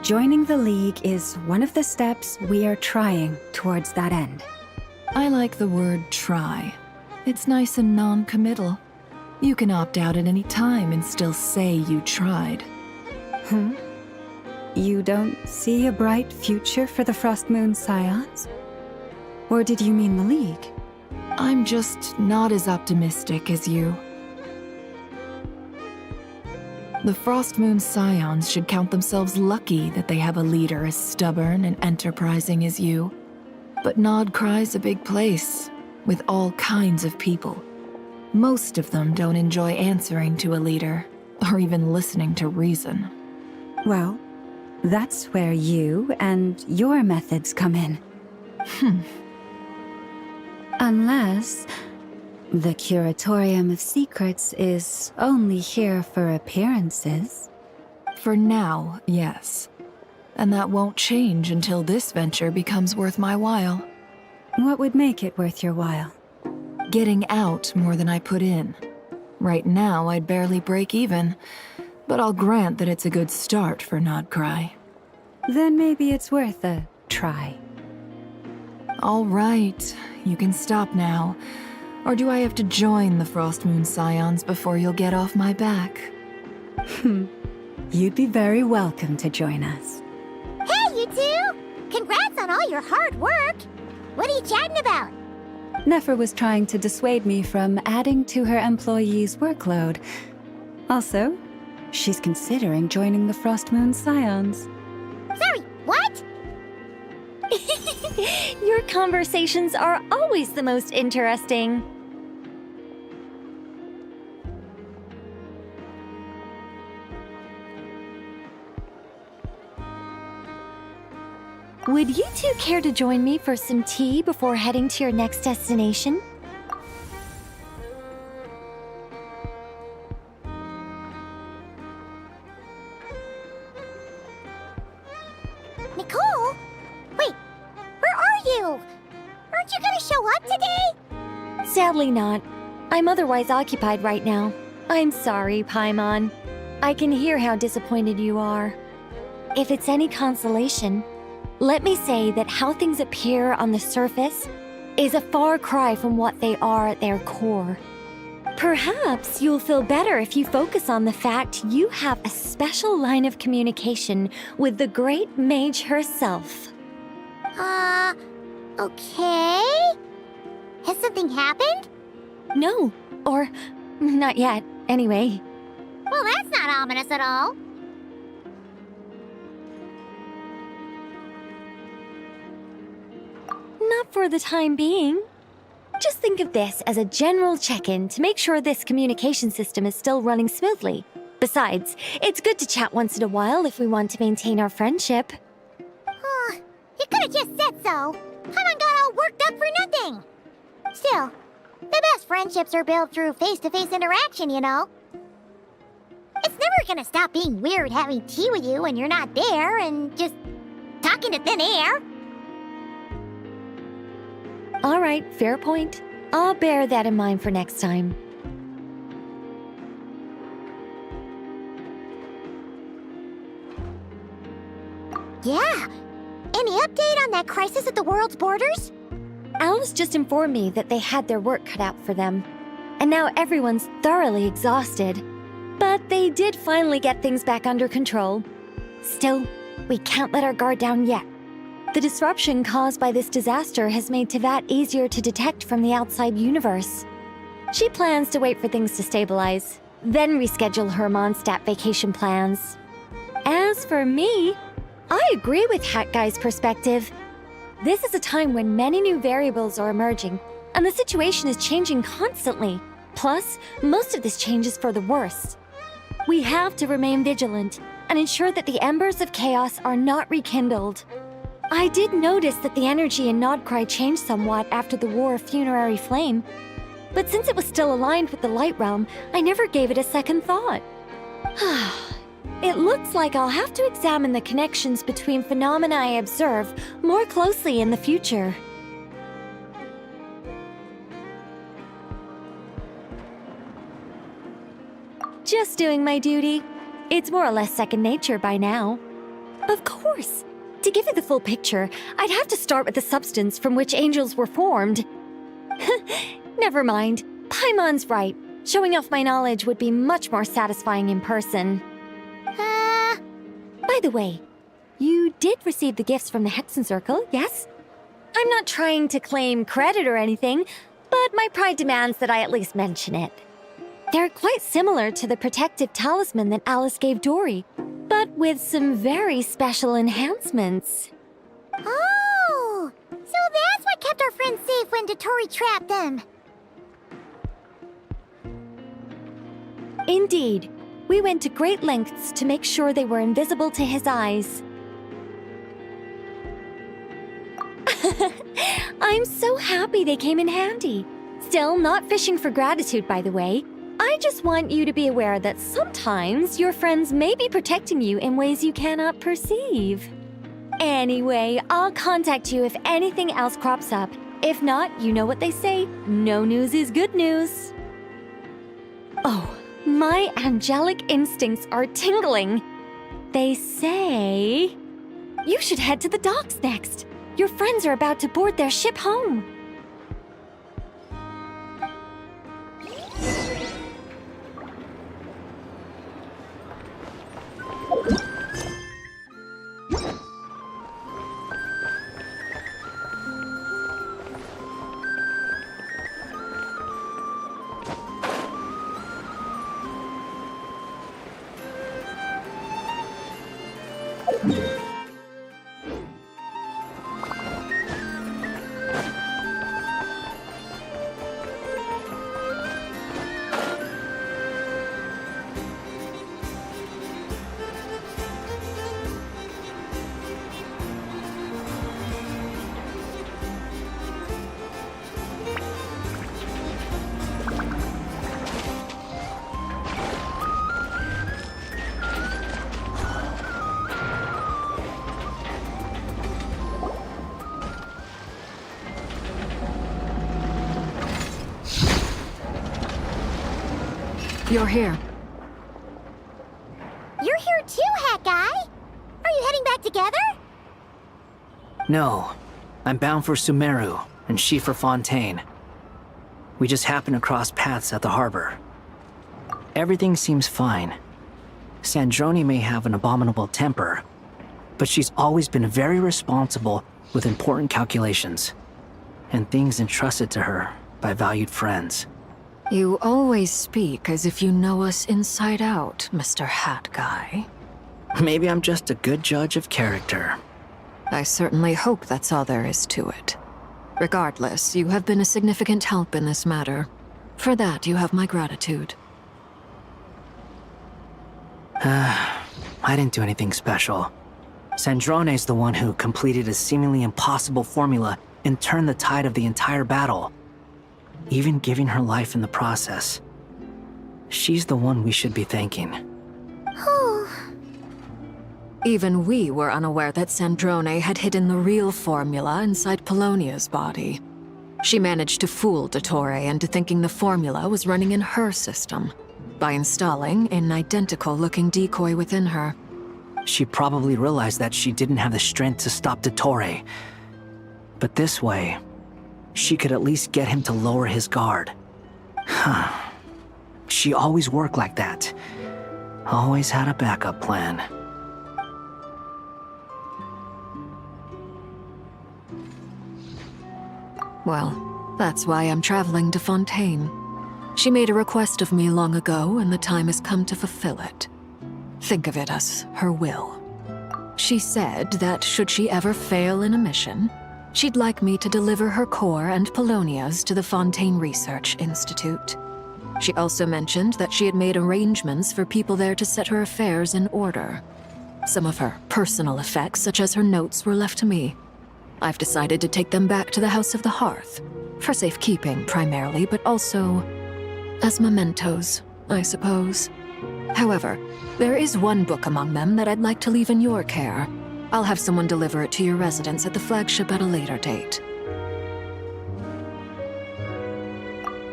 Joining the League is one of the steps we are trying towards that end. I like the word try. It's nice and non-committal. You can opt out at any time and still say you tried. You don't see a bright future for the Frost Moon Scions? Or did you mean the League? I'm just not as optimistic as you. The Frost Moon Scions should count themselves lucky that they have a leader as stubborn and enterprising as you. But Nodcry's a big place, with all kinds of people. Most of them don't enjoy answering to a leader, or even listening to reason. Well, that's where you and your methods come in. Unless the Curatorium of Secrets is only here for appearances. For now, yes. And that won't change until this venture becomes worth my while. What would make it worth your while? Getting out more than I put in. Right now, I'd barely break even, but I'll grant that it's a good start for Nodcry. Then maybe it's worth a try. All right, you can stop now. Or do I have to join the Frost Moon Scions before you'll get off my back? You'd be very welcome to join us. Hey, you two! Congrats on all your hard work! What are you chatting about? Nefer was trying to dissuade me from adding to her employees' workload. Also, she's considering joining the Frost Moon Scions. Sorry, what? Your conversations are always the most interesting. Would you two care to join me for some tea before heading to your next destination? Nicole? Wait, where are you? Aren't you gonna show up today? Sadly not. I'm otherwise occupied right now. I'm sorry, Paimon. I can hear how disappointed you are. If it's any consolation, let me say that how things appear on the surface is a far cry from what they are at their core. Perhaps you'll feel better if you focus on the fact you have a special line of communication with the great mage herself. Okay? Has something happened? No, or not yet, anyway. Well, that's not ominous at all. Not for the time being. Just think of this as a general check-in to make sure this communication system is still running smoothly. Besides, it's good to chat once in a while if we want to maintain our friendship. You could have just said so. Paimon got all worked up for nothing. Still, the best friendships are built through face-to-face interaction, you know. It's never gonna stop being weird having tea with you when you're not there and just talking to thin air. All right, fair point. I'll bear that in mind for next time. Yeah. Any update on that crisis at the world's borders? Alice just informed me that they had their work cut out for them. And now everyone's thoroughly exhausted. But they did finally get things back under control. Still, we can't let our guard down yet. The disruption caused by this disaster has made Teyvat easier to detect from the outside universe. She plans to wait for things to stabilize, then reschedule her Mondstadt vacation plans. As for me, I agree with Hat Guy's perspective. This is a time when many new variables are emerging, and the situation is changing constantly. Plus, most of this change is for the worse. We have to remain vigilant and ensure that the embers of chaos are not rekindled. I did notice that the energy in Nodcry changed somewhat after the War of Funerary Flame, but since it was still aligned with the Light Realm, I never gave it a second thought. It looks like I'll have to examine the connections between phenomena I observe more closely in the future. Just doing my duty. It's more or less second nature by now. Of course. To give you the full picture, I'd have to start with the substance from which angels were formed. Never mind. Paimon's right. Showing off my knowledge would be much more satisfying in person. By the way, you did receive the gifts from the Hexen Circle, yes? I'm not trying to claim credit or anything, but my pride demands that I at least mention it. They're quite similar to the protective talisman that Alice gave Dory, but with some very special enhancements. Oh! So that's what kept our friends safe when Dotori trapped them. Indeed. We went to great lengths to make sure they were invisible to his eyes. I'm so happy they came in handy. Still, not fishing for gratitude, by the way. I just want you to be aware that sometimes your friends may be protecting you in ways you cannot perceive. Anyway, I'll contact you if anything else crops up. If not, you know what they say, no news is good news. Oh, my angelic instincts are tingling. They say you should head to the docks next. Your friends are about to board their ship home. You're here. You're here too, Hat Guy! Are you heading back together? No. I'm bound for Sumeru, and she for Fontaine. We just happened to cross paths at the harbor. Everything seems fine. Sandrone may have an abominable temper, but she's always been very responsible with important calculations, and things entrusted to her by valued friends. You always speak as if you know us inside out, Mr. Hat Guy. Maybe I'm just a good judge of character. I certainly hope that's all there is to it. Regardless, you have been a significant help in this matter. For that, you have my gratitude. I didn't do anything special. Sandrone's the one who completed a seemingly impossible formula and turned the tide of the entire battle, even giving her life in the process. She's the one we should be thanking. Even we were unaware that Sandrone had hidden the real formula inside Polonia's body. She managed to fool Dottore into thinking the formula was running in her system by installing an identical-looking decoy within her. She probably realized that she didn't have the strength to stop Dottore. But this way, she could at least get him to lower his guard. She always worked like that. Always had a backup plan. Well, that's why I'm traveling to Fontaine. She made a request of me long ago, and the time has come to fulfill it. Think of it as her will. She said that should she ever fail in a mission, she'd like me to deliver her core and Polonia's to the Fontaine Research Institute. She also mentioned that she had made arrangements for people there to set her affairs in order. Some of her personal effects, such as her notes, were left to me. I've decided to take them back to the House of the Hearth, for safekeeping primarily, but also as mementos, I suppose. However, there is one book among them that I'd like to leave in your care. I'll have someone deliver it to your residence at the flagship at a later date.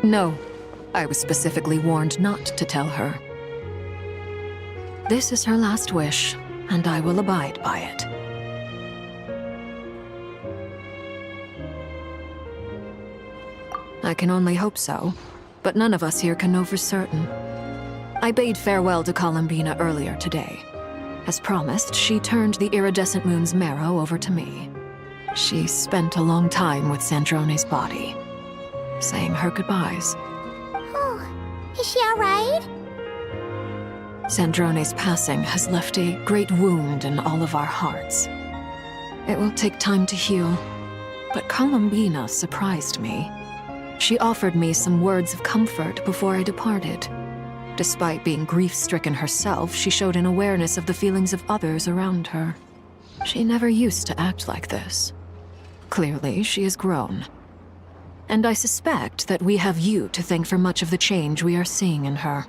No, I was specifically warned not to tell her. This is her last wish, and I will abide by it. I can only hope so, but none of us here can know for certain. I bade farewell to Columbina earlier today. As promised, she turned the iridescent moon's marrow over to me. She spent a long time with Sandrone's body, saying her goodbyes. Oh, is she alright? Sandrone's passing has left a great wound in all of our hearts. It will take time to heal, but Columbina surprised me. She offered me some words of comfort before I departed. Despite being grief-stricken herself, she showed an awareness of the feelings of others around her. She never used to act like this. Clearly, she has grown. And I suspect that we have you to thank for much of the change we are seeing in her.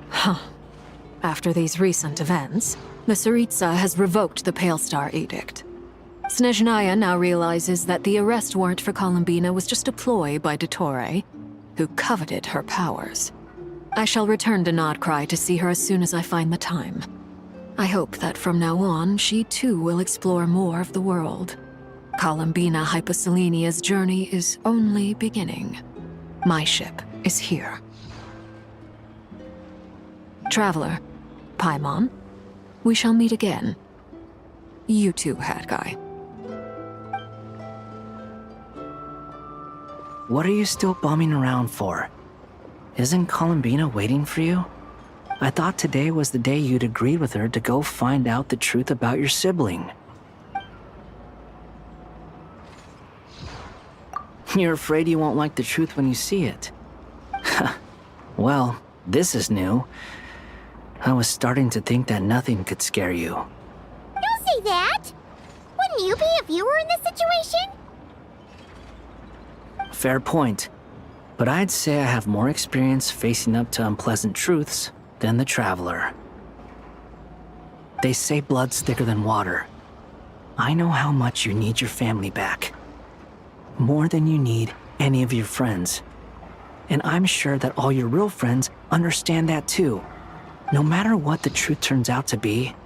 Huh. After these recent events, the Tsaritsa has revoked the Pale Star Edict. Snezhnaya now realizes that the arrest warrant for Columbina was just a ploy by Dottore, who coveted her powers. I shall return to Nodcry to see her as soon as I find the time. I hope that from now on, she too will explore more of the world. Columbina Hyposelenia's journey is only beginning. My ship is here. Traveler, Paimon, we shall meet again. You too, Hat Guy. What are you still bumming around for? Isn't Columbina waiting for you? I thought today was the day you'd agreed with her to go find out the truth about your sibling. You're afraid you won't like the truth when you see it. Well, this is new. I was starting to think that nothing could scare you. Don't say that! Wouldn't you be if you were in this situation? Fair point. But I'd say I have more experience facing up to unpleasant truths than the Traveler. They say blood's thicker than water. I know how much you need your family back. More than you need any of your friends. And I'm sure that all your real friends understand that too. No matter what the truth turns out to be,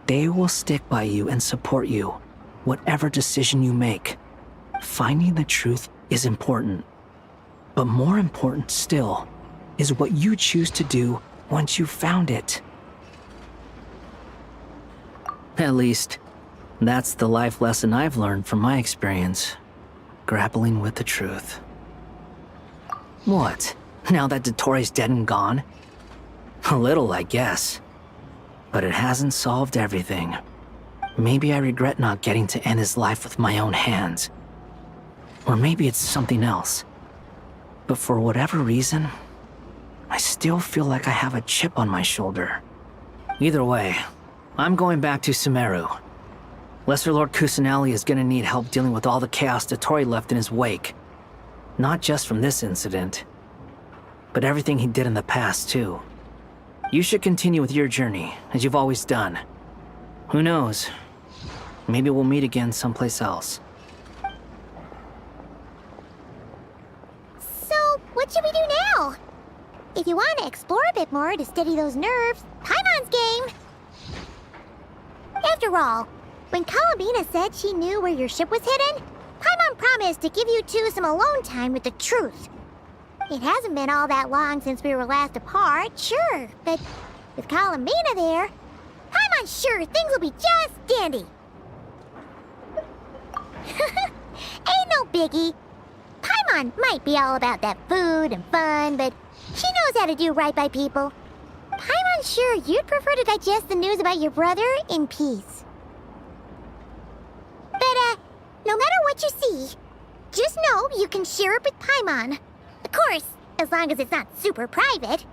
they will stick by you and support you, whatever decision you make. Finding the truth is important. But more important still is what you choose to do once you've found it. At least, that's the life lesson I've learned from my experience, grappling with the truth. What? Now that Dottore's dead and gone? A little, I guess. But it hasn't solved everything. Maybe I regret not getting to end his life with my own hands. Or maybe it's something else. But for whatever reason, I still feel like I have a chip on my shoulder. Either way, I'm going back to Sumeru. Lesser Lord Kusanali is gonna need help dealing with all the chaos Dottore left in his wake. Not just from this incident, but everything he did in the past, too. You should continue with your journey, as you've always done. Who knows? Maybe we'll meet again someplace else. What should we do now? If you want to explore a bit more to steady those nerves, Paimon's game! After all, when Columbina said she knew where your ship was hidden, Paimon promised to give you two some alone time with the truth. It hasn't been all that long since we were last apart, sure, but with Columbina there, Paimon's sure things will be just dandy. Ain't no biggie. Paimon might be all about that food and fun, but she knows how to do right by people. Paimon's sure you'd prefer to digest the news about your brother in peace. But, no matter what you see, just know you can share it with Paimon. Of course, as long as it's not super private.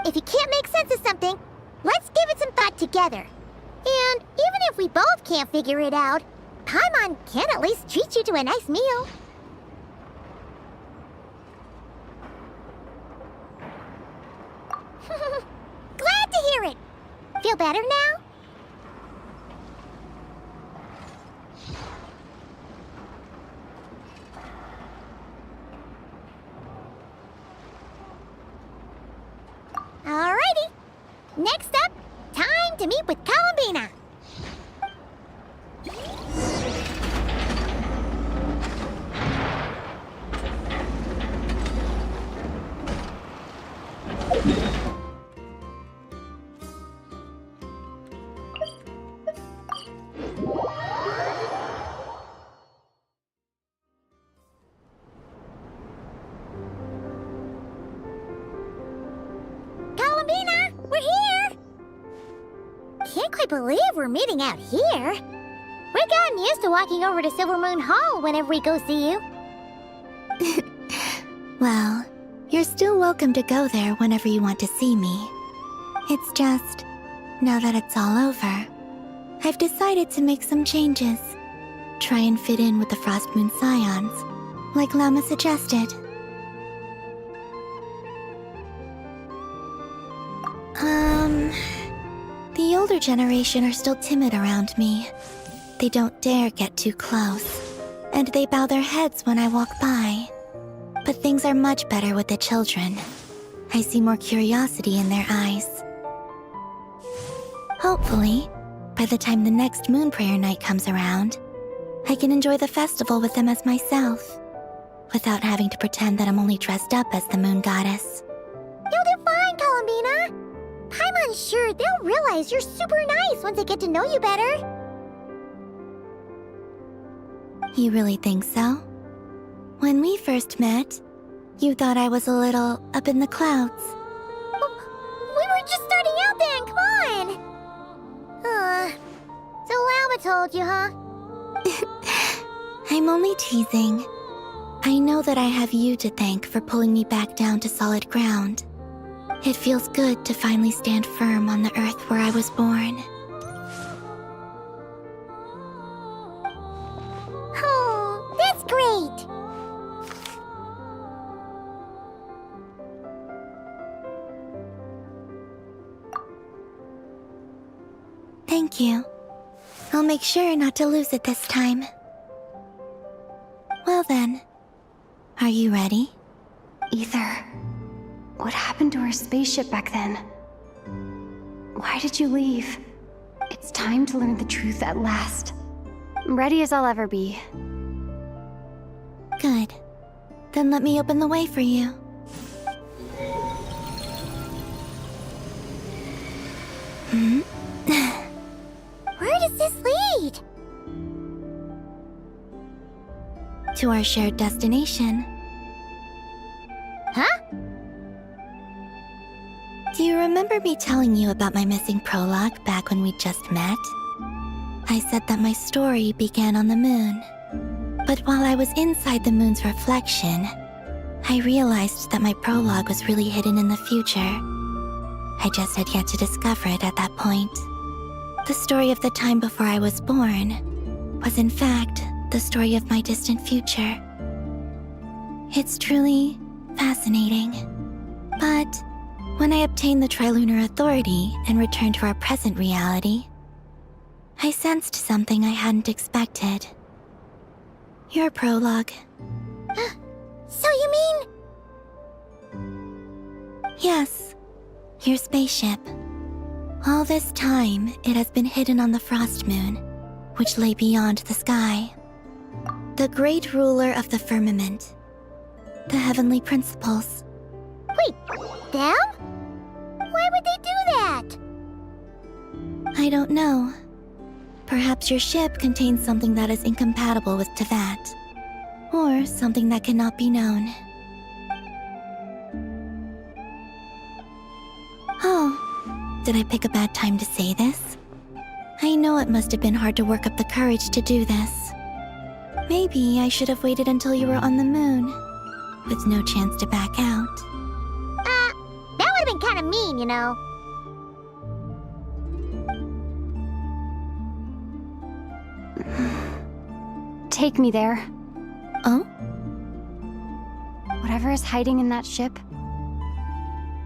If you can't make sense of something, let's give it some thought together. And even if we both can't figure it out, Paimon can at least treat you to a nice meal. Glad to hear it. Feel better now? Alrighty. Next up, time to meet with Columbina. Columbina, we're here! Can't quite believe we're meeting out here. We've gotten used to walking over to Silver Moon Hall whenever we go see you. Well, you're still welcome to go there whenever you want to see me. It's just, now that it's all over, I've decided to make some changes. Try and fit in with the Frost Moon Scions, like Llama suggested. The older generation are still timid around me. They don't dare get too close, and they bow their heads when I walk by. But things are much better with the children. I see more curiosity in their eyes. Hopefully, by the time the next Moon Prayer Night comes around, I can enjoy the festival with them as myself, without having to pretend that I'm only dressed up as the Moon Goddess. You'll do fine, Columbina. Paimon's sure they'll realize you're super nice once they get to know you better. You really think so? When we first met, you thought I was a little up in the clouds. We were just starting out then, come on! So Llama told you, huh? I'm only teasing. I know that I have you to thank for pulling me back down to solid ground. It feels good to finally stand firm on the earth where I was born. Oh, that's great! Thank you. I'll make sure not to lose it this time. Well then, are you ready? Ether, what happened to our spaceship back then? Why did you leave? It's time to learn the truth at last. I'm ready as I'll ever be. Good. Then let me open the way for you. Where does this lead? To our shared destination. Huh? Do you remember me telling you about my missing prologue back when we just met? I said that my story began on the moon. But while I was inside the moon's reflection, I realized that my prologue was really hidden in the future. I just had yet to discover it at that point. The story of the time before I was born was in fact the story of my distant future. It's truly fascinating. But when I obtained the Trilunar Authority and returned to our present reality, I sensed something I hadn't expected. Your prologue. So you mean... Yes, your spaceship. All this time, it has been hidden on the Frost Moon, which lay beyond the sky. The great ruler of the firmament. The heavenly principles. Wait, them? Why would they do that? I don't know. Perhaps your ship contains something that is incompatible with Tevat. Or something that cannot be known. Oh, did I pick a bad time to say this? I know it must have been hard to work up the courage to do this. Maybe I should have waited until you were on the moon, with no chance to back out. That would have been kind of mean, you know. take me there. Oh? Whatever is hiding in that ship,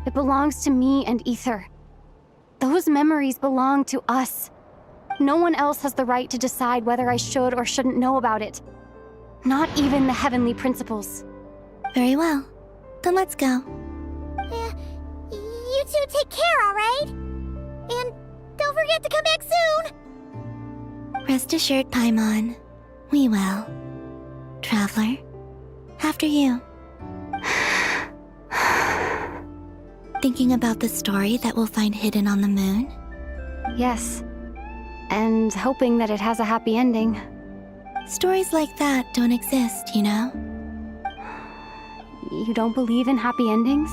it belongs to me and Ether. Those memories belong to us. No one else has the right to decide whether I should or shouldn't know about it. Not even the Heavenly Principles. Very well. Then let's go. You two take care, alright? And don't forget to come back soon! Rest assured, Paimon. We will. Traveler, after you. Thinking about the story that we'll find hidden on the moon? Yes. And hoping that it has a happy ending. Stories like that don't exist, you know? You don't believe in happy endings?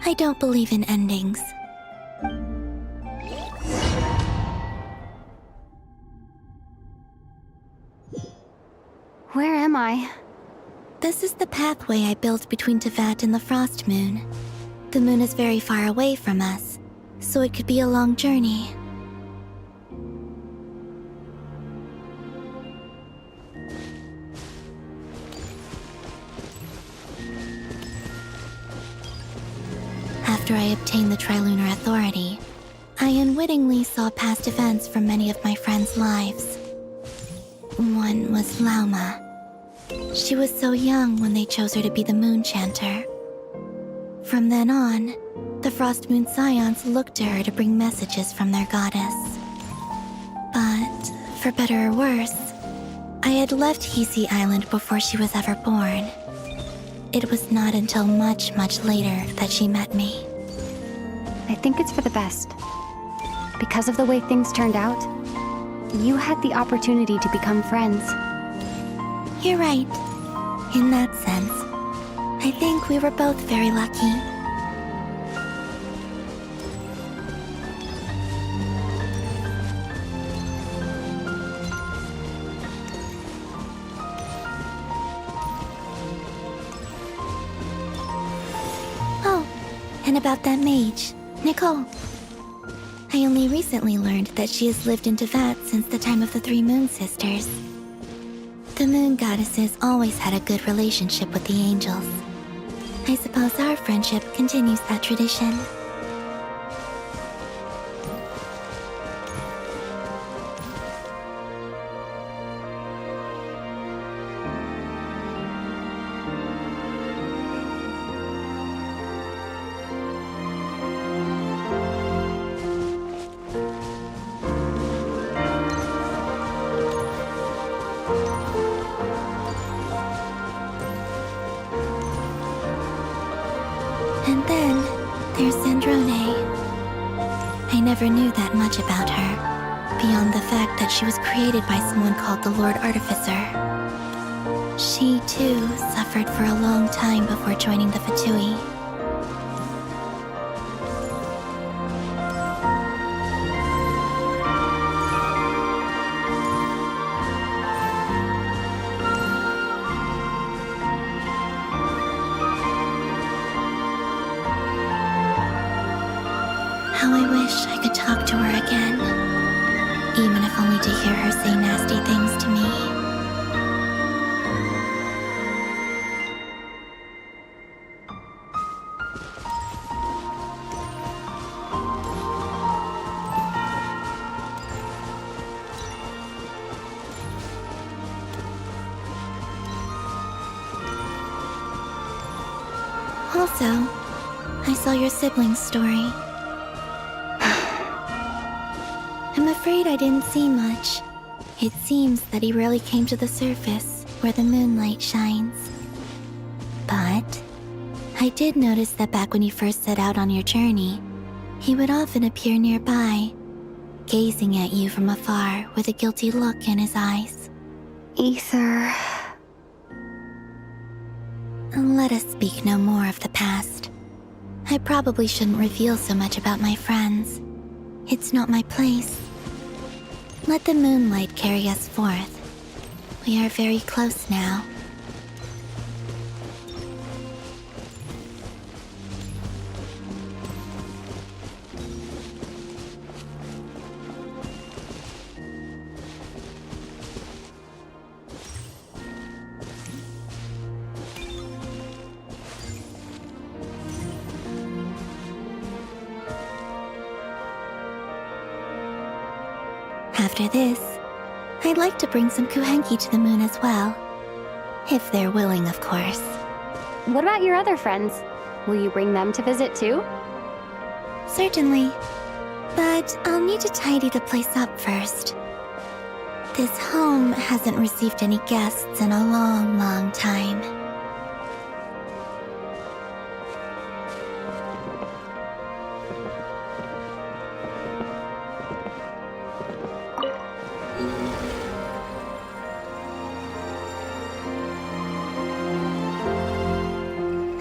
I don't believe in endings. Where am I? This is the pathway I built between Teyvat and the Frost Moon. The moon is very far away from us, so it could be a long journey. After I obtained the Trilunar Authority, I unwittingly saw past events from many of my friends' lives. One was Lauma. She was so young when they chose her to be the Moon Chanter. From then on, the Frost Moon Scions looked to her to bring messages from their goddess. But, for better or worse, I had left Hisi Island before she was ever born. It was not until much, much later that she met me. I think it's for the best. Because of the way things turned out, you had the opportunity to become friends. You're right. In that sense, I think we were both very lucky. Oh, and about that mage, Nicole. I only recently learned that she has lived in Teyvat since the time of the Three Moon Sisters. The Moon Goddesses always had a good relationship with the angels. I suppose our friendship continues that tradition. And then, there's Sandrone. I never knew that much about her, beyond the fact that she was created by someone called the Lord Artificer. She, too, suffered for a long time before joining the Fatui. How I wish I could talk to her again, even if only to hear her say nasty things to me. Also, I saw your sibling's story. I'm afraid I didn't see much. It seems that he rarely came to the surface, where the moonlight shines. But I did notice that back when you first set out on your journey, he would often appear nearby, gazing at you from afar with a guilty look in his eyes. Ether. Let us speak no more of the past. I probably shouldn't reveal so much about my friends. It's not my place. Let the moonlight carry us forth. We are very close now. After this, I'd like to bring some kuhenki to the moon as well. If they're willing, of course. What about your other friends? Will you bring them to visit too? Certainly. But I'll need to tidy the place up first. This home hasn't received any guests in a long, long time.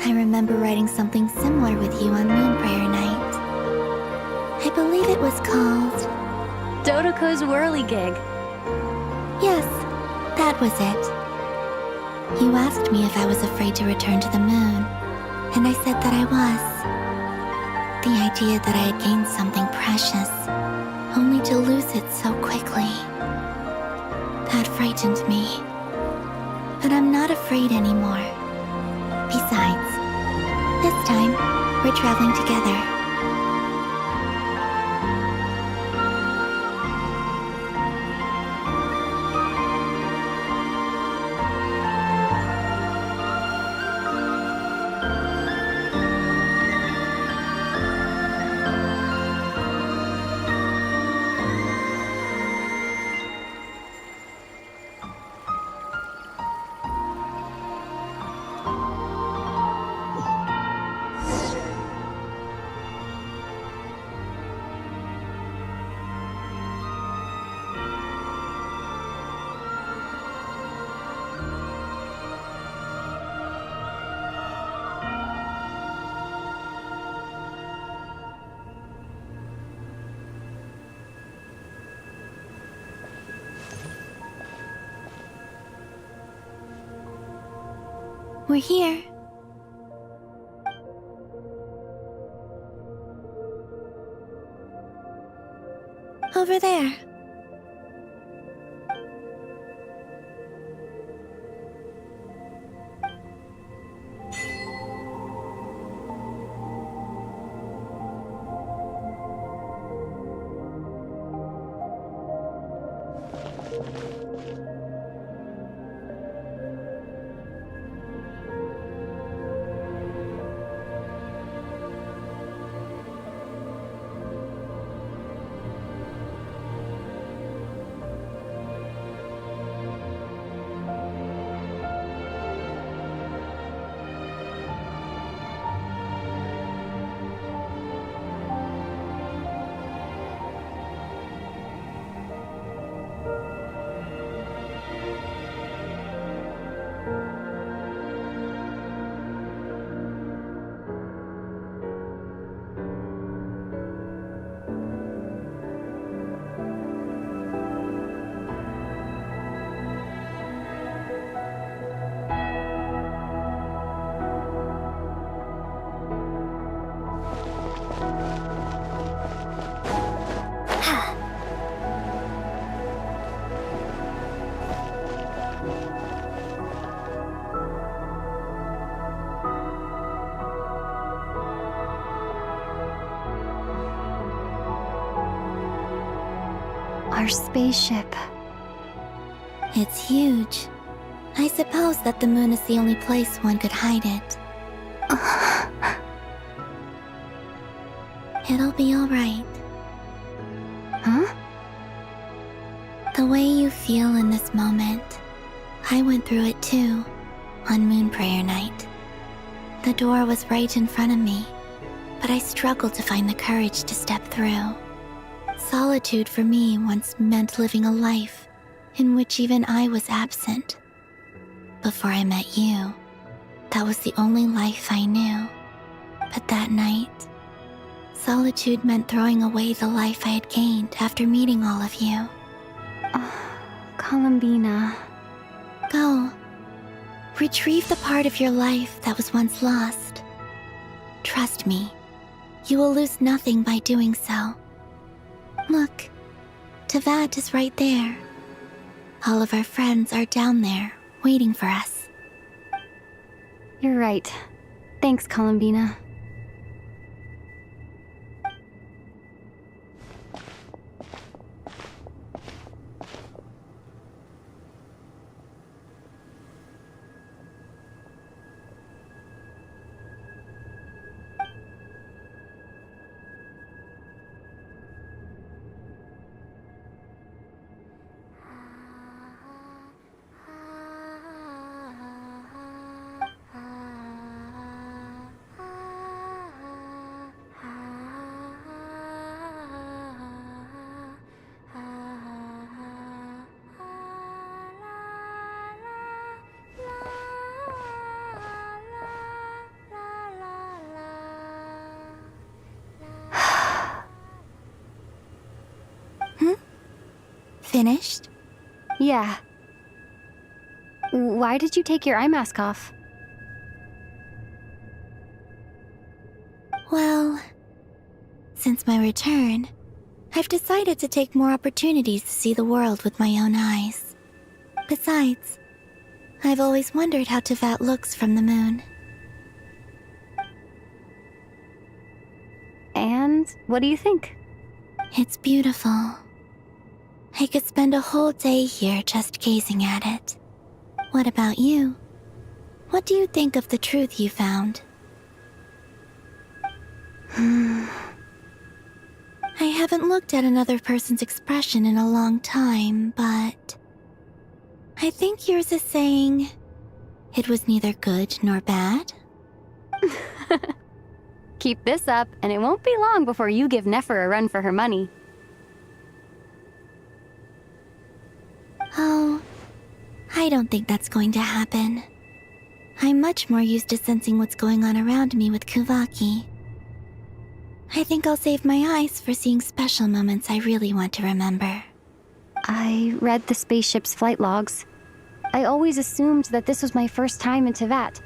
I remember writing something similar with you on Moon Prayer Night. I believe it was called... Dodoko's Whirligig. Yes, that was it. You asked me if I was afraid to return to the moon, and I said that I was. The idea that I had gained something precious, only to lose it so quickly. That frightened me. But I'm not afraid anymore. Besides, this time, we're traveling together. We're here. Over there. Our spaceship. It's huge. I suppose that the moon is the only place one could hide it. It'll be all right. Huh? The way you feel in this moment, I went through it too, on Moon Prayer Night. The door was right in front of me, but I struggled to find the courage to step through. Solitude for me once meant living a life in which even I was absent. Before I met you, that was the only life I knew. But that night, solitude meant throwing away the life I had gained after meeting all of you. Columbina. Go. Retrieve the part of your life that was once lost. Trust me, you will lose nothing by doing so. Look, Tavad is right there. All of our friends are down there, waiting for us. You're right. Thanks, Columbina. Finished? Yeah. Why did you take your eye mask off? Well, since my return, I've decided to take more opportunities to see the world with my own eyes. Besides, I've always wondered how Tevat looks from the moon. And what do you think? It's beautiful. I could spend a whole day here just gazing at it. What about you? What do you think of the truth you found? I haven't looked at another person's expression in a long time, but I think yours is saying it was neither good nor bad. Keep this up, and it won't be long before you give Nefer a run for her money. Oh, I don't think that's going to happen. I'm much more used to sensing what's going on around me with Kuvaki. I think I'll save my eyes for seeing special moments I really want to remember. I read the spaceship's flight logs. I always assumed that this was my first time in Tevat.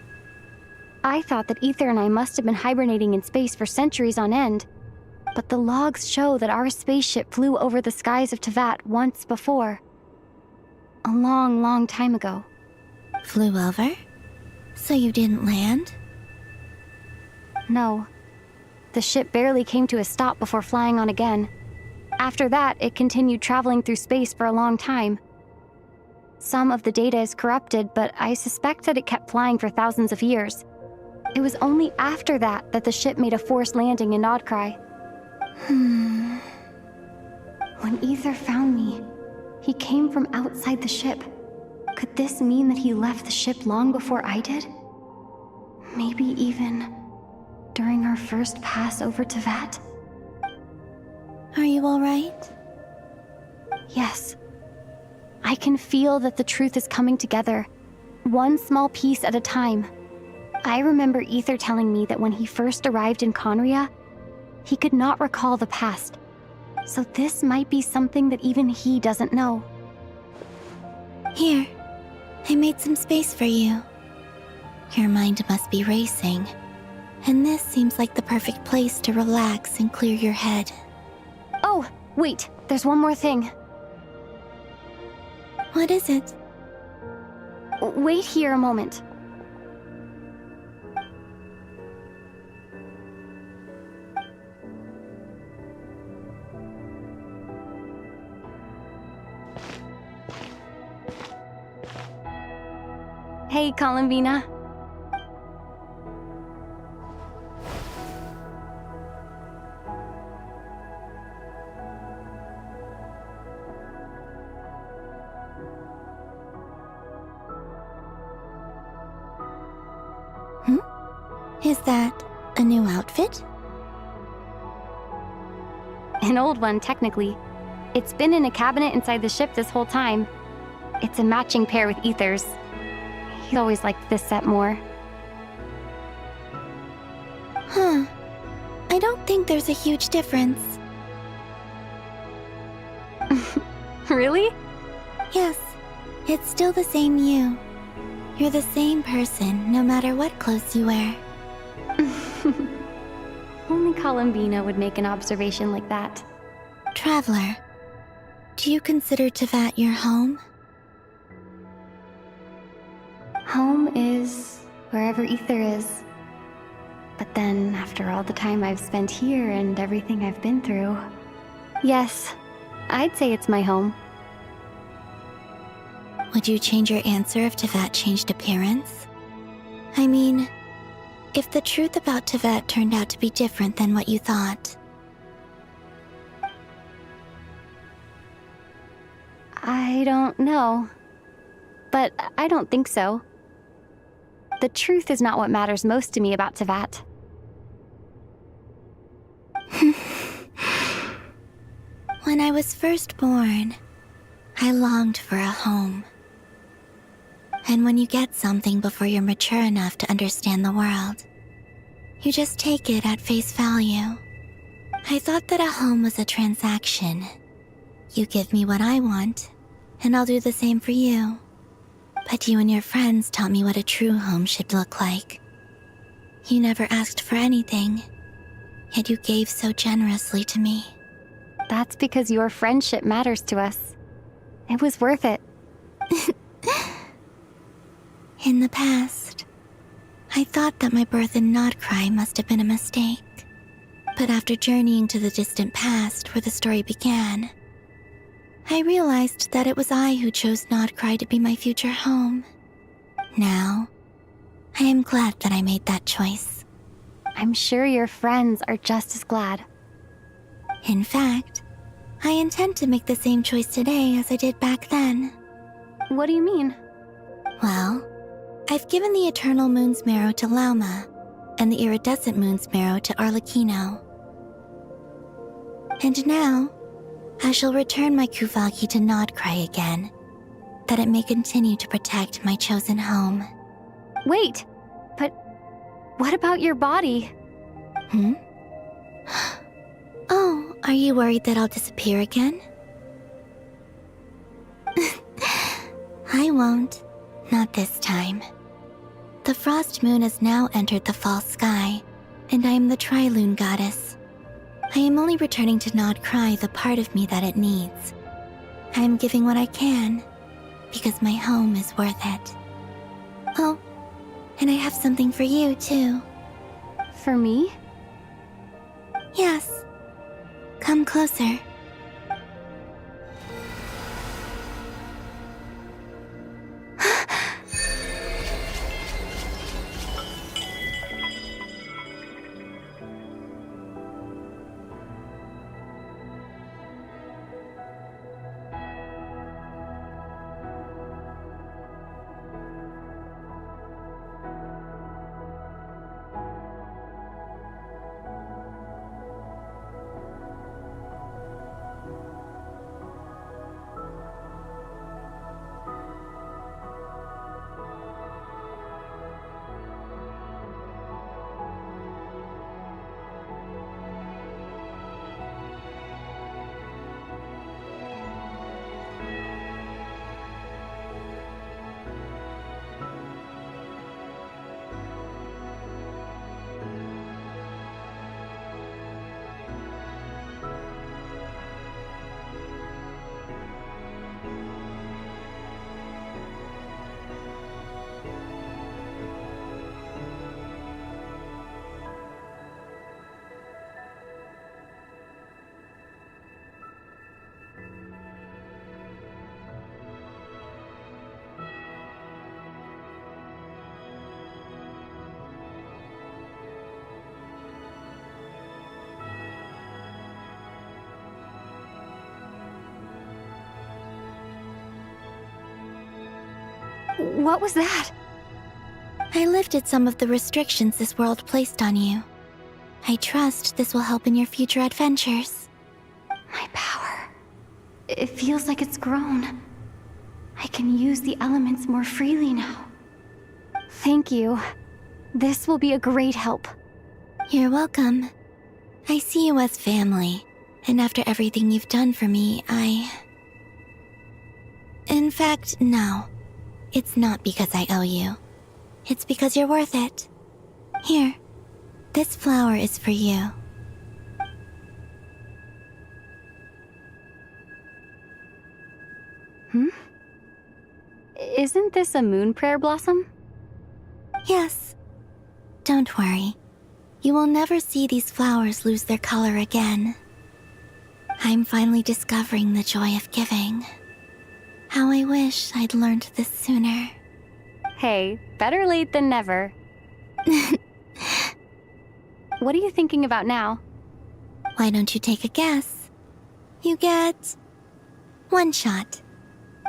I thought that Ether and I must have been hibernating in space for centuries on end. But the logs show that our spaceship flew over the skies of Tevat once before. A long, long time ago. Flew over? So you didn't land? No. The ship barely came to a stop before flying on again. After that, it continued traveling through space for a long time. Some of the data is corrupted, but I suspect that it kept flying for thousands of years. It was only after that that the ship made a forced landing in Nodcry. When Ether found me, he came from outside the ship. Could this mean that he left the ship long before I did? Maybe even during our first pass over Tevat? Are you alright? Yes. I can feel that the truth is coming together, one small piece at a time. I remember Ether telling me that when he first arrived in Conria, he could not recall the past. So this might be something that even he doesn't know. Here, I made some space for you. Your mind must be racing, and this seems like the perfect place to relax and clear your head. Oh, wait, there's one more thing. What is it? Wait here a moment. Hey, Columbina. Is that a new outfit? An old one, technically. It's been in a cabinet inside the ship this whole time. It's a matching pair with Ether's. He always liked this set more. Huh. I don't think there's a huge difference. Really? Yes. It's still the same you. You're the same person, no matter what clothes you wear. Only Columbina would make an observation like that. Traveler, do you consider Tevat your home? Home is wherever Ether is. But then, after all the time I've spent here and everything I've been through, yes, I'd say it's my home. Would you change your answer if Tevat changed appearance? I mean, if the truth about Tevat turned out to be different than what you thought. I don't know. But I don't think so. The truth is not what matters most to me about Tevat. When I was first born, I longed for a home. And when you get something before you're mature enough to understand the world, you just take it at face value. I thought that a home was a transaction. You give me what I want, and I'll do the same for you. But you and your friends taught me what a true home should look like. You never asked for anything, yet you gave so generously to me. That's because your friendship matters to us. It was worth it. In the past, I thought that my birth in Nodcry must have been a mistake. But after journeying to the distant past where the story began, I realized that it was I who chose Nodcry to be my future home. Now, I am glad that I made that choice. I'm sure your friends are just as glad. In fact, I intend to make the same choice today as I did back then. What do you mean? Well, I've given the Eternal Moon's marrow to Lauma, and the Iridescent Moon's marrow to Arlecchino. And now, I shall return my Kuvagi to Nodcry again, that it may continue to protect my chosen home. Wait, but what about your body? Oh, are you worried that I'll disappear again? I won't. Not this time. The Frost Moon has now entered the fall sky, and I am the Trilune Goddess. I am only returning to Nodcry the part of me that it needs. I am giving what I can, because my home is worth it. Oh, and I have something for you, too. For me? Yes. Come closer. What was that? I lifted some of the restrictions this world placed on you. I trust this will help in your future adventures. My power. It feels like it's grown. I can use the elements more freely now. Thank you. This will be a great help. You're welcome. I see you as family, and after everything you've done for me, In fact, no. It's not because I owe you. It's because you're worth it. Here, this flower is for you. Isn't this a moon prayer blossom? Yes. Don't worry. You will never see these flowers lose their color again. I'm finally discovering the joy of giving. How I wish I'd learned this sooner. Hey, better late than never. What are you thinking about now? Why don't you take a guess? You get 1 shot.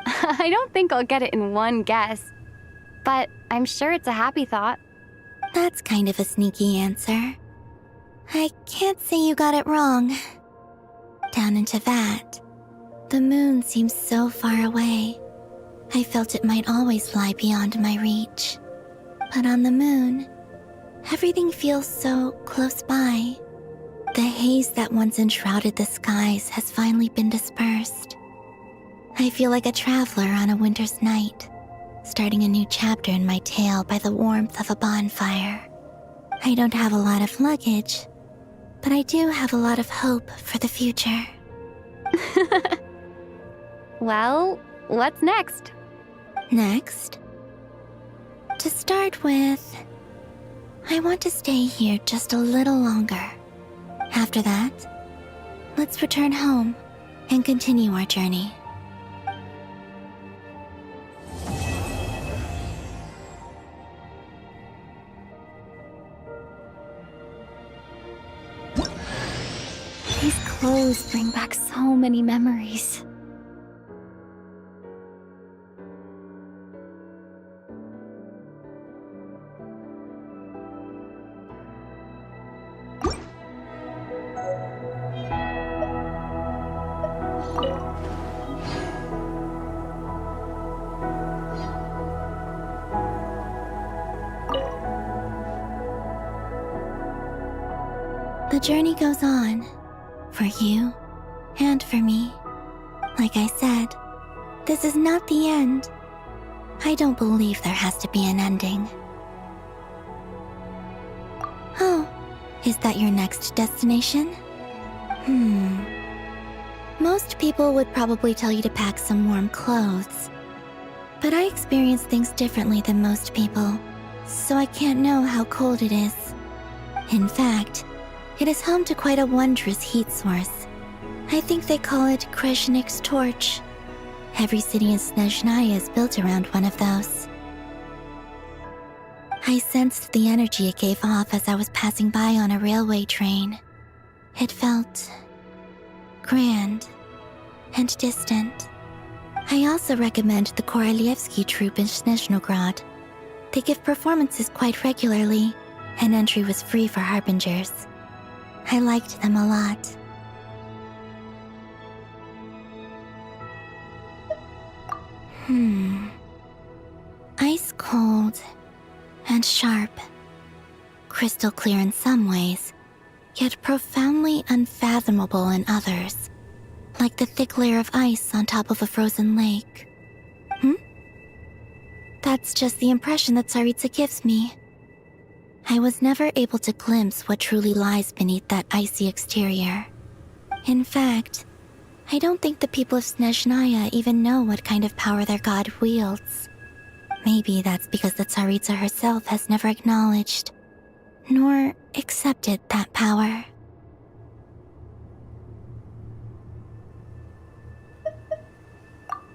I don't think I'll get it in one guess, but I'm sure it's a happy thought. That's kind of a sneaky answer. I can't say you got it wrong. Down into that, the moon seems so far away. I felt it might always lie beyond my reach. But on the moon, everything feels so close by. The haze that once enshrouded the skies has finally been dispersed. I feel like a traveler on a winter's night, starting a new chapter in my tale by the warmth of a bonfire. I don't have a lot of luggage, but I do have a lot of hope for the future. Well, what's next? Next? To start with, I want to stay here just a little longer. After that, let's return home and continue our journey. These clothes bring back so many memories. The journey goes on, for you and for me. Like I said, this is not the end. I don't believe there has to be an ending. Oh, is that your next destination? Most people would probably tell you to pack some warm clothes. But I experience things differently than most people, so I can't know how cold it is. In fact, it is home to quite a wondrous heat source. I think they call it Kreshnik's torch. Every city in Snezhnaya is built around one of those. I sensed the energy it gave off as I was passing by on a railway train. It felt grand and distant. I also recommend the Korolievsky troupe in Snezhnograd. They give performances quite regularly, and entry was free for harbingers. I liked them a lot. Ice cold and sharp. Crystal clear in some ways, yet profoundly unfathomable in others. Like the thick layer of ice on top of a frozen lake. That's just the impression that Tsaritsa gives me. I was never able to glimpse what truly lies beneath that icy exterior. In fact, I don't think the people of Snezhnaya even know what kind of power their god wields. Maybe that's because the Tsaritsa herself has never acknowledged, nor accepted that power.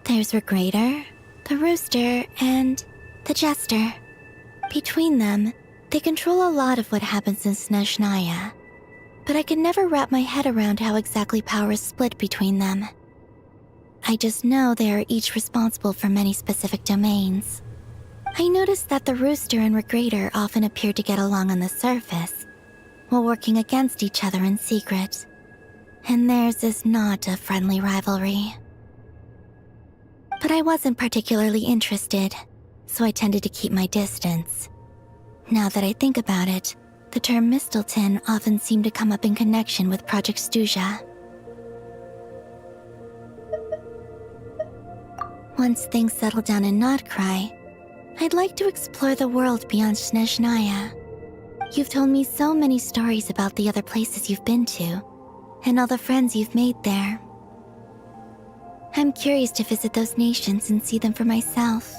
There's Regrator, the Rooster, and the Jester. Between them, they control a lot of what happens in Snezhnaya, but I can never wrap my head around how exactly power is split between them. I just know they are each responsible for many specific domains. I noticed that the Rooster and Regrator often appear to get along on the surface, while working against each other in secret. And theirs is not a friendly rivalry. But I wasn't particularly interested, so I tended to keep my distance. Now that I think about it, the term Mistelton often seemed to come up in connection with Project Stuja. Once things settle down in Notcry, I'd like to explore the world beyond Snezhnaya. You've told me so many stories about the other places you've been to, and all the friends you've made there. I'm curious to visit those nations and see them for myself.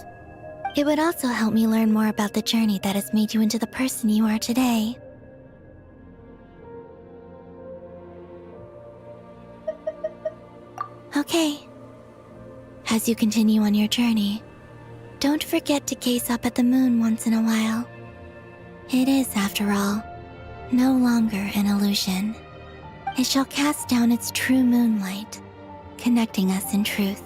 It would also help me learn more about the journey that has made you into the person you are today. Okay. As you continue on your journey, don't forget to gaze up at the moon once in a while. It is, after all, no longer an illusion. It shall cast down its true moonlight, connecting us in truth.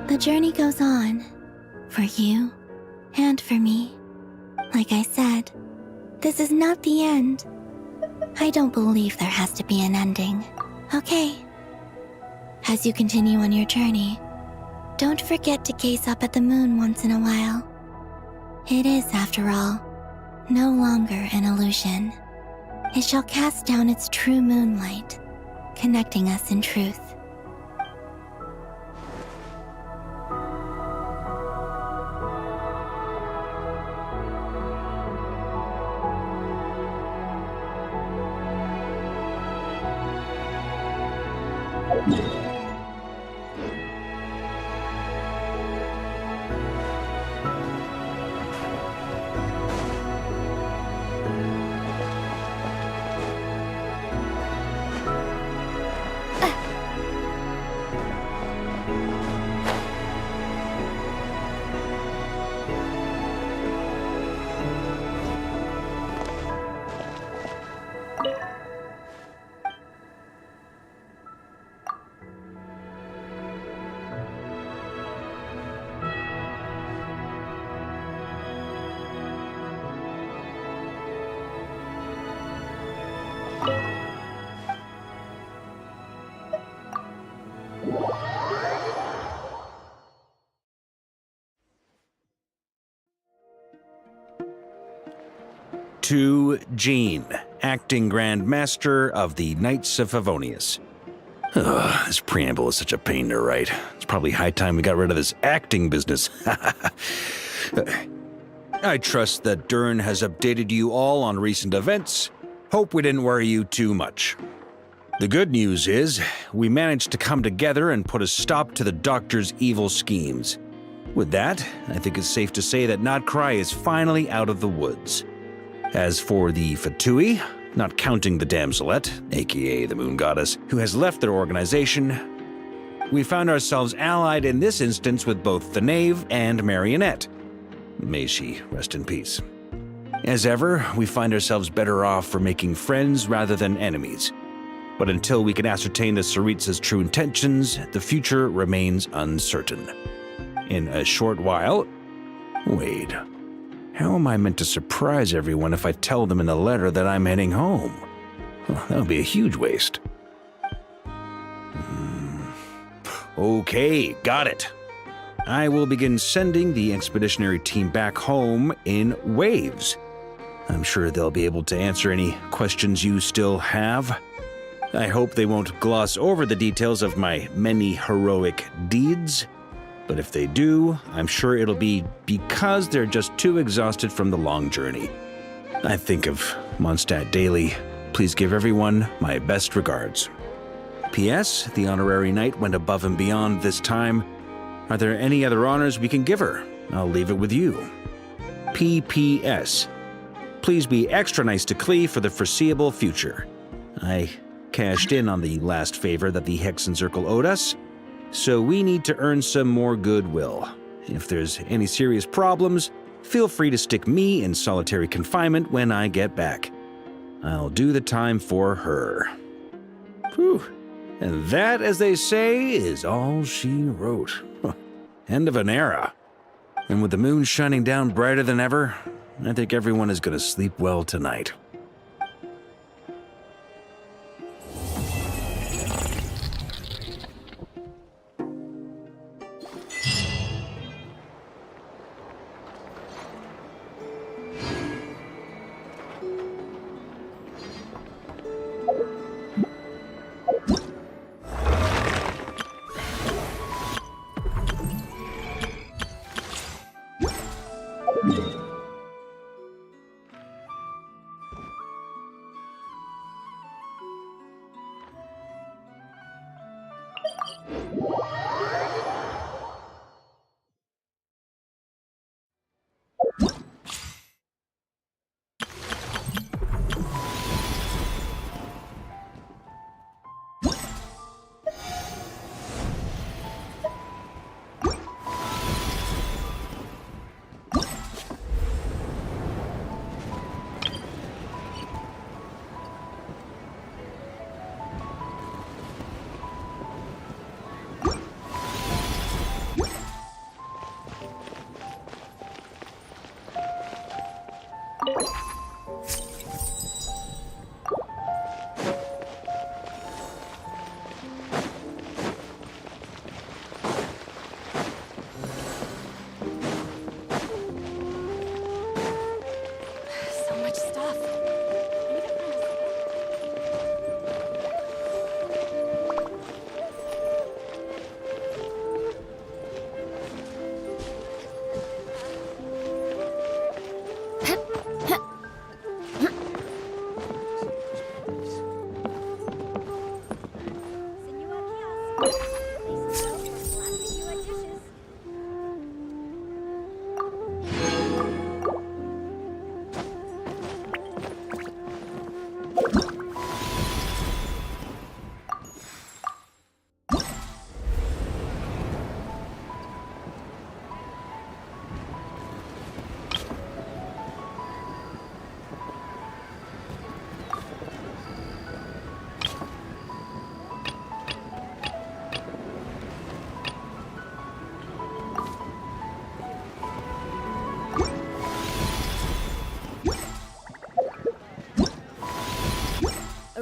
The journey goes on, for you and for me. Like I said, this is not the end. I don't believe there has to be an ending. Okay. As you continue on your journey, Don't forget to gaze up at the moon once in a while. It is, after all, no longer an illusion. It shall cast down its true moonlight, connecting us in truth. To Jean, acting Grand Master of the Knights of Favonius. This preamble is such a pain to write. It's probably high time we got rid of this acting business. I trust that Dern has updated you all on recent events. Hope we didn't worry you too much. The good news is, we managed to come together and put a stop to the Doctor's evil schemes. With that, I think it's safe to say that Notcry is finally out of the woods. As for the Fatui, not counting the Damselette, aka the Moon Goddess, who has left their organization, we found ourselves allied in this instance with both the Knave and Marionette. May she rest in peace. As ever, we find ourselves better off for making friends rather than enemies. But until we can ascertain the Tsaritsa's true intentions, the future remains uncertain. In a short while... Wait... How am I meant to surprise everyone if I tell them in a letter that I'm heading home? That would be a huge waste. Okay, got it. I will begin sending the expeditionary team back home in waves. I'm sure they'll be able to answer any questions you still have. I hope they won't gloss over the details of my many heroic deeds. But if they do, I'm sure it'll be because they're just too exhausted from the long journey. I think of Mondstadt daily. Please give everyone my best regards. P.S. The honorary knight went above and beyond this time. Are there any other honors we can give her? I'll leave it with you. P.P.S. Please be extra nice to Klee for the foreseeable future. I cashed in on the last favor that the Hexen Circle owed us, so we need to earn some more goodwill. If there's any serious problems, feel free to stick me in solitary confinement when I get back. I'll do the time for her. Whew. And that, as they say, is all she wrote. End of an era. And with the moon shining down brighter than ever, I think everyone is going to sleep well tonight.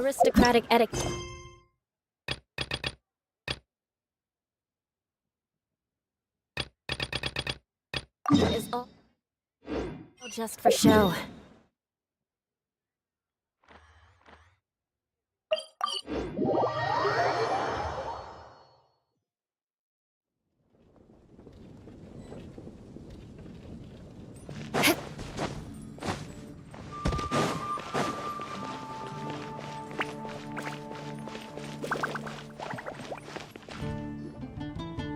Aristocratic etiquette is all just for show.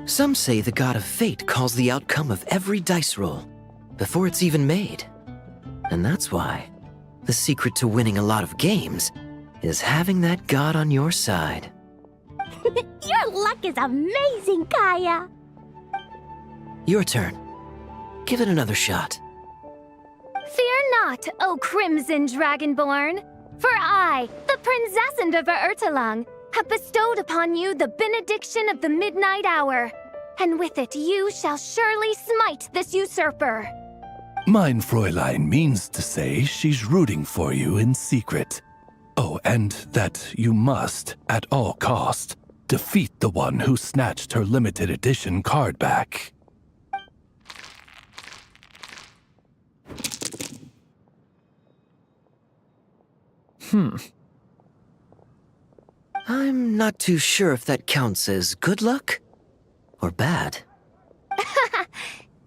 Some say the god of fate calls the outcome of every dice roll before it's even made. And that's why the secret to winning a lot of games is having that god on your side. Your luck is amazing, Kaya. Your turn. Give it another shot. Fear not, O Crimson Dragonborn, for I, the Princess of Ertalang, have bestowed upon you the benediction of the midnight hour, and with it you shall surely smite this usurper. Mein Fräulein means to say she's rooting for you in secret. Oh, and that you must, at all cost, defeat the one who snatched her limited edition card back. I'm not too sure if that counts as good luck or bad.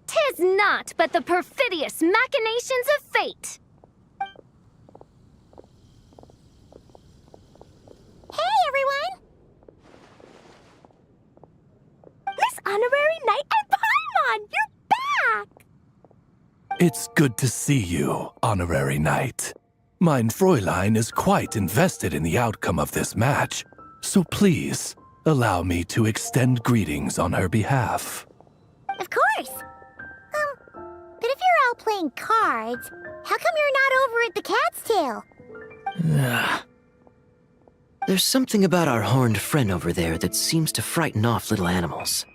Tis not but the perfidious machinations of fate. Hey, everyone! Miss Honorary Knight and Paimon, you're back! It's good to see you, Honorary Knight. Mein Fräulein is quite invested in the outcome of this match, so please, allow me to extend greetings on her behalf. Of course! But if you're all playing cards, how come you're not over at the Cat's Tail? There's something about our horned friend over there that seems to frighten off little animals.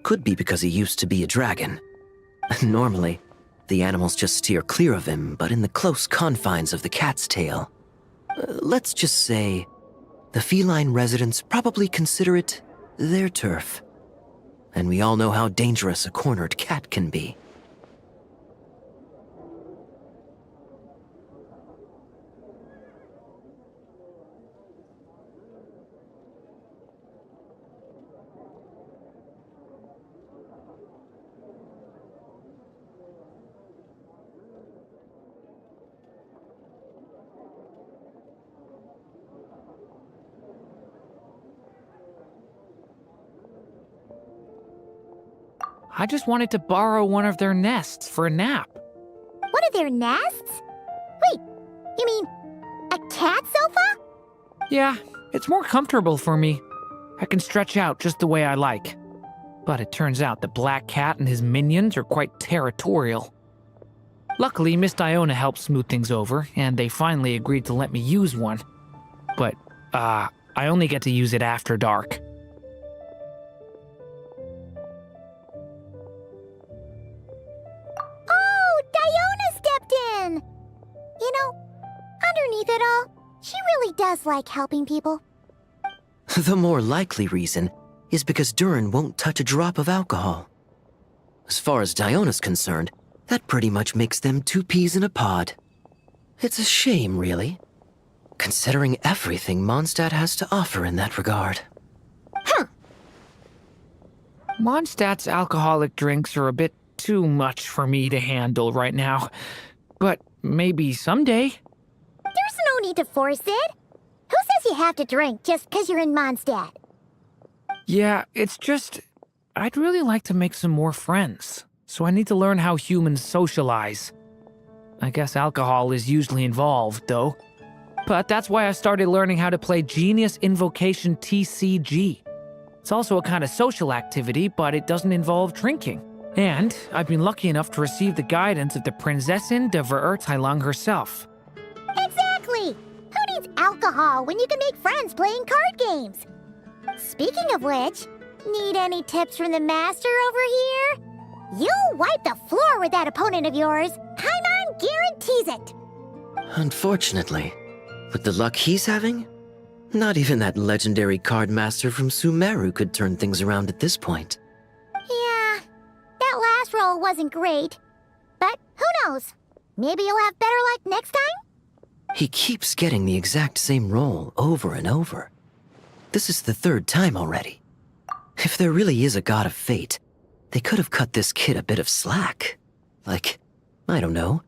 Could be because he used to be a dragon. Normally, the animals just steer clear of him, but in the close confines of the Cat's Tail, let's just say the feline residents probably consider it their turf. And we all know how dangerous a cornered cat can be. I just wanted to borrow one of their nests for a nap. One of their nests? Wait, you mean a cat sofa? Yeah, it's more comfortable for me. I can stretch out just the way I like. But it turns out the Black Cat and his minions are quite territorial. Luckily, Miss Diona helped smooth things over, and they finally agreed to let me use one. But, I only get to use it after dark. You know, underneath it all, she really does like helping people. The more likely reason is because Durin won't touch a drop of alcohol. As far as Diona's concerned, that pretty much makes them two peas in a pod. It's a shame, really, considering everything Mondstadt has to offer in that regard. Mondstadt's alcoholic drinks are a bit too much for me to handle right now. But maybe someday. There's no need to force it. Who says you have to drink just because you're in Mondstadt? Yeah, it's just, I'd really like to make some more friends. So I need to learn how humans socialize. I guess alcohol is usually involved, though. But that's why I started learning how to play Genius Invocation TCG. It's also a kind of social activity, but it doesn't involve drinking. And I've been lucky enough to receive the guidance of the Prinzessin de Verurteilung herself. Exactly! Who needs alcohol when you can make friends playing card games? Speaking of which, need any tips from the master over here? You'll wipe the floor with that opponent of yours. Paimon guarantees it! Unfortunately, With the luck he's having, not even that legendary card master from Sumeru could turn things around at this point. Yeah, that last roll wasn't great. But who knows? Maybe you'll have better luck next time? He keeps getting the exact same roll over and over. This is the third time already. If there really is a god of fate, they could have cut this kid a bit of slack. Like, I don't know,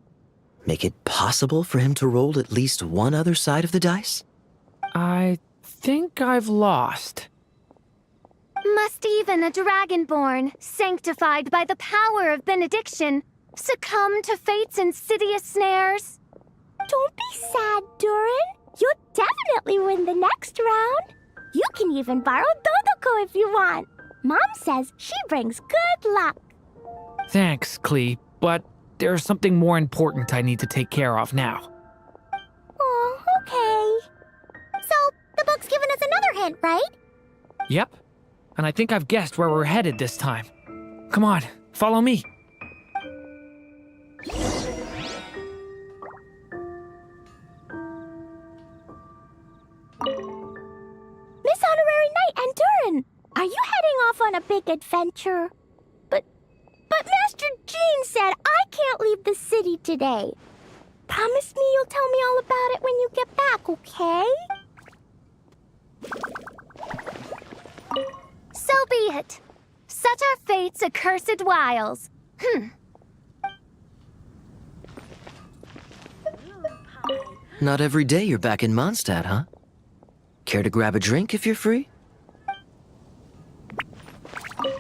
make it possible for him to roll at least one other side of the dice? I think I've lost. Must even a dragonborn, sanctified by the power of benediction, succumb to fate's insidious snares? Don't be sad, Durin. You'll definitely win the next round. You can even borrow Dodoko if you want. Mom says she brings good luck. Thanks, Klee, but there's something more important I need to take care of now. Oh, okay. So, the book's given us another hint, right? Yep, and I think I've guessed where we're headed this time. Come on, follow me. Miss Honorary Knight and Durin, are you heading off on a big adventure? But Master Jean said I can't leave the city today. Promise me you'll tell me all about it when you get back, okay? So be it. Such are fate's accursed wiles. Not every day you're back in Mondstadt, huh? Care to grab a drink if you're free?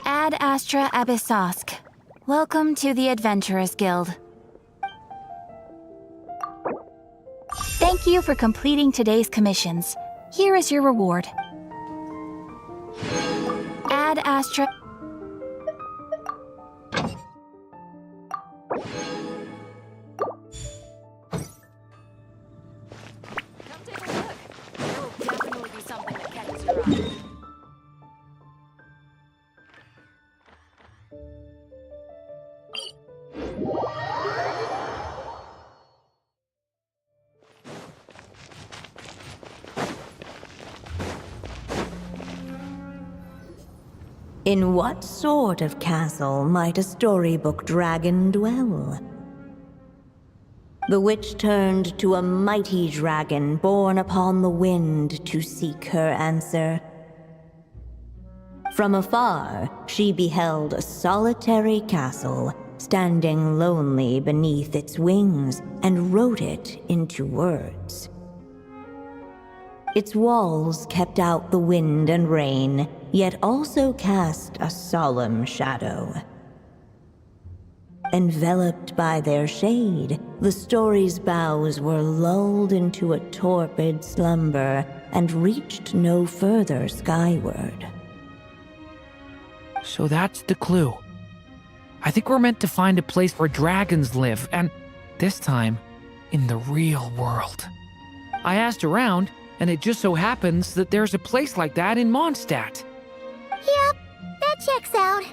Ad Astra Abyssosk. Welcome to the Adventurers Guild. Thank you for completing today's commissions. Here is your reward. Ad Astra... In what sort of castle might a storybook dragon dwell? The witch turned to a mighty dragon born upon the wind to seek her answer. From afar, she beheld a solitary castle, standing lonely beneath its wings, and wrote it into words. Its walls kept out the wind and rain, yet also cast a solemn shadow. Enveloped by their shade, the story's boughs were lulled into a torpid slumber and reached no further skyward. So that's the clue. I think we're meant to find a place where dragons live, and this time, in the real world. I asked around, and it just so happens that there's a place like that in Mondstadt. Yep, that checks out.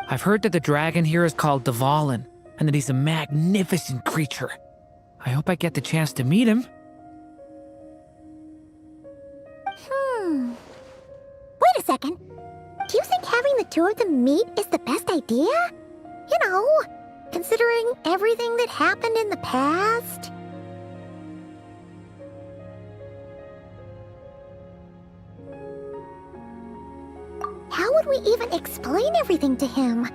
I've heard that the dragon here is called Dvalin, and that he's a magnificent creature. I hope I get the chance to meet him. Wait a second. Do you think having the two of them meet is the best idea? You know, considering everything that happened in the past? How would we even explain everything to him?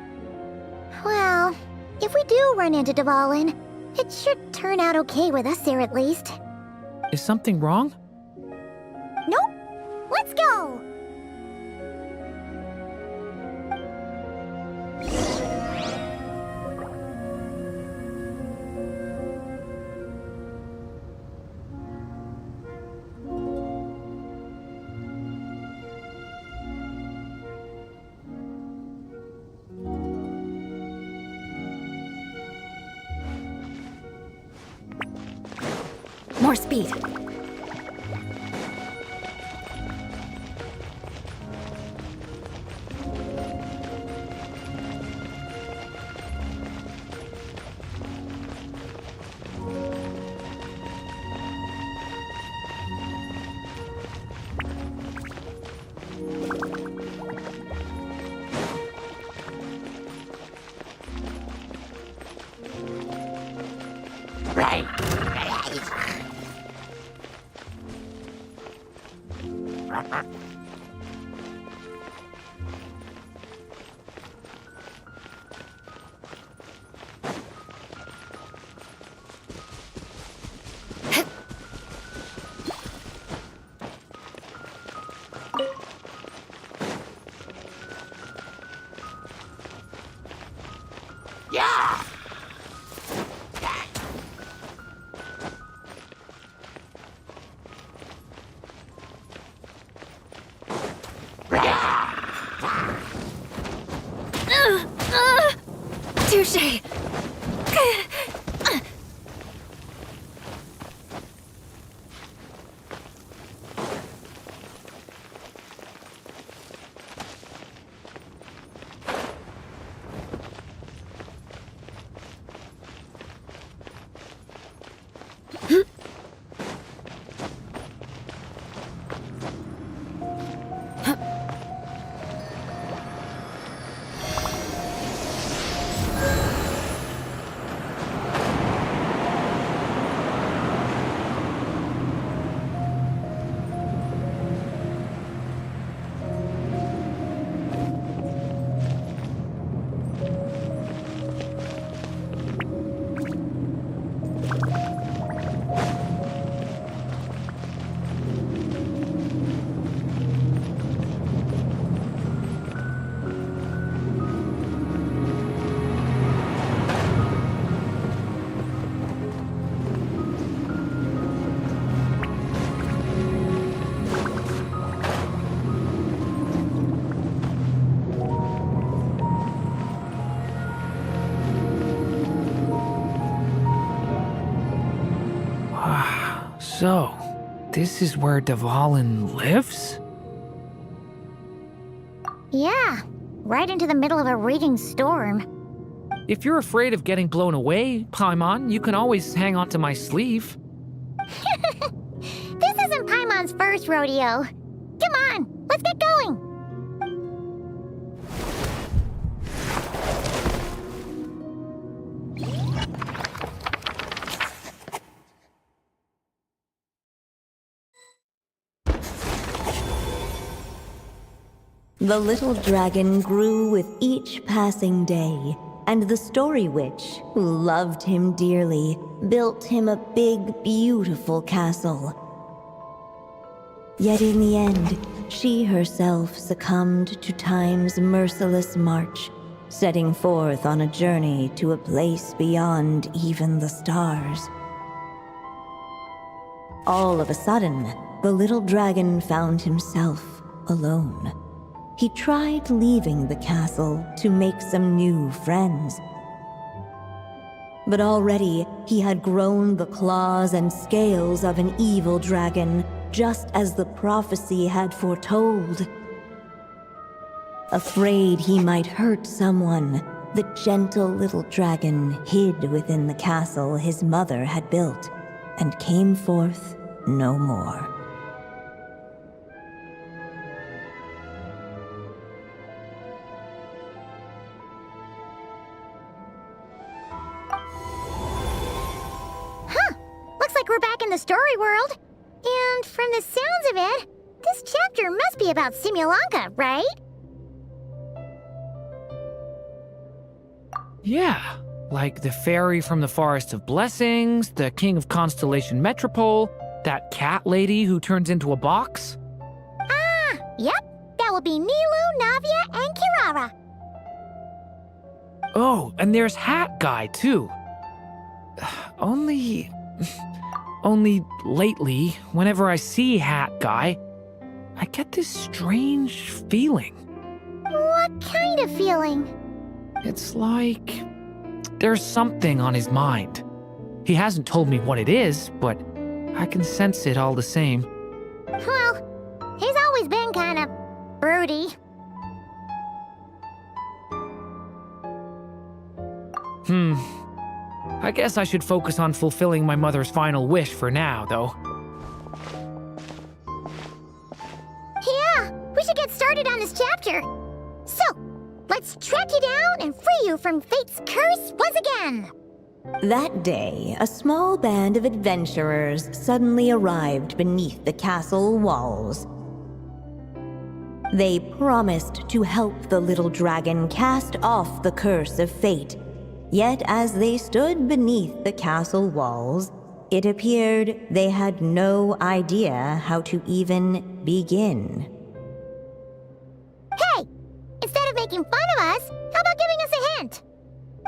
Well, if we do run into Dvalin, it should turn out okay with us there at least. Is something wrong? Nope. Let's go! More speed. Touche! So, this is where Dvalin lives? Yeah, right into the middle of a raging storm. If you're afraid of getting blown away, Paimon, you can always hang onto my sleeve. This isn't Paimon's first rodeo. Come on, let's get going. The little dragon grew with each passing day, and the Story Witch, who loved him dearly, built him a big, beautiful castle. Yet in the end, she herself succumbed to time's merciless march, setting forth on a journey to a place beyond even the stars. All of a sudden, the little dragon found himself alone. He tried leaving the castle to make some new friends. But already he had grown the claws and scales of an evil dragon, just as the prophecy had foretold. Afraid he might hurt someone, the gentle little dragon hid within the castle his mother had built and came forth no more. We're back in the story world. And from the sounds of it, this chapter must be about Simulanka, right? Yeah, like the fairy from the Forest of Blessings, the king of Constellation Metropole, that cat lady who turns into a box. Ah, yep. That will be Nilu, Navia, and Kirara. Oh, and there's Hat Guy, too. Only lately, whenever I see Hat Guy, I get this strange feeling. What kind of feeling? It's like there's something on his mind. He hasn't told me what it is, but I can sense it all the same. Well, he's always been kind of broody. I guess I should focus on fulfilling my mother's final wish for now, though. Yeah, we should get started on this chapter. So, let's track you down and free you from fate's curse once again. That day, a small band of adventurers suddenly arrived beneath the castle walls. They promised to help the little dragon cast off the curse of fate. Yet as they stood beneath the castle walls, it appeared they had no idea how to even begin. Hey! Instead of making fun of us, how about giving us a hint?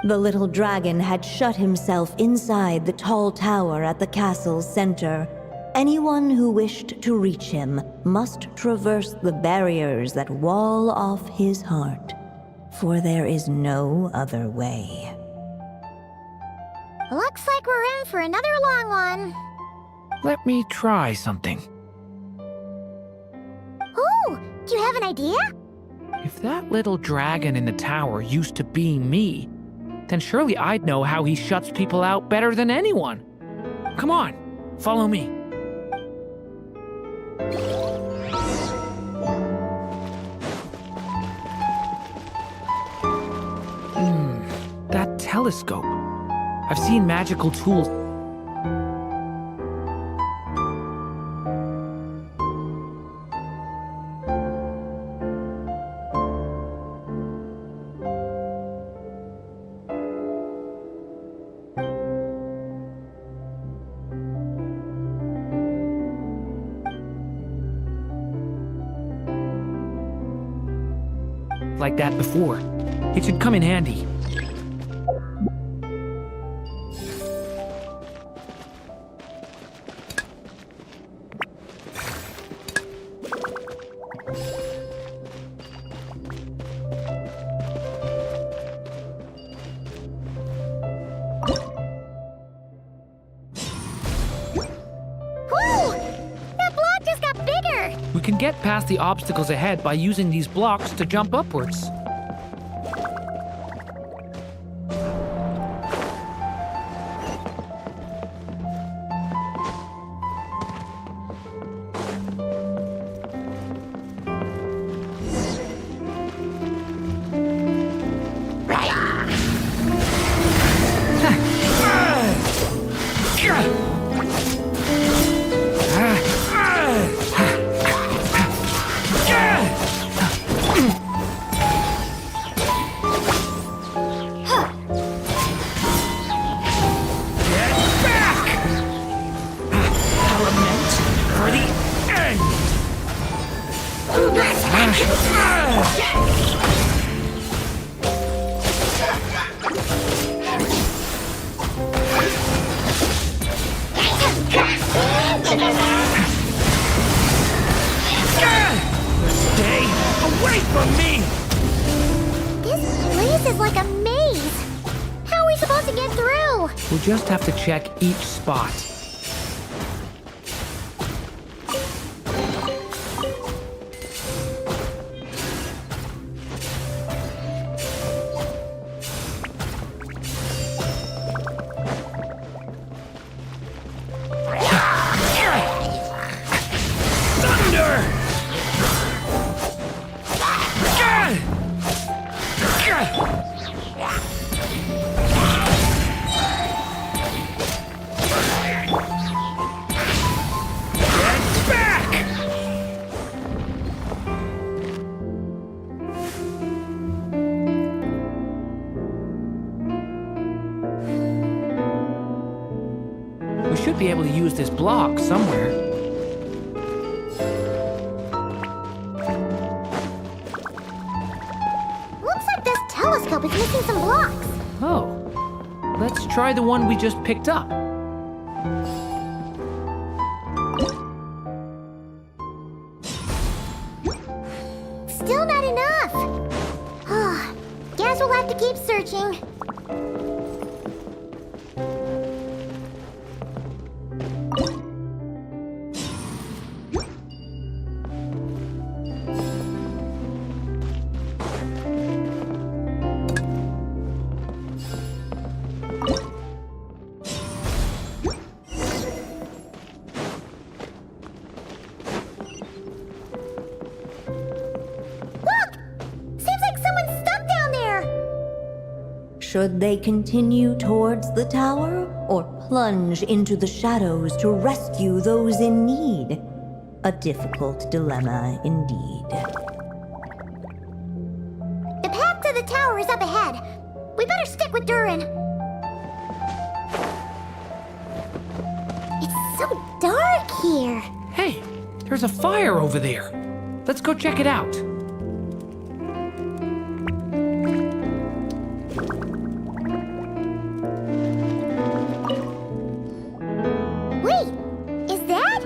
The little dragon had shut himself inside the tall tower at the castle's center. Anyone who wished to reach him must traverse the barriers that wall off his heart, for there is no other way. Looks like we're in for another long one. Let me try something. Ooh, do you have an idea? If that little dragon in the tower used to be me, then surely I'd know how he shuts people out better than anyone. Come on, follow me. That telescope. I've seen magical tools. Like that before. It should come in handy. We can get past the obstacles ahead by using these blocks to jump upwards. Stay away from me! This place is like a maze. How are we supposed to get through? We'll just have to check each spot. We should be able to use this block somewhere. Looks like this telescope is missing some blocks. Oh, let's try the one we just picked up. Still not enough. Guess we'll have to keep searching. Should they continue towards the tower or plunge into the shadows to rescue those in need? A difficult dilemma indeed. The path to the tower is up ahead. We better stick with Durin. It's so dark here. Hey, there's a fire over there. Let's go check it out. Wait, is that?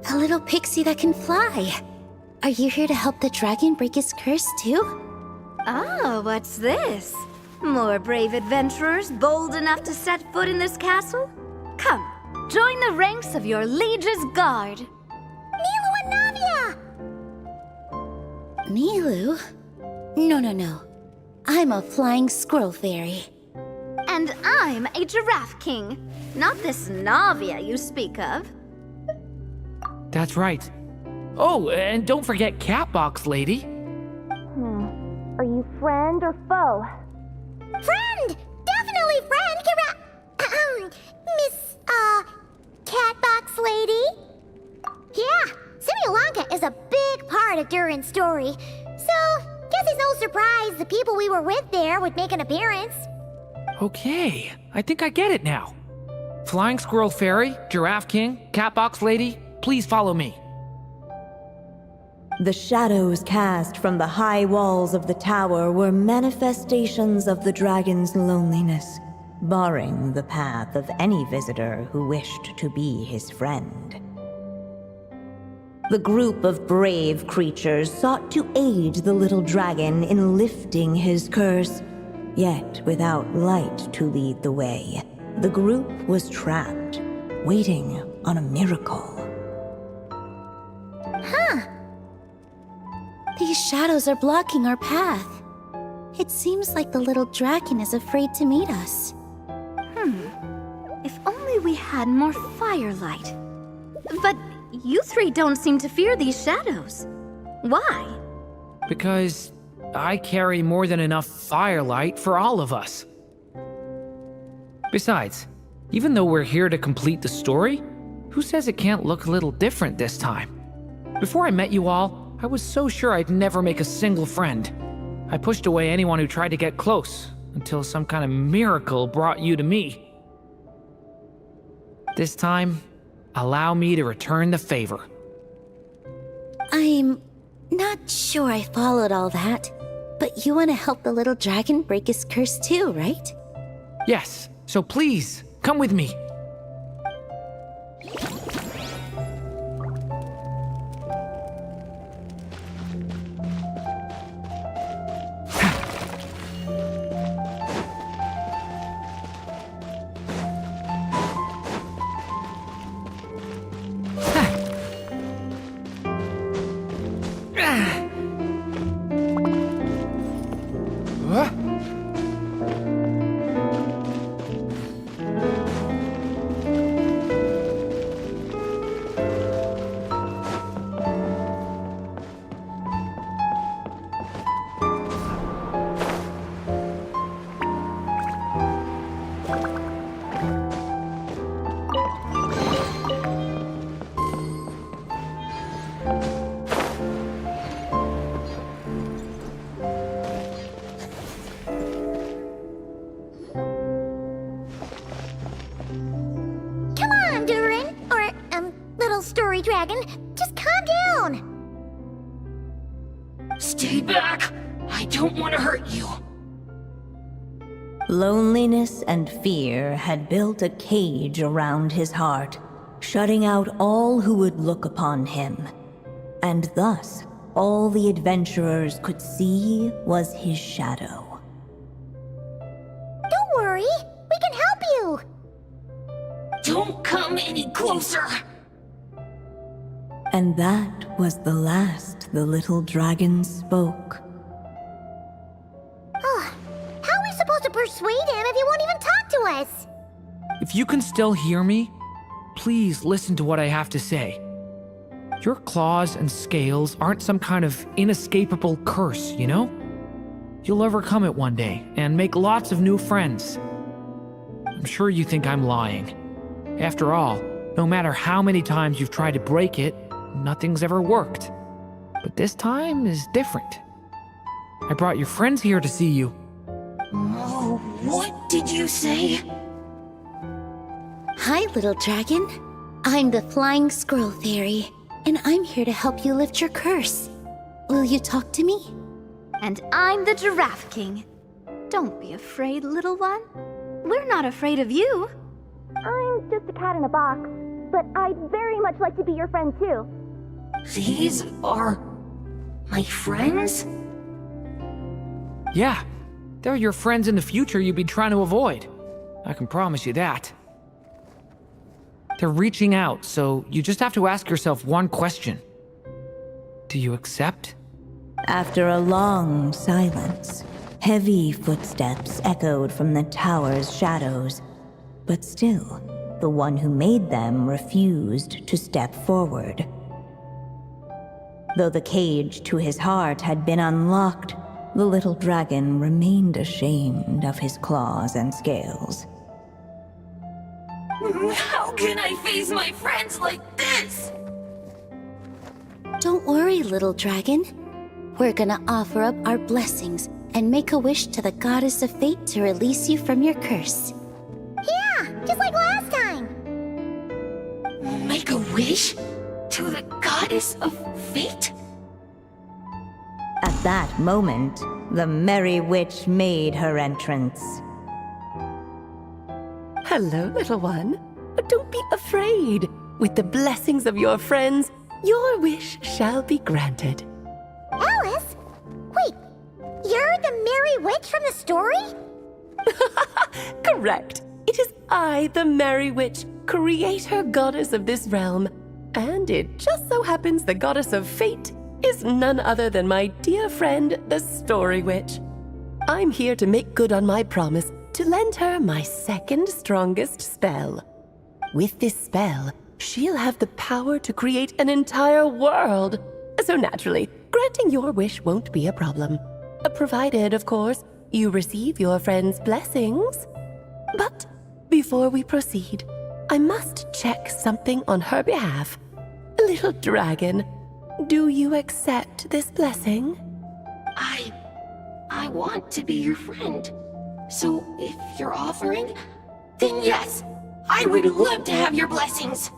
A little pixie that can fly. Are you here to help the dragon break his curse too? Oh, what's this? More brave adventurers bold enough to set foot in this castle? Come, join the ranks of your liege's guard. Nilu and Navia! Nilu? No. I'm a flying squirrel fairy. And I'm a giraffe king. Not this Navia you speak of. That's right. Oh, and don't forget Catbox Lady. Are you friend or foe? Friend! Definitely friend, Miss, Catbox Lady? Yeah, Simulanka is a big part of Durin's story. So, guess it's no surprise the people we were with there would make an appearance. Okay, I think I get it now. Flying Squirrel Fairy, Giraffe King, Catbox Lady, please follow me. The shadows cast from the high walls of the tower were manifestations of the dragon's loneliness, barring the path of any visitor who wished to be his friend. The group of brave creatures sought to aid the little dragon in lifting his curse, yet without light to lead the way, the group was trapped, waiting on a miracle. Huh. These shadows are blocking our path. It seems like the little dragon is afraid to meet us. If only we had more firelight. But you three don't seem to fear these shadows. Why? Because I carry more than enough firelight for all of us. Besides, even though we're here to complete the story, who says it can't look a little different this time? Before I met you all, I was so sure I'd never make a single friend. I pushed away anyone who tried to get close, until some kind of miracle brought you to me. This time, allow me to return the favor. I'm not sure I followed all that, but you want to help the little dragon break his curse too, right? Yes, so please, come with me. Story Dragon, just calm down! Stay back! I don't want to hurt you. Loneliness and fear had built a cage around his heart, shutting out all who would look upon him. And thus, all the adventurers could see was his shadow. Don't worry, we can help you! Don't come any closer! And that was the last the little dragon spoke. Oh, how are we supposed to persuade him if he won't even talk to us? If you can still hear me, please listen to what I have to say. Your claws and scales aren't some kind of inescapable curse, you know? You'll overcome it one day and make lots of new friends. I'm sure you think I'm lying. After all, no matter how many times you've tried to break it, nothing's ever worked. But this time is different. I brought your friends here to see you. Oh, what did you say? Hi, little dragon. I'm the Flying Squirrel Fairy, and I'm here to help you lift your curse. Will you talk to me? And I'm the Giraffe King. Don't be afraid, little one. We're not afraid of you. I'm just a cat in a box, but I'd very much like to be your friend too. These are my friends? Yeah, they're your friends in the future you've been trying to avoid. I can promise you that. They're reaching out, so you just have to ask yourself one question. Do you accept? After a long silence, heavy footsteps echoed from the tower's shadows, but still, the one who made them refused to step forward. Though the cage to his heart had been unlocked, the little dragon remained ashamed of his claws and scales. How can I face my friends like this? Don't worry, little dragon. We're gonna offer up our blessings and make a wish to the Goddess of Fate to release you from your curse. Yeah, just like last time. Make a wish? To the Goddess of Fate? At that moment, the Merry Witch made her entrance. Hello, little one. Don't be afraid. With the blessings of your friends, your wish shall be granted. Alice? Wait, you're the Merry Witch from the story? Correct. It is I, the Merry Witch, creator goddess of this realm. And it just so happens the goddess of fate is none other than my dear friend, the Story Witch. I'm here to make good on my promise to lend her my second strongest spell. With this spell, she'll have the power to create an entire world. So naturally, granting your wish won't be a problem. Provided, of course, you receive your friend's blessings. But before we proceed, I must check something on her behalf. Little dragon, do you accept this blessing? I want to be your friend. So if you're offering, then yes, I would love to have your blessings.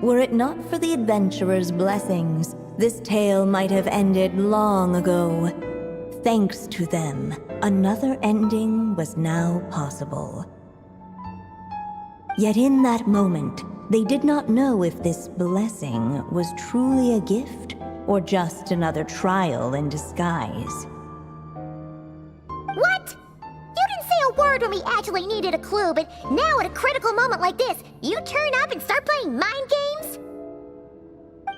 Were it not for the adventurer's blessings, this tale might have ended long ago. Thanks to them, another ending was now possible. Yet in that moment, they did not know if this blessing was truly a gift or just another trial in disguise. What? You didn't say a word when we actually needed a clue, but now at a critical moment like this, you turn up and start playing mind games?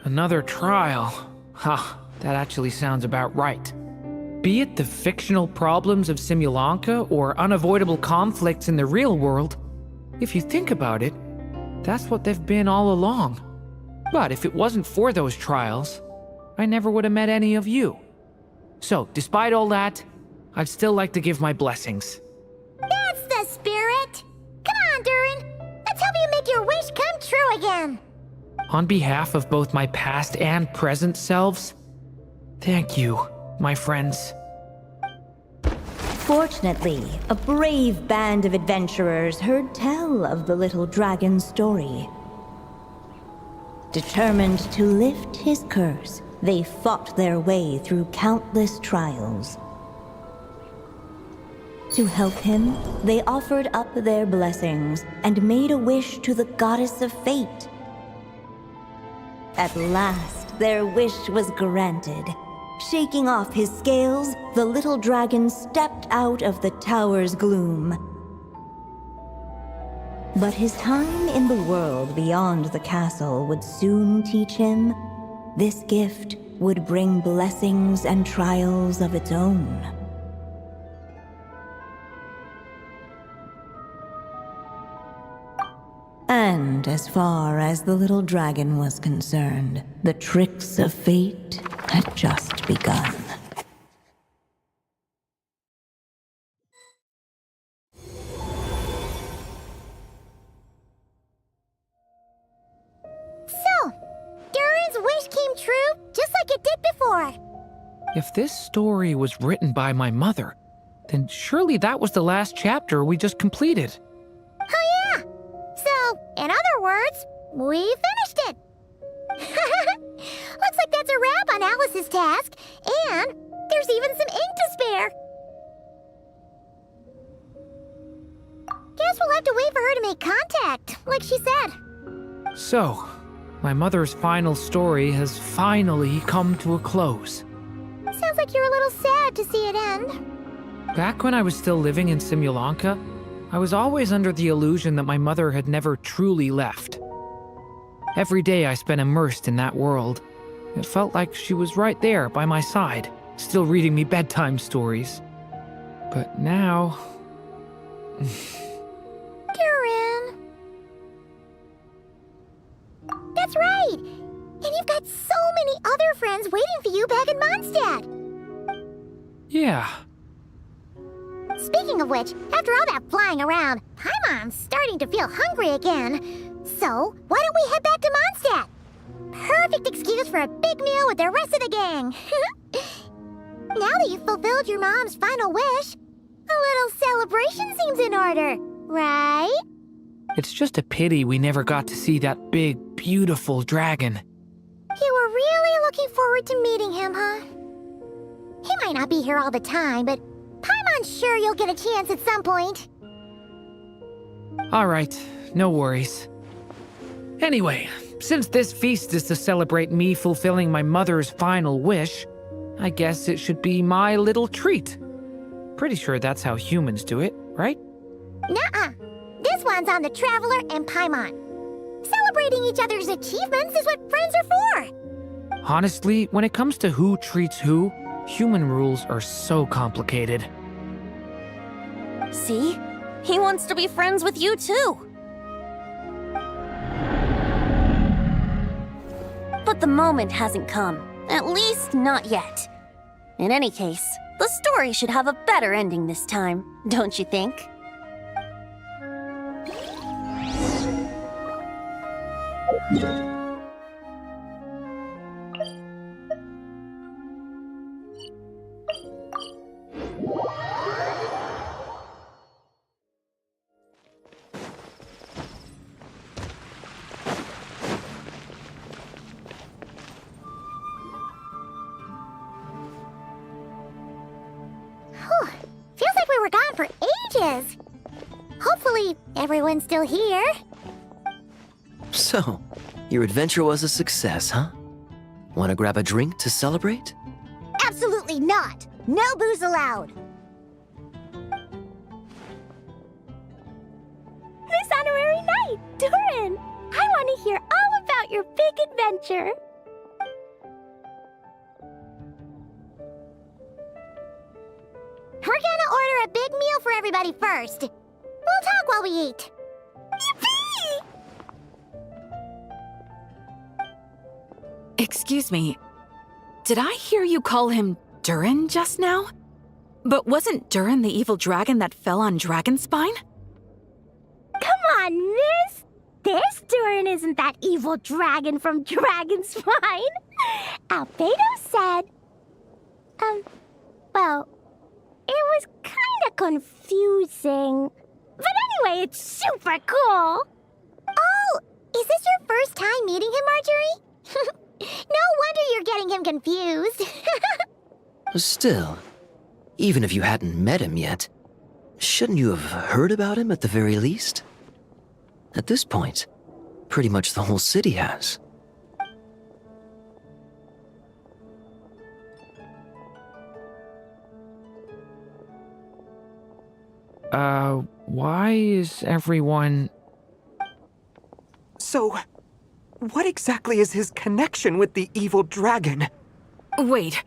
Another trial. Ha, that actually sounds about right. Be it the fictional problems of Simulanka or unavoidable conflicts in the real world, if you think about it, that's what they've been all along. But if it wasn't for those trials, I never would have met any of you. So, despite all that, I'd still like to give my blessings. That's the spirit! Come on, Durin! Let's help you make your wish come true again! On behalf of both my past and present selves, thank you, my friends. Fortunately, a brave band of adventurers heard tell of the little dragon's story. Determined to lift his curse, they fought their way through countless trials. To help him, they offered up their blessings and made a wish to the Goddess of Fate. At last, their wish was granted. Shaking off his scales, the little dragon stepped out of the tower's gloom. But his time in the world beyond the castle would soon teach him this gift would bring blessings and trials of its own. And as far as the little dragon was concerned, the tricks of fate had just begun. So, Durin's wish came true, just like it did before. If this story was written by my mother, then surely that was the last chapter we just completed. Oh yeah! So, in other words, we finished it! Looks like that's a wrap on Alice's task, and there's even some ink to spare. Guess we'll have to wait for her to make contact, like she said. So, my mother's final story has finally come to a close. Sounds like you're a little sad to see it end. Back when I was still living in Simulanka, I was always under the illusion that my mother had never truly left. Every day I spent immersed in that world. It felt like she was right there by my side, still reading me bedtime stories. But now... Durin. That's right! And you've got so many other friends waiting for you back in Mondstadt! Yeah. Speaking of which, after all that flying around, Paimon's starting to feel hungry again. So, why don't we head back to Mondstadt? Perfect excuse for a big meal with the rest of the gang. Now that you've fulfilled your mom's final wish, a little celebration seems in order, right? It's just a pity we never got to see that big, beautiful dragon. You were really looking forward to meeting him, huh? He might not be here all the time, but Paimon's sure you'll get a chance at some point. All right, no worries. Anyway, since this feast is to celebrate me fulfilling my mother's final wish, I guess it should be my little treat. Pretty sure that's how humans do it, right? Nuh-uh. This one's on the Traveler and Paimon. Celebrating each other's achievements is what friends are for. Honestly, when it comes to who treats who, human rules are so complicated. See? He wants to be friends with you, too. But the moment hasn't come. At least, not yet. In any case, the story should have a better ending this time, don't you think? Feels like we were gone for ages. Hopefully, everyone's still here. So, your adventure was a success, huh? Want to grab a drink to celebrate? Absolutely not. No booze allowed. This honorary knight, Durin. I want to hear all about your big adventure. We're gonna order a big meal for everybody first. We'll talk while we eat. Yippee! Excuse me. Did I hear you call him Durin just now? But wasn't Durin the evil dragon that fell on Dragonspine? Come on, miss! This Durin isn't that evil dragon from Dragonspine. Albedo said... well, it was kinda confusing. But anyway, it's super cool. Oh, is this your first time meeting him, Marjorie? No wonder you're getting him confused. Still, even if you hadn't met him yet, shouldn't you have heard about him at the very least? At this point, pretty much the whole city has. Why is everyone... So, what exactly is his connection with the evil dragon? Wait,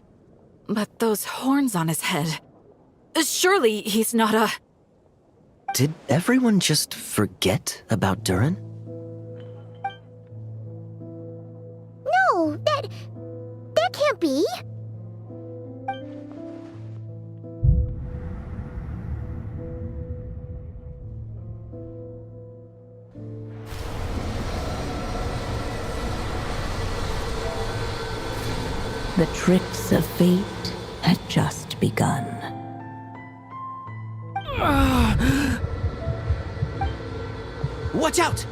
but those horns on his head... Surely he's not a... Did everyone just forget about Durin? be? The tricks of fate had just begun. Watch out!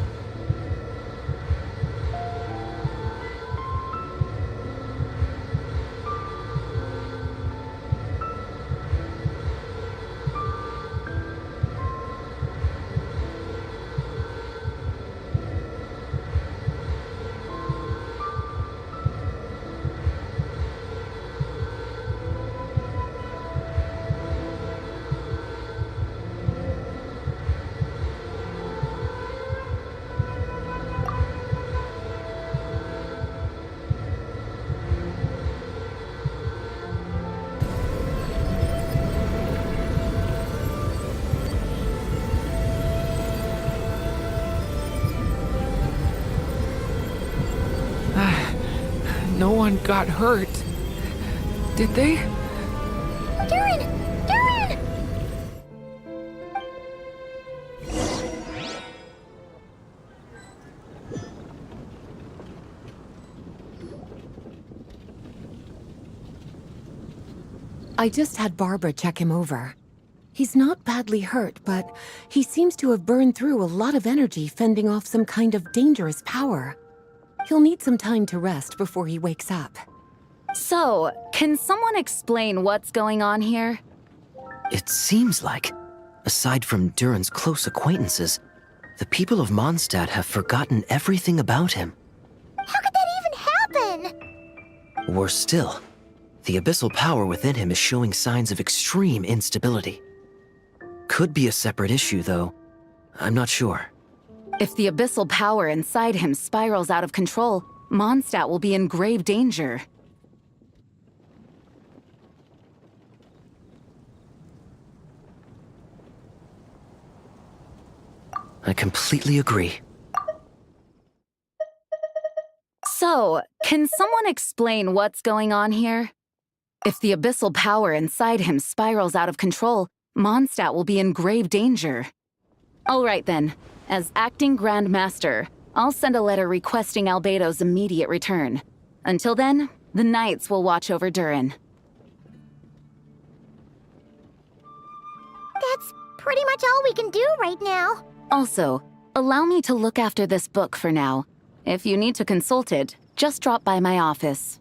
No one got hurt. Did they? Durin! Durin! I just had Barbara check him over. He's not badly hurt, but he seems to have burned through a lot of energy fending off some kind of dangerous power. He'll need some time to rest before he wakes up. So, can someone explain what's going on here? It seems like, aside from Durin's close acquaintances, the people of Mondstadt have forgotten everything about him. How could that even happen? Worse still, the abyssal power within him is showing signs of extreme instability. Could be a separate issue, though. I'm not sure. If the abyssal power inside him spirals out of control, Mondstadt will be in grave danger. I completely agree. So, can someone explain what's going on here? If the abyssal power inside him spirals out of control, Mondstadt will be in grave danger. All right then. As acting Grand Master, I'll send a letter requesting Albedo's immediate return. Until then, the Knights will watch over Durin. That's pretty much all we can do right now. Also, allow me to look after this book for now. If you need to consult it, just drop by my office.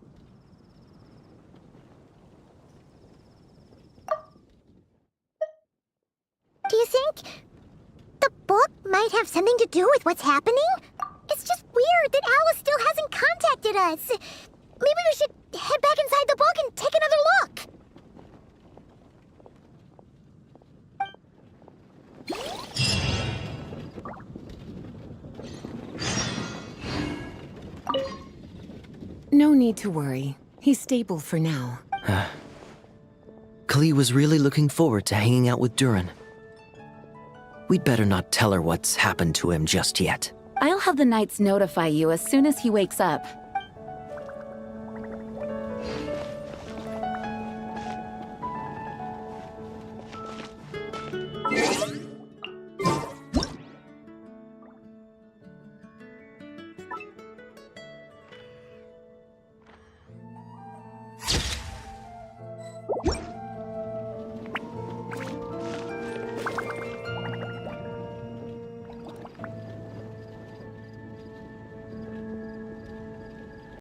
Do you think the book might have something to do with what's happening? It's just weird that Alice still hasn't contacted us. Maybe we should head back inside the book and take another look. No need to worry. He's stable for now. Klee was really looking forward to hanging out with Durin. We'd better not tell her what's happened to him just yet. I'll have the Knights notify you as soon as he wakes up.